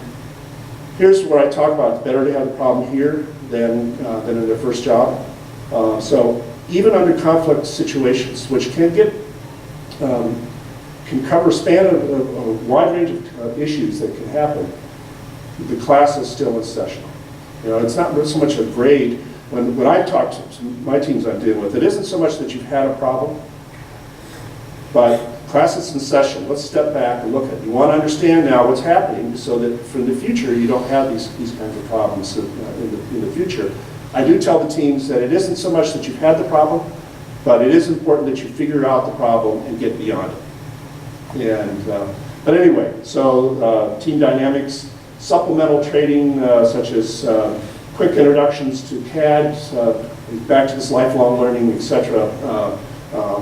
here's where I talk about it's better to have the problem here than in their first job. So even under conflict situations, which can cover a span of a wide range of issues that can happen, the class is still in session. You know, it's not so much a grade. When I talk to my teams I'm dealing with, it isn't so much that you've had a problem, but class is in session. Let's step back and look at it. You want to understand now what's happening so that for the future you don't have these kinds of problems in the future. I do tell the teams that it isn't so much that you've had the problem, but it is important that you figure out the problem and get beyond it. But anyway, so team dynamics, supplemental training such as quick introductions to CAD, back to this lifelong learning, etc.,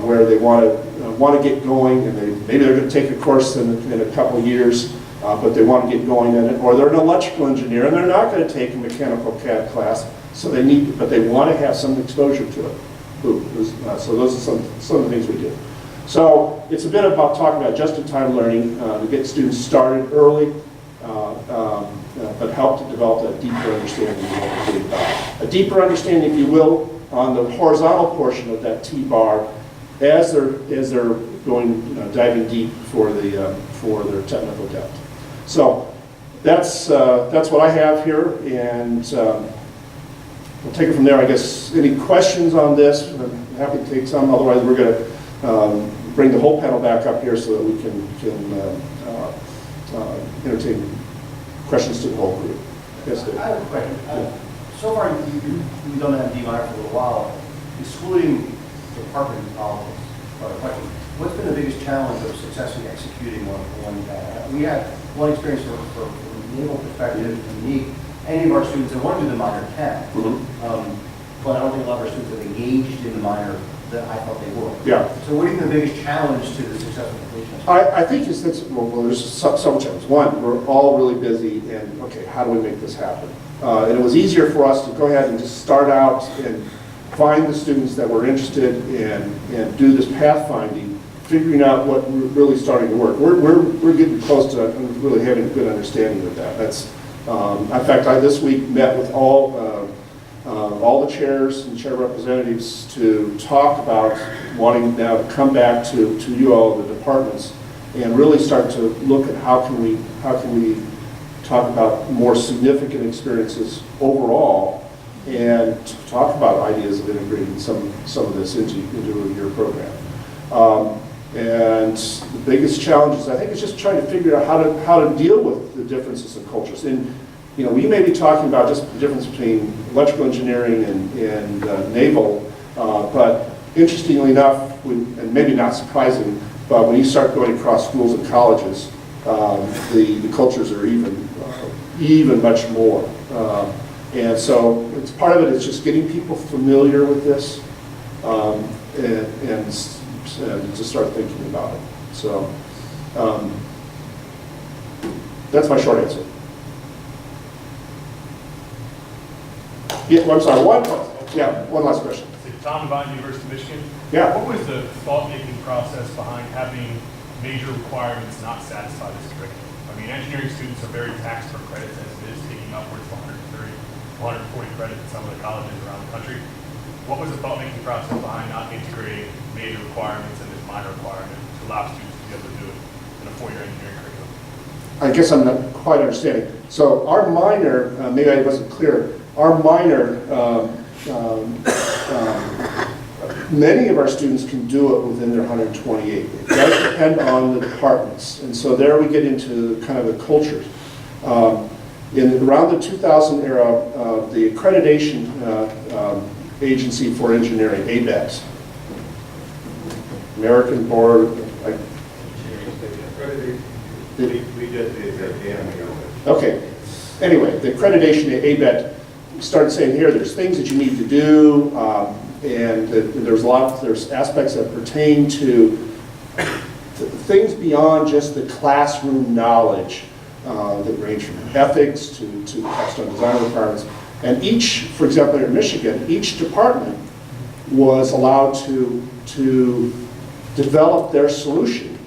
where they want to get going, and maybe they're going to take a course in a couple of years, but they want to get going in it, or they're an electrical engineer and they're not going to take a mechanical CAD class, so but they want to have some exposure to it. So those are some of the things we do. So it's a bit about talking about just-in-time learning to get students started early, but help to develop that deeper understanding of what we're doing about. A deeper understanding, if you will, on the horizontal portion of that T-bar as they're going diving deep for their technical depth. So that's what I have here, and we'll take it from there. I guess any questions on this? I'm happy to take some. Otherwise, we're going to bring the whole panel back up here so that we can entertain questions to the whole group. Yes, Dave? I have a question. So far, you've done that DMI for a little while, excluding department politics. What's been the biggest challenge of successfully executing one? We had one experience from a naval perspective, unique. Any of our students that want to do the minor can, but I don't think a lot of our students have engaged in the minor that I thought they would. Yeah. So what do you think the biggest challenge to the successful completion? I think well, there's several challenges. One, we're all really busy, and okay, how do we make this happen? And it was easier for us to go ahead and just start out and find the students that were interested and do this pathfinding, figuring out what we're really starting to work. We're getting close to really having a good understanding of that. That's in fact, I this week met with all the chairs and chair representatives to talk about wanting now to come back to you all, the departments, and really start to look at how can we talk about more significant experiences overall, and talk about ideas of integrating some of this into your program. And the biggest challenge is, I think, is just trying to figure out how to deal with the differences in cultures. And we may be talking about just the difference between electrical engineering and naval, but interestingly enough, and maybe not surprising, but when you start going across schools and colleges, the cultures are even much more. And so it's part of it is just getting people familiar with this and to start thinking about it. So that's my short answer. Yeah, I'm sorry, one last question. Tom Devine, University of Michigan. Yeah. What was the thought-making process behind having major requirements not satisfy this curriculum? I mean, engineering students are very taxed for credits as it is, taking upwards of 130, 140 credits in some of the colleges around the country. What was the thought-making process behind not integrating major requirements and this minor requirement to allow students to you have to do it in a four-year engineering curriculum. I guess I'm not quite understanding. So our minor, maybe I wasn't clear, our minor, many of our students can do it within their 128. It does depend on the departments. And so there we get into kind of the cultures. Around the 2000 era, the accreditation agency for engineering, ABET, American Board, We did the exam. okay. Anyway, the accreditation at ABET started saying, here, there's things that you need to do, and there's aspects that pertain to things beyond just the classroom knowledge that range from ethics to test on design requirements. And each, for example, in Michigan, each department was allowed to develop their solution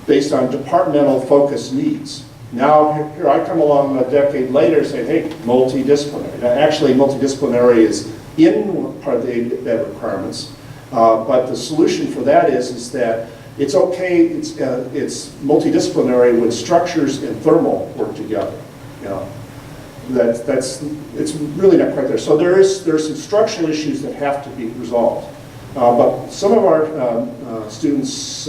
based on departmental focus needs. Now, here I come along a decade later saying, hey, multidisciplinary. Now, actually, multidisciplinary is in part of the ABET requirements, but the solution for that is that it's okay, it's multidisciplinary when structures and thermal work together. You know, it's really not quite there. So there's some structural issues that have to be resolved. But some of our students,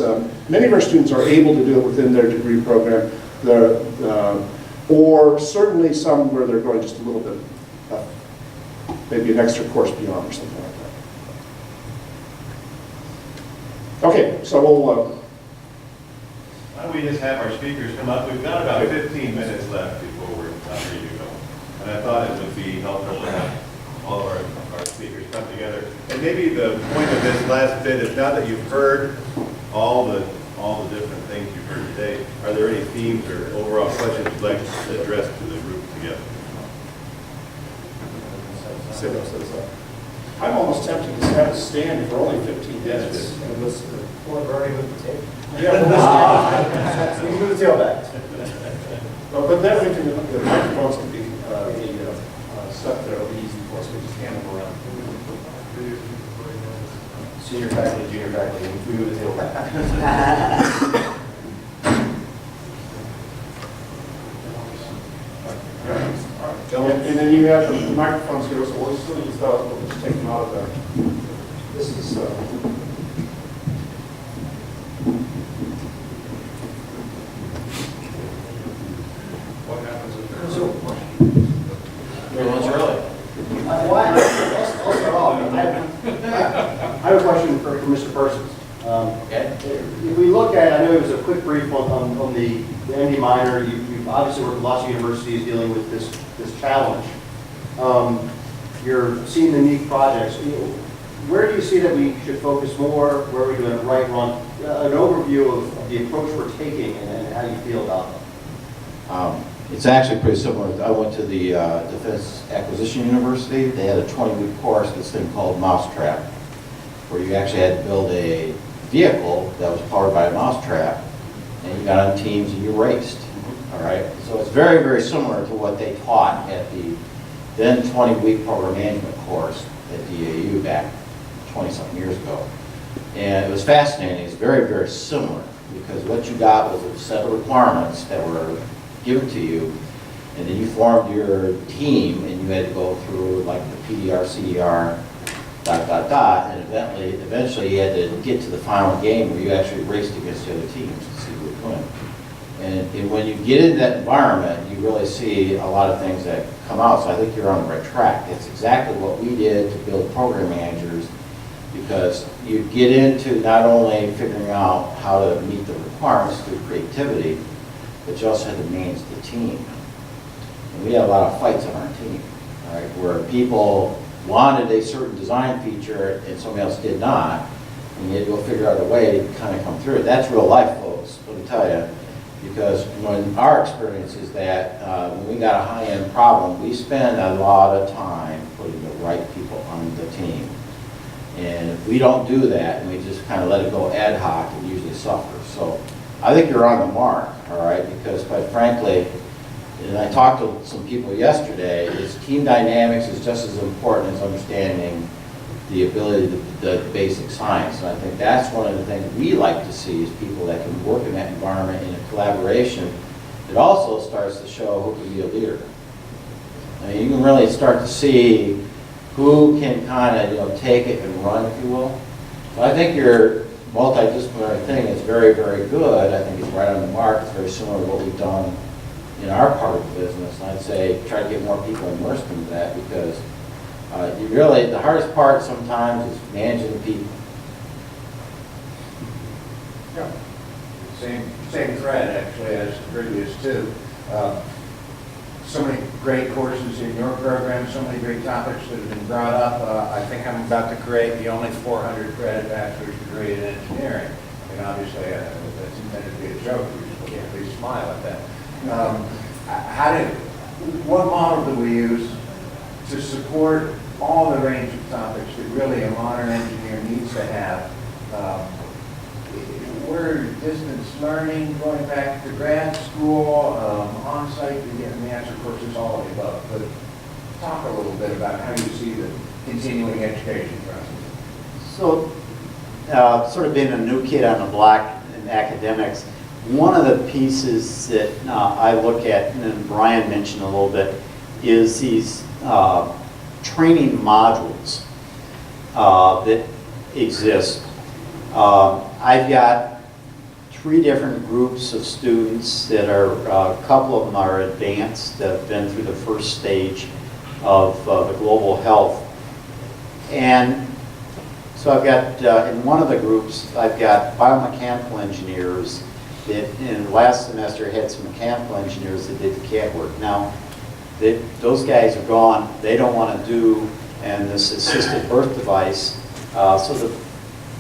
many of our students are able to do it within their degree program, or certainly some where they're going just a little bit, maybe an extra course beyond or something like that. Okay, so we'll... Why don't we just have our speakers come up? We've got about 15 minutes left before we're ready to go. And I thought it would be helpful to have all of our speakers come together. And maybe the point of this last bit is, now that you've heard all the different things you've heard today, are there any themes or overall questions you'd like to address to the group together? I'm almost tempted to have a stand for only 15 minutes. Or burning with the tape. Yeah, We can move the tail back. but then we can, the microphones can be stuff there, it'll be easy for us, we just hand them around. Senior faculty, junior faculty, we move the tail back. And then you have the microphones here, so we'll still use those, but we'll just take them out of the, this is, what happens if there's Everyone's early. I'll start off. I have a question for Mr. Persons. Okay. If we look at, I know it was a quick brief on the MD minor, you've obviously worked with lots of universities dealing with this challenge. You're seeing the unique projects. Where do you see that we should focus more? Where are we doing it right, wrong? An overview of the approach we're taking and how you feel about them. It's actually pretty similar. I went to the Defense Acquisition University. They had a 20-week course, this thing called Mousetrap, where you actually had to build a vehicle that was powered by a mousetrap, and you got on teams and you raced. All right? So it's very, very similar to what they taught at the then 20-week program management course at DAU back 20-something years ago. And it was fascinating. It's very, very similar, because what you got was a set of requirements that were given to you, and then you formed your team, and you had to go through like the PDR, CDR, ... and eventually you had to get to the final game where you actually raced against the other teams to see who would win. And when you get in that environment, you really see a lot of things that come out, so I think you're on the right track. It's exactly what we did to build program managers, because you get into not only figuring out how to meet the requirements through creativity, but you also had to manage the team. And we had a lot of fights on our team, all right, where people wanted a certain design feature and somebody else did not, and you had to go figure out a way to kind of come through it. That's real life, folks, let me tell you, because when our experience is that when we got a high-end problem, we spend a lot of time putting the right people on the team. And if we don't do that, and we just kind of let it go ad hoc, it usually suffers. So I think you're on the mark, all right, because quite frankly, and I talked to some people yesterday, is team dynamics is just as important as understanding the ability to the basic science. And I think that's one of the things we like to see is people that can work in that environment in a collaboration. It also starts to show who can be a leader. I mean, you can really start to see who can kind of, take it and run, if you will. So I think your multidisciplinary thing is very, very good. I think it's right on the mark. It's very similar to what we've done in our part of the business. And I'd say try to get more people immersed into that because the hardest part sometimes is managing the people. Yeah. Same thread, actually, as the previous two. So many great courses in your program, so many great topics that have been brought up. I think I'm about to create the only 400 credit bachelor's degree in engineering. And obviously, that's intended to be a joke. We can't at least smile at that. What model do we use to support all the range of topics that really a modern engineer needs to have? We're distance learning, going back to grad school, on-site, and the answer, of course, is all of the above. But talk a little bit about how you see the continuing education process. So, sort of being a new kid on the block in academics, one of the pieces that I look at, and Brian mentioned a little bit, is these training modules that exist. I've got 3 different groups of students that are, a couple of them are advanced, that have been through the first stage of the global health. And so I've got, in one of the groups, I've got biomechanical engineers that in last semester had some mechanical engineers that did the CAD work. Now, those guys are gone, they don't want to do, and this assisted birth device, so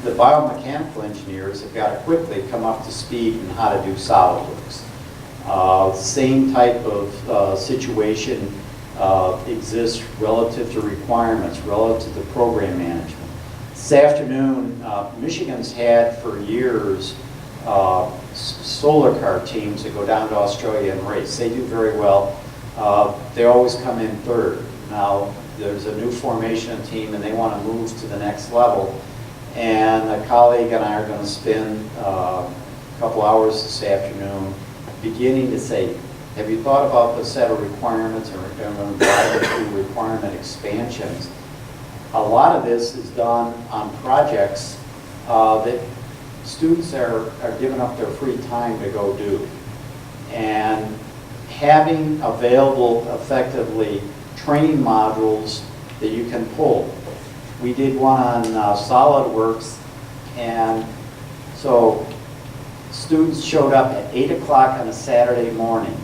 the biomechanical engineers have got to quickly come up to speed in how to do SolidWorks. Same type of situation exists relative to requirements, relative to program management. This afternoon, Michigan's had for years solar car teams that go down to Australia and race. They do very well. They always come in third. Now, there's a new formation team and they want to move to the next level. And a colleague and I are going to spend a couple hours this afternoon beginning to say, have you thought about the set of requirements and we're going to drive through requirement expansions? A lot of this is done on projects that students are giving up their free time to go do. And having available effectively training modules that you can pull. We did one on SolidWorks, and so students showed up at 8 o'clock on a Saturday morning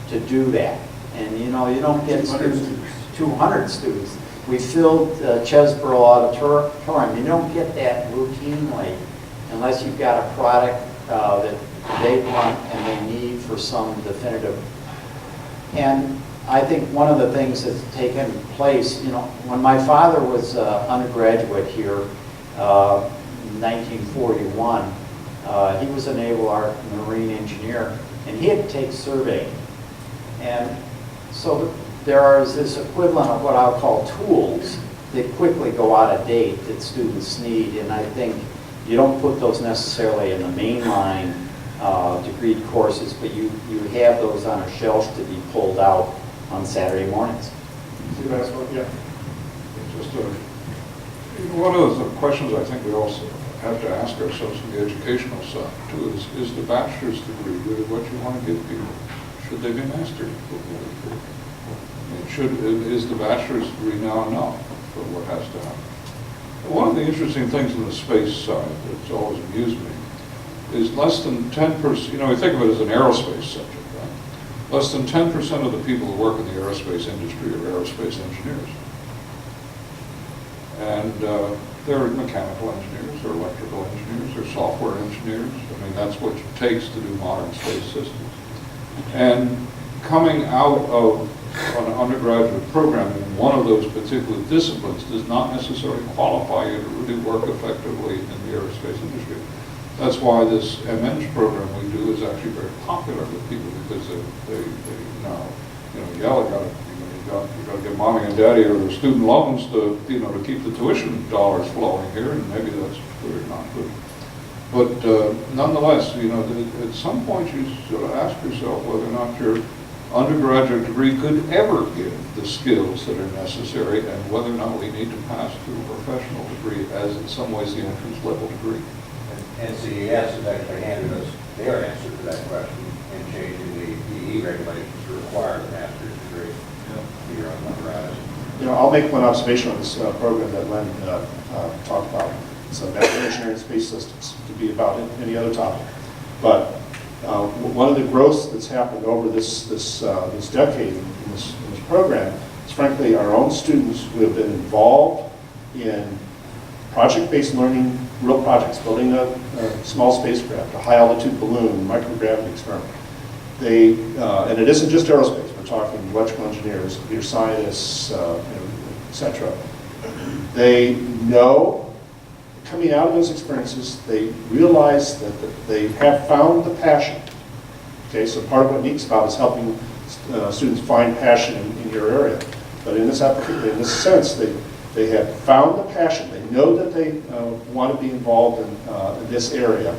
to do that. And you don't get 200 students. We filled Chesborough Auditorium. You don't get that routinely unless you've got a product that they want and they need for some definitive. And I think one of the things that's taken place, when my father was undergraduate here in 1941, he was a naval art marine engineer, and he had to take surveying. And so there is this equivalent of what I'll call tools that quickly go out of date that students need, and I think you don't put those necessarily in the mainline degree courses, but you have those on a shelf to be pulled out on Saturday mornings. See, that's what, yeah. Just one of the questions I think we also have to ask ourselves from the educational side too is the bachelor's degree really what you want to give people? Should they be master's? Is the bachelor's degree now enough for what has to happen? One of the interesting things on the space side that's always amused me is less than 10%, we think of it as an aerospace subject. Less than 10% of the people who work in the aerospace industry are aerospace engineers. And they're mechanical engineers, or electrical engineers, or software engineers. I mean, that's what it takes to do modern space systems. And coming out of an undergraduate program in one of those particular disciplines does not necessarily qualify you to really work effectively in the aerospace industry. That's why this MN's program we do is actually very popular with people because they know. yell, you gotta get mommy and daddy or the student loans to, to keep the tuition dollars flowing here, and maybe that's good or not good. But nonetheless, at some point you sort of ask yourself whether or not your undergraduate degree could ever give the skills that are necessary, and whether or not we need to pass to a professional degree as in some ways the entrance level degree. And NCES has actually handed us their answer to that question in changing the PE regulations to require a master's degree here on the horizon. I'll make one observation on this program that Len talked about. It's a natural engineering space systems. It could be about any other topic. But one of the growths that's happened over this decade in this program is, frankly, our own students who have been involved in project-based learning, real projects, building a small spacecraft, a high-altitude balloon, microgravity experiment. And it isn't just aerospace. We're talking electrical engineers, computer scientists, et cetera. They know, coming out of those experiences, they realize that they have found the passion. Okay, so part of what NEET's about is helping students find passion in your area. But in this sense, they have found the passion. They know that they want to be involved in this area.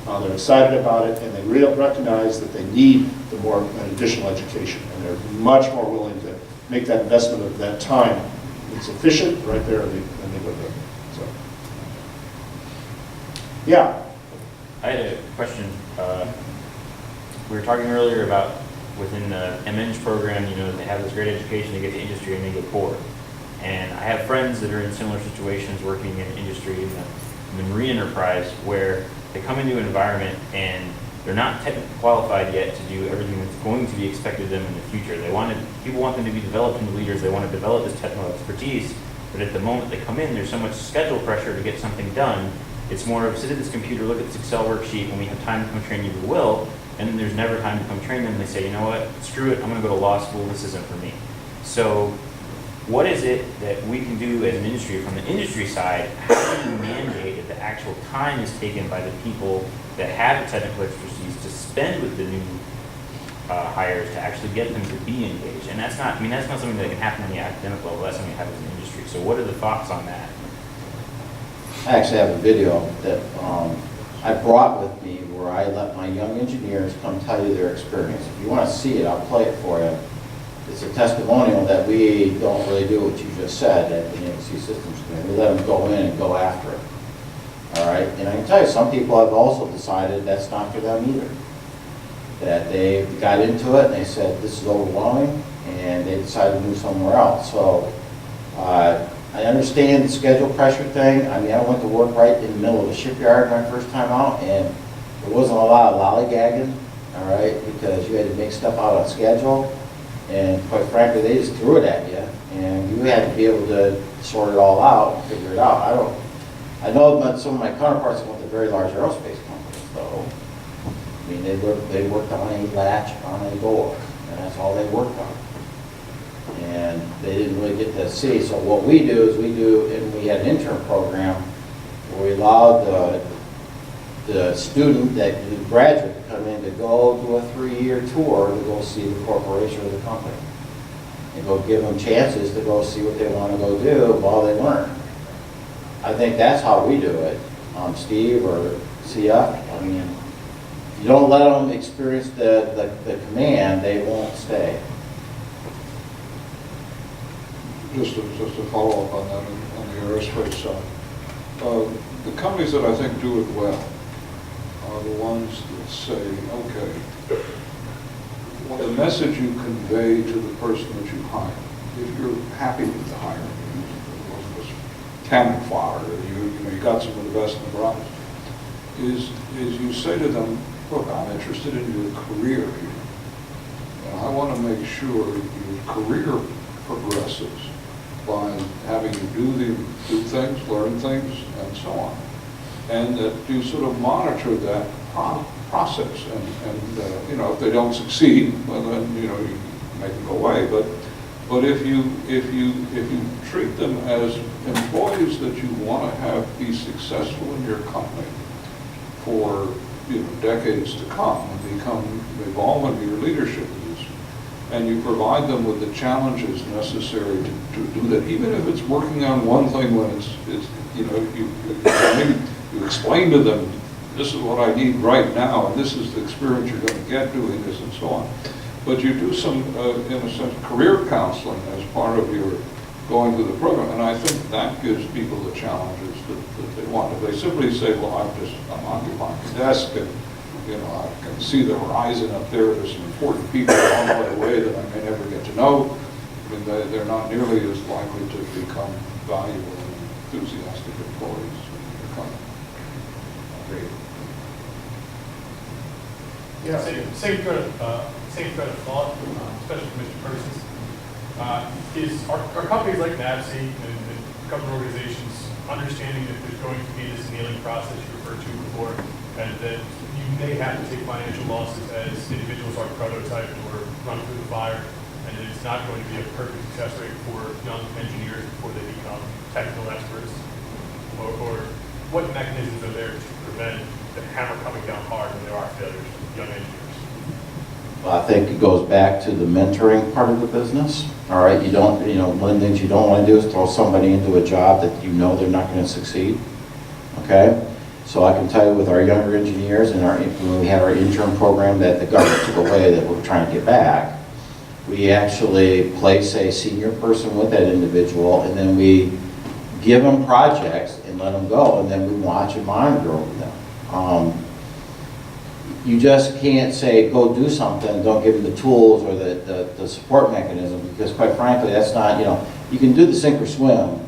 They're excited about it, and they recognize that they need the more additional education, and they're much more willing to make that investment of that time. It's efficient right there, and they go there. So, yeah. I had a question. We were talking earlier about within the MEng program, they have this great education, they get to industry, and they get bored. And I have friends that are in similar situations working in industry, in the marine enterprise, where they come into an environment and they're not technically qualified yet to do everything that's going to be expected of them in the future. People want them to be developed into leaders, they want to develop this technical expertise, but at the moment they come in, there's so much schedule pressure to get something done. It's more of sit at this computer, look at this Excel worksheet, when we have time to come train you, we will, and then there's never time to come train them. They say, you know what, screw it, I'm going to go to law school, this isn't for me. So what is it that we can do as an industry, from the industry side, how do you mandate that the actual time is taken by the people that have the technical expertise to spend with the new hires to actually get them to be engaged? And that's not something that can happen on the academic level, that's something that happens in the industry. So what are the thoughts on that? I actually have a video that I brought with me where I let my young engineers come tell you their experience. If you want to see it, I'll play it for you. It's a testimonial that we don't really do what you just said at the NC Systems Committee. We let them go in and go after it. All right? And I can tell you, some people have also decided that's not for them either. That they got into it and they said, this is overwhelming, and they decided to move somewhere else. So I understand the schedule pressure thing. I mean, I went to work right in the middle of the shipyard my first time out, and there wasn't a lot of lollygagging, all right, because you had to make stuff out on schedule. And quite frankly, they just threw it at you, and you had to be able to sort it all out and figure it out. I know that some of my counterparts went to very large aerospace companies, though. I mean, they worked on a latch on a door, and that's all they worked on. And they didn't really get to see. So what we do is we had an intern program where we allowed the student, the graduate, to come in to go do a 3-year tour to go see the corporation or the company. And go give them chances to go see what they want to go do while they learn. I think that's how we do it. Steve or CF, I mean, if you don't let them experience the command, they won't stay. Just to follow up on that, on the aerospace side, the companies that I think do it well are the ones that say, okay, well, the message you convey to the person that you hire, if you're happy with the hiring, it wasn't just cannon fodder, you got some of the best in the brightest, is you say to them, look, I'm interested in your career here, and I want to make sure your career progresses by having you do things, learn things, and so on. And that you sort of monitor that process. And if they don't succeed, well then, you make them go away. But if you treat them as employees that you want to have be successful in your company for decades to come and evolve into your leadership position, and you provide them with the challenges necessary to do that, even if it's working on one thing when it's you know, you explain to them, this is what I need right now, and this is the experience you're going to get doing this, and so on. But you do some, in a sense, career counseling as part of your going through the program, and I think that gives people the challenges that they want. If they simply say, well, I'm occupying the desk, and you know, I can see the horizon up there, there's some important people along the way that I may never get to know, I mean, they're not nearly as likely to become valuable and enthusiastic employees in your company. Great. Yeah, same thread of thought, especially for Mr. Persons. Are companies like NAVSE and government organizations understanding that there's going to be this annealing process you referred to before, and that you may have to take financial losses as individuals are prototyped or run through the fire, and that it's not going to be a perfect success rate for young engineers before they become technical experts? Or what mechanisms are there to prevent the hammer coming down hard when there are failures of young engineers? Well, I think it goes back to the mentoring part of the business. All right, you don't, you know, one of the things you don't want to do is throw somebody into a job that you know they're not going to succeed. Okay, so I can tell you with our younger engineers and when we had our intern program that the government took away that we're trying to get back, we actually place a senior person with that individual, and then we give them projects and let them go, and then we watch and monitor over them. You just can't say, go do something, don't give them the tools or the support mechanism, because quite frankly, that's not, you know, you can do the sink or swim,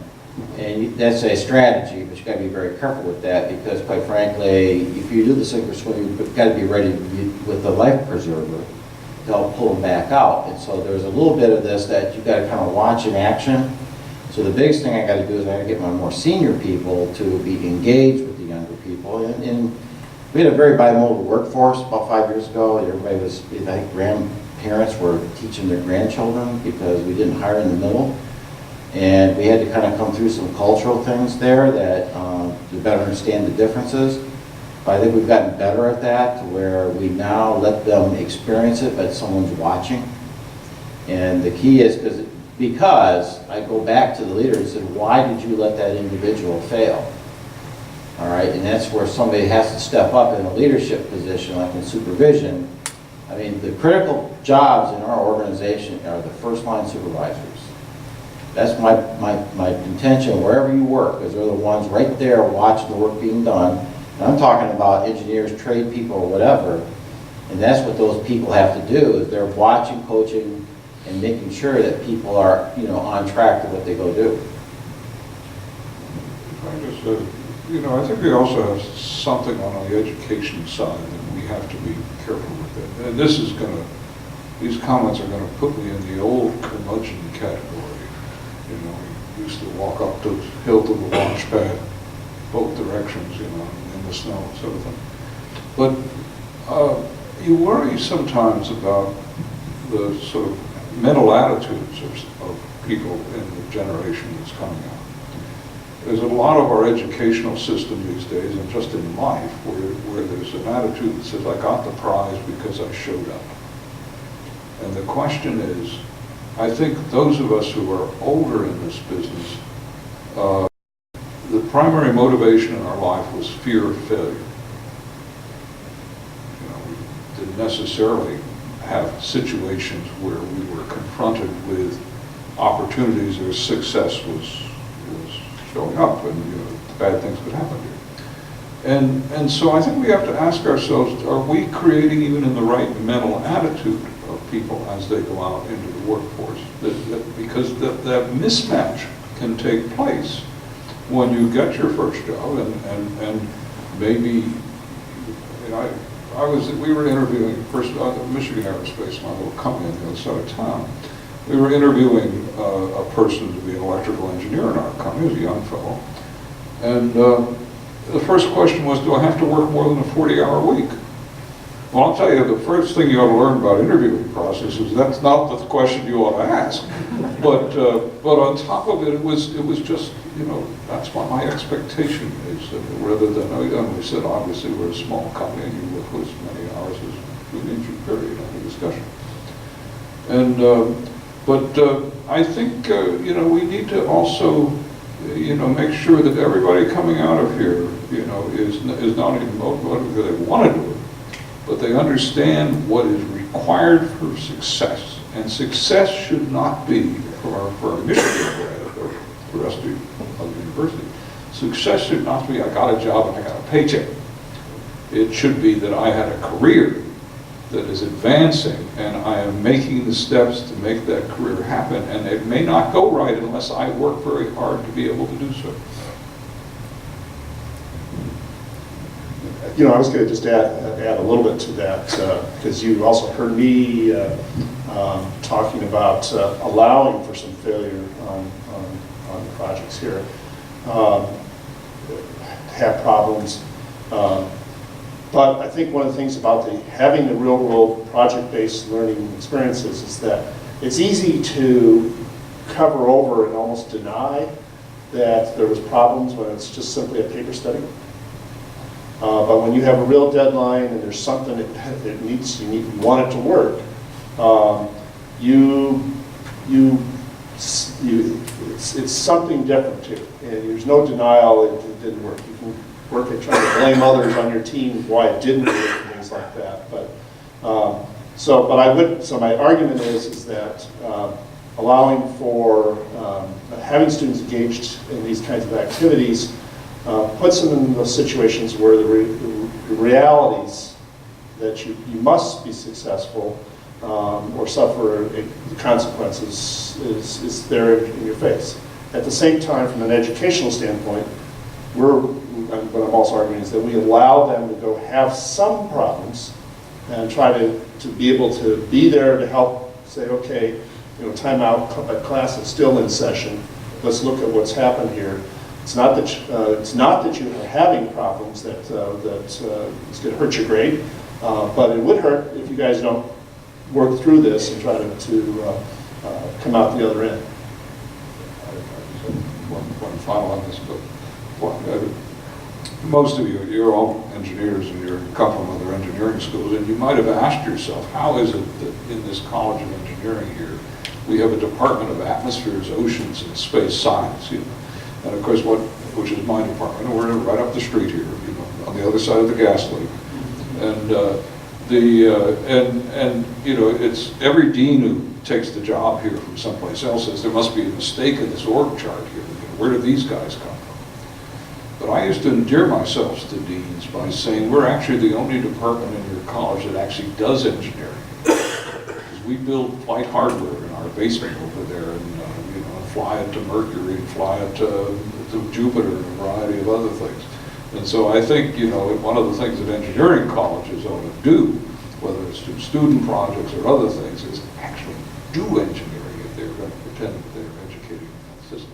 and that's a strategy, but you gotta be very careful with that, because quite frankly, if you do the sink or swim, you've gotta be ready with the life preserver to help pull them back out. And so there's a little bit of this that you gotta kind of watch in action. So the biggest thing I gotta do is I gotta get my more senior people to be engaged with the younger people, and we had a very bimodal workforce about 5 years ago. Everybody was, I think grandparents were teaching their grandchildren because we didn't hire in the middle. And we had to kind of come through some cultural things there that to better understand the differences. But I think we've gotten better at that to where we now let them experience it, but someone's watching. And the key is because I go back to the leader and said, why did you let that individual fail? All right, and that's where somebody has to step up in a leadership position, like in supervision. I mean, the critical jobs in our organization are the first line supervisors. That's my intention wherever you work, because they're the ones right there watching the work being done. And I'm talking about engineers, trade people, or whatever. And that's what those people have to do, is they're watching, coaching, and making sure that people are, you know, on track to what they go do. You know, I think we also have something on the education side that we have to be careful with it. And this is going to, these comments are going to put me in the old curmudgeon category. You know, we used to walk up the hill to the launch pad, both directions, you know, in the snow, sort of thing. But you worry sometimes about the sort of mental attitudes of people in the generation that's coming out. There's a lot of our educational system these days, and just in life, where there's an attitude that says, I got the prize because I showed up. And the question is, I think those of us who are older in this business, the primary motivation in our life was fear of failure. You know, we didn't necessarily have situations where we were confronted with opportunities or success was showing up, and you know, bad things could happen here. And so I think we have to ask ourselves, are we creating even in the right mental attitude of people as they go out into the workforce? Because that mismatch can take place when you get your first job, and maybe, you know, we were interviewing first Michigan Aerospace, my little company on the other side of town. We were interviewing a person to be an electrical engineer in our company. He was a young fellow. And the first question was, do I have to work more than a 40-hour week? Well, I'll tell you, the first thing you ought to learn about interviewing process is that's not the question you ought to ask. But on top of it, it was just, you know, that's what my expectation is. Rather than, and we said, obviously, we're a small company and you work as many hours as we need you, period, on the discussion. But I think, we need to also, make sure that everybody coming out of here, is not even motivated because they want to do it, but they understand what is required for success. And success should not be, for our Michigan grad or the rest of the university, success should not be I got a job and I got a paycheck. It should be that I had a career that is advancing and I am making the steps to make that career happen, and it may not go right unless I work very hard to be able to do so. I was going to just add a little bit to that, because you also heard me talking about allowing for some failure on the projects here, have problems. But I think one of the things about having the real-world project-based learning experiences is that it's easy to cover over and almost deny that there was problems when it's just simply a paper study. But when you have a real deadline and there's something that you want it to work, it's something different here. And there's no denial it didn't work. You can work at trying to blame others on your team why it didn't work and things like that. But so my argument is that allowing for having students engaged in these kinds of activities puts them in those situations where the realities that you must be successful or suffer the consequences is there in your face. At the same time, from an educational standpoint, what I'm also arguing is that we allow them to go have some problems and try to be able to be there to help say, okay, time out, class is still in session. Let's look at what's happened here. It's not that you are having problems that it's going to hurt your grade, but it would hurt if you guys don't work through this and try to come out the other end. One final on this, but most of you're all engineers and you're a couple of other engineering schools, and you might have asked yourself, how is it that in this College of Engineering here, we have a Department of Atmospheres, Oceans, and Space Science, And of course, which is my department, and we're right up the street here, on the other side of the gas leak. And it's every dean who takes the job here from someplace else says there must be a mistake in this org chart here. Where do these guys come from? But I used to endear myself to deans by saying we're actually the only department in your college that actually does engineering. Because we build flight hardware in our basement over there, and fly it to Mercury, and fly it to Jupiter, and a variety of other things. And so I think, one of the things that engineering colleges ought to do, whether it's through student projects or other things, is actually do engineering if they're going to pretend that they're educating in that system.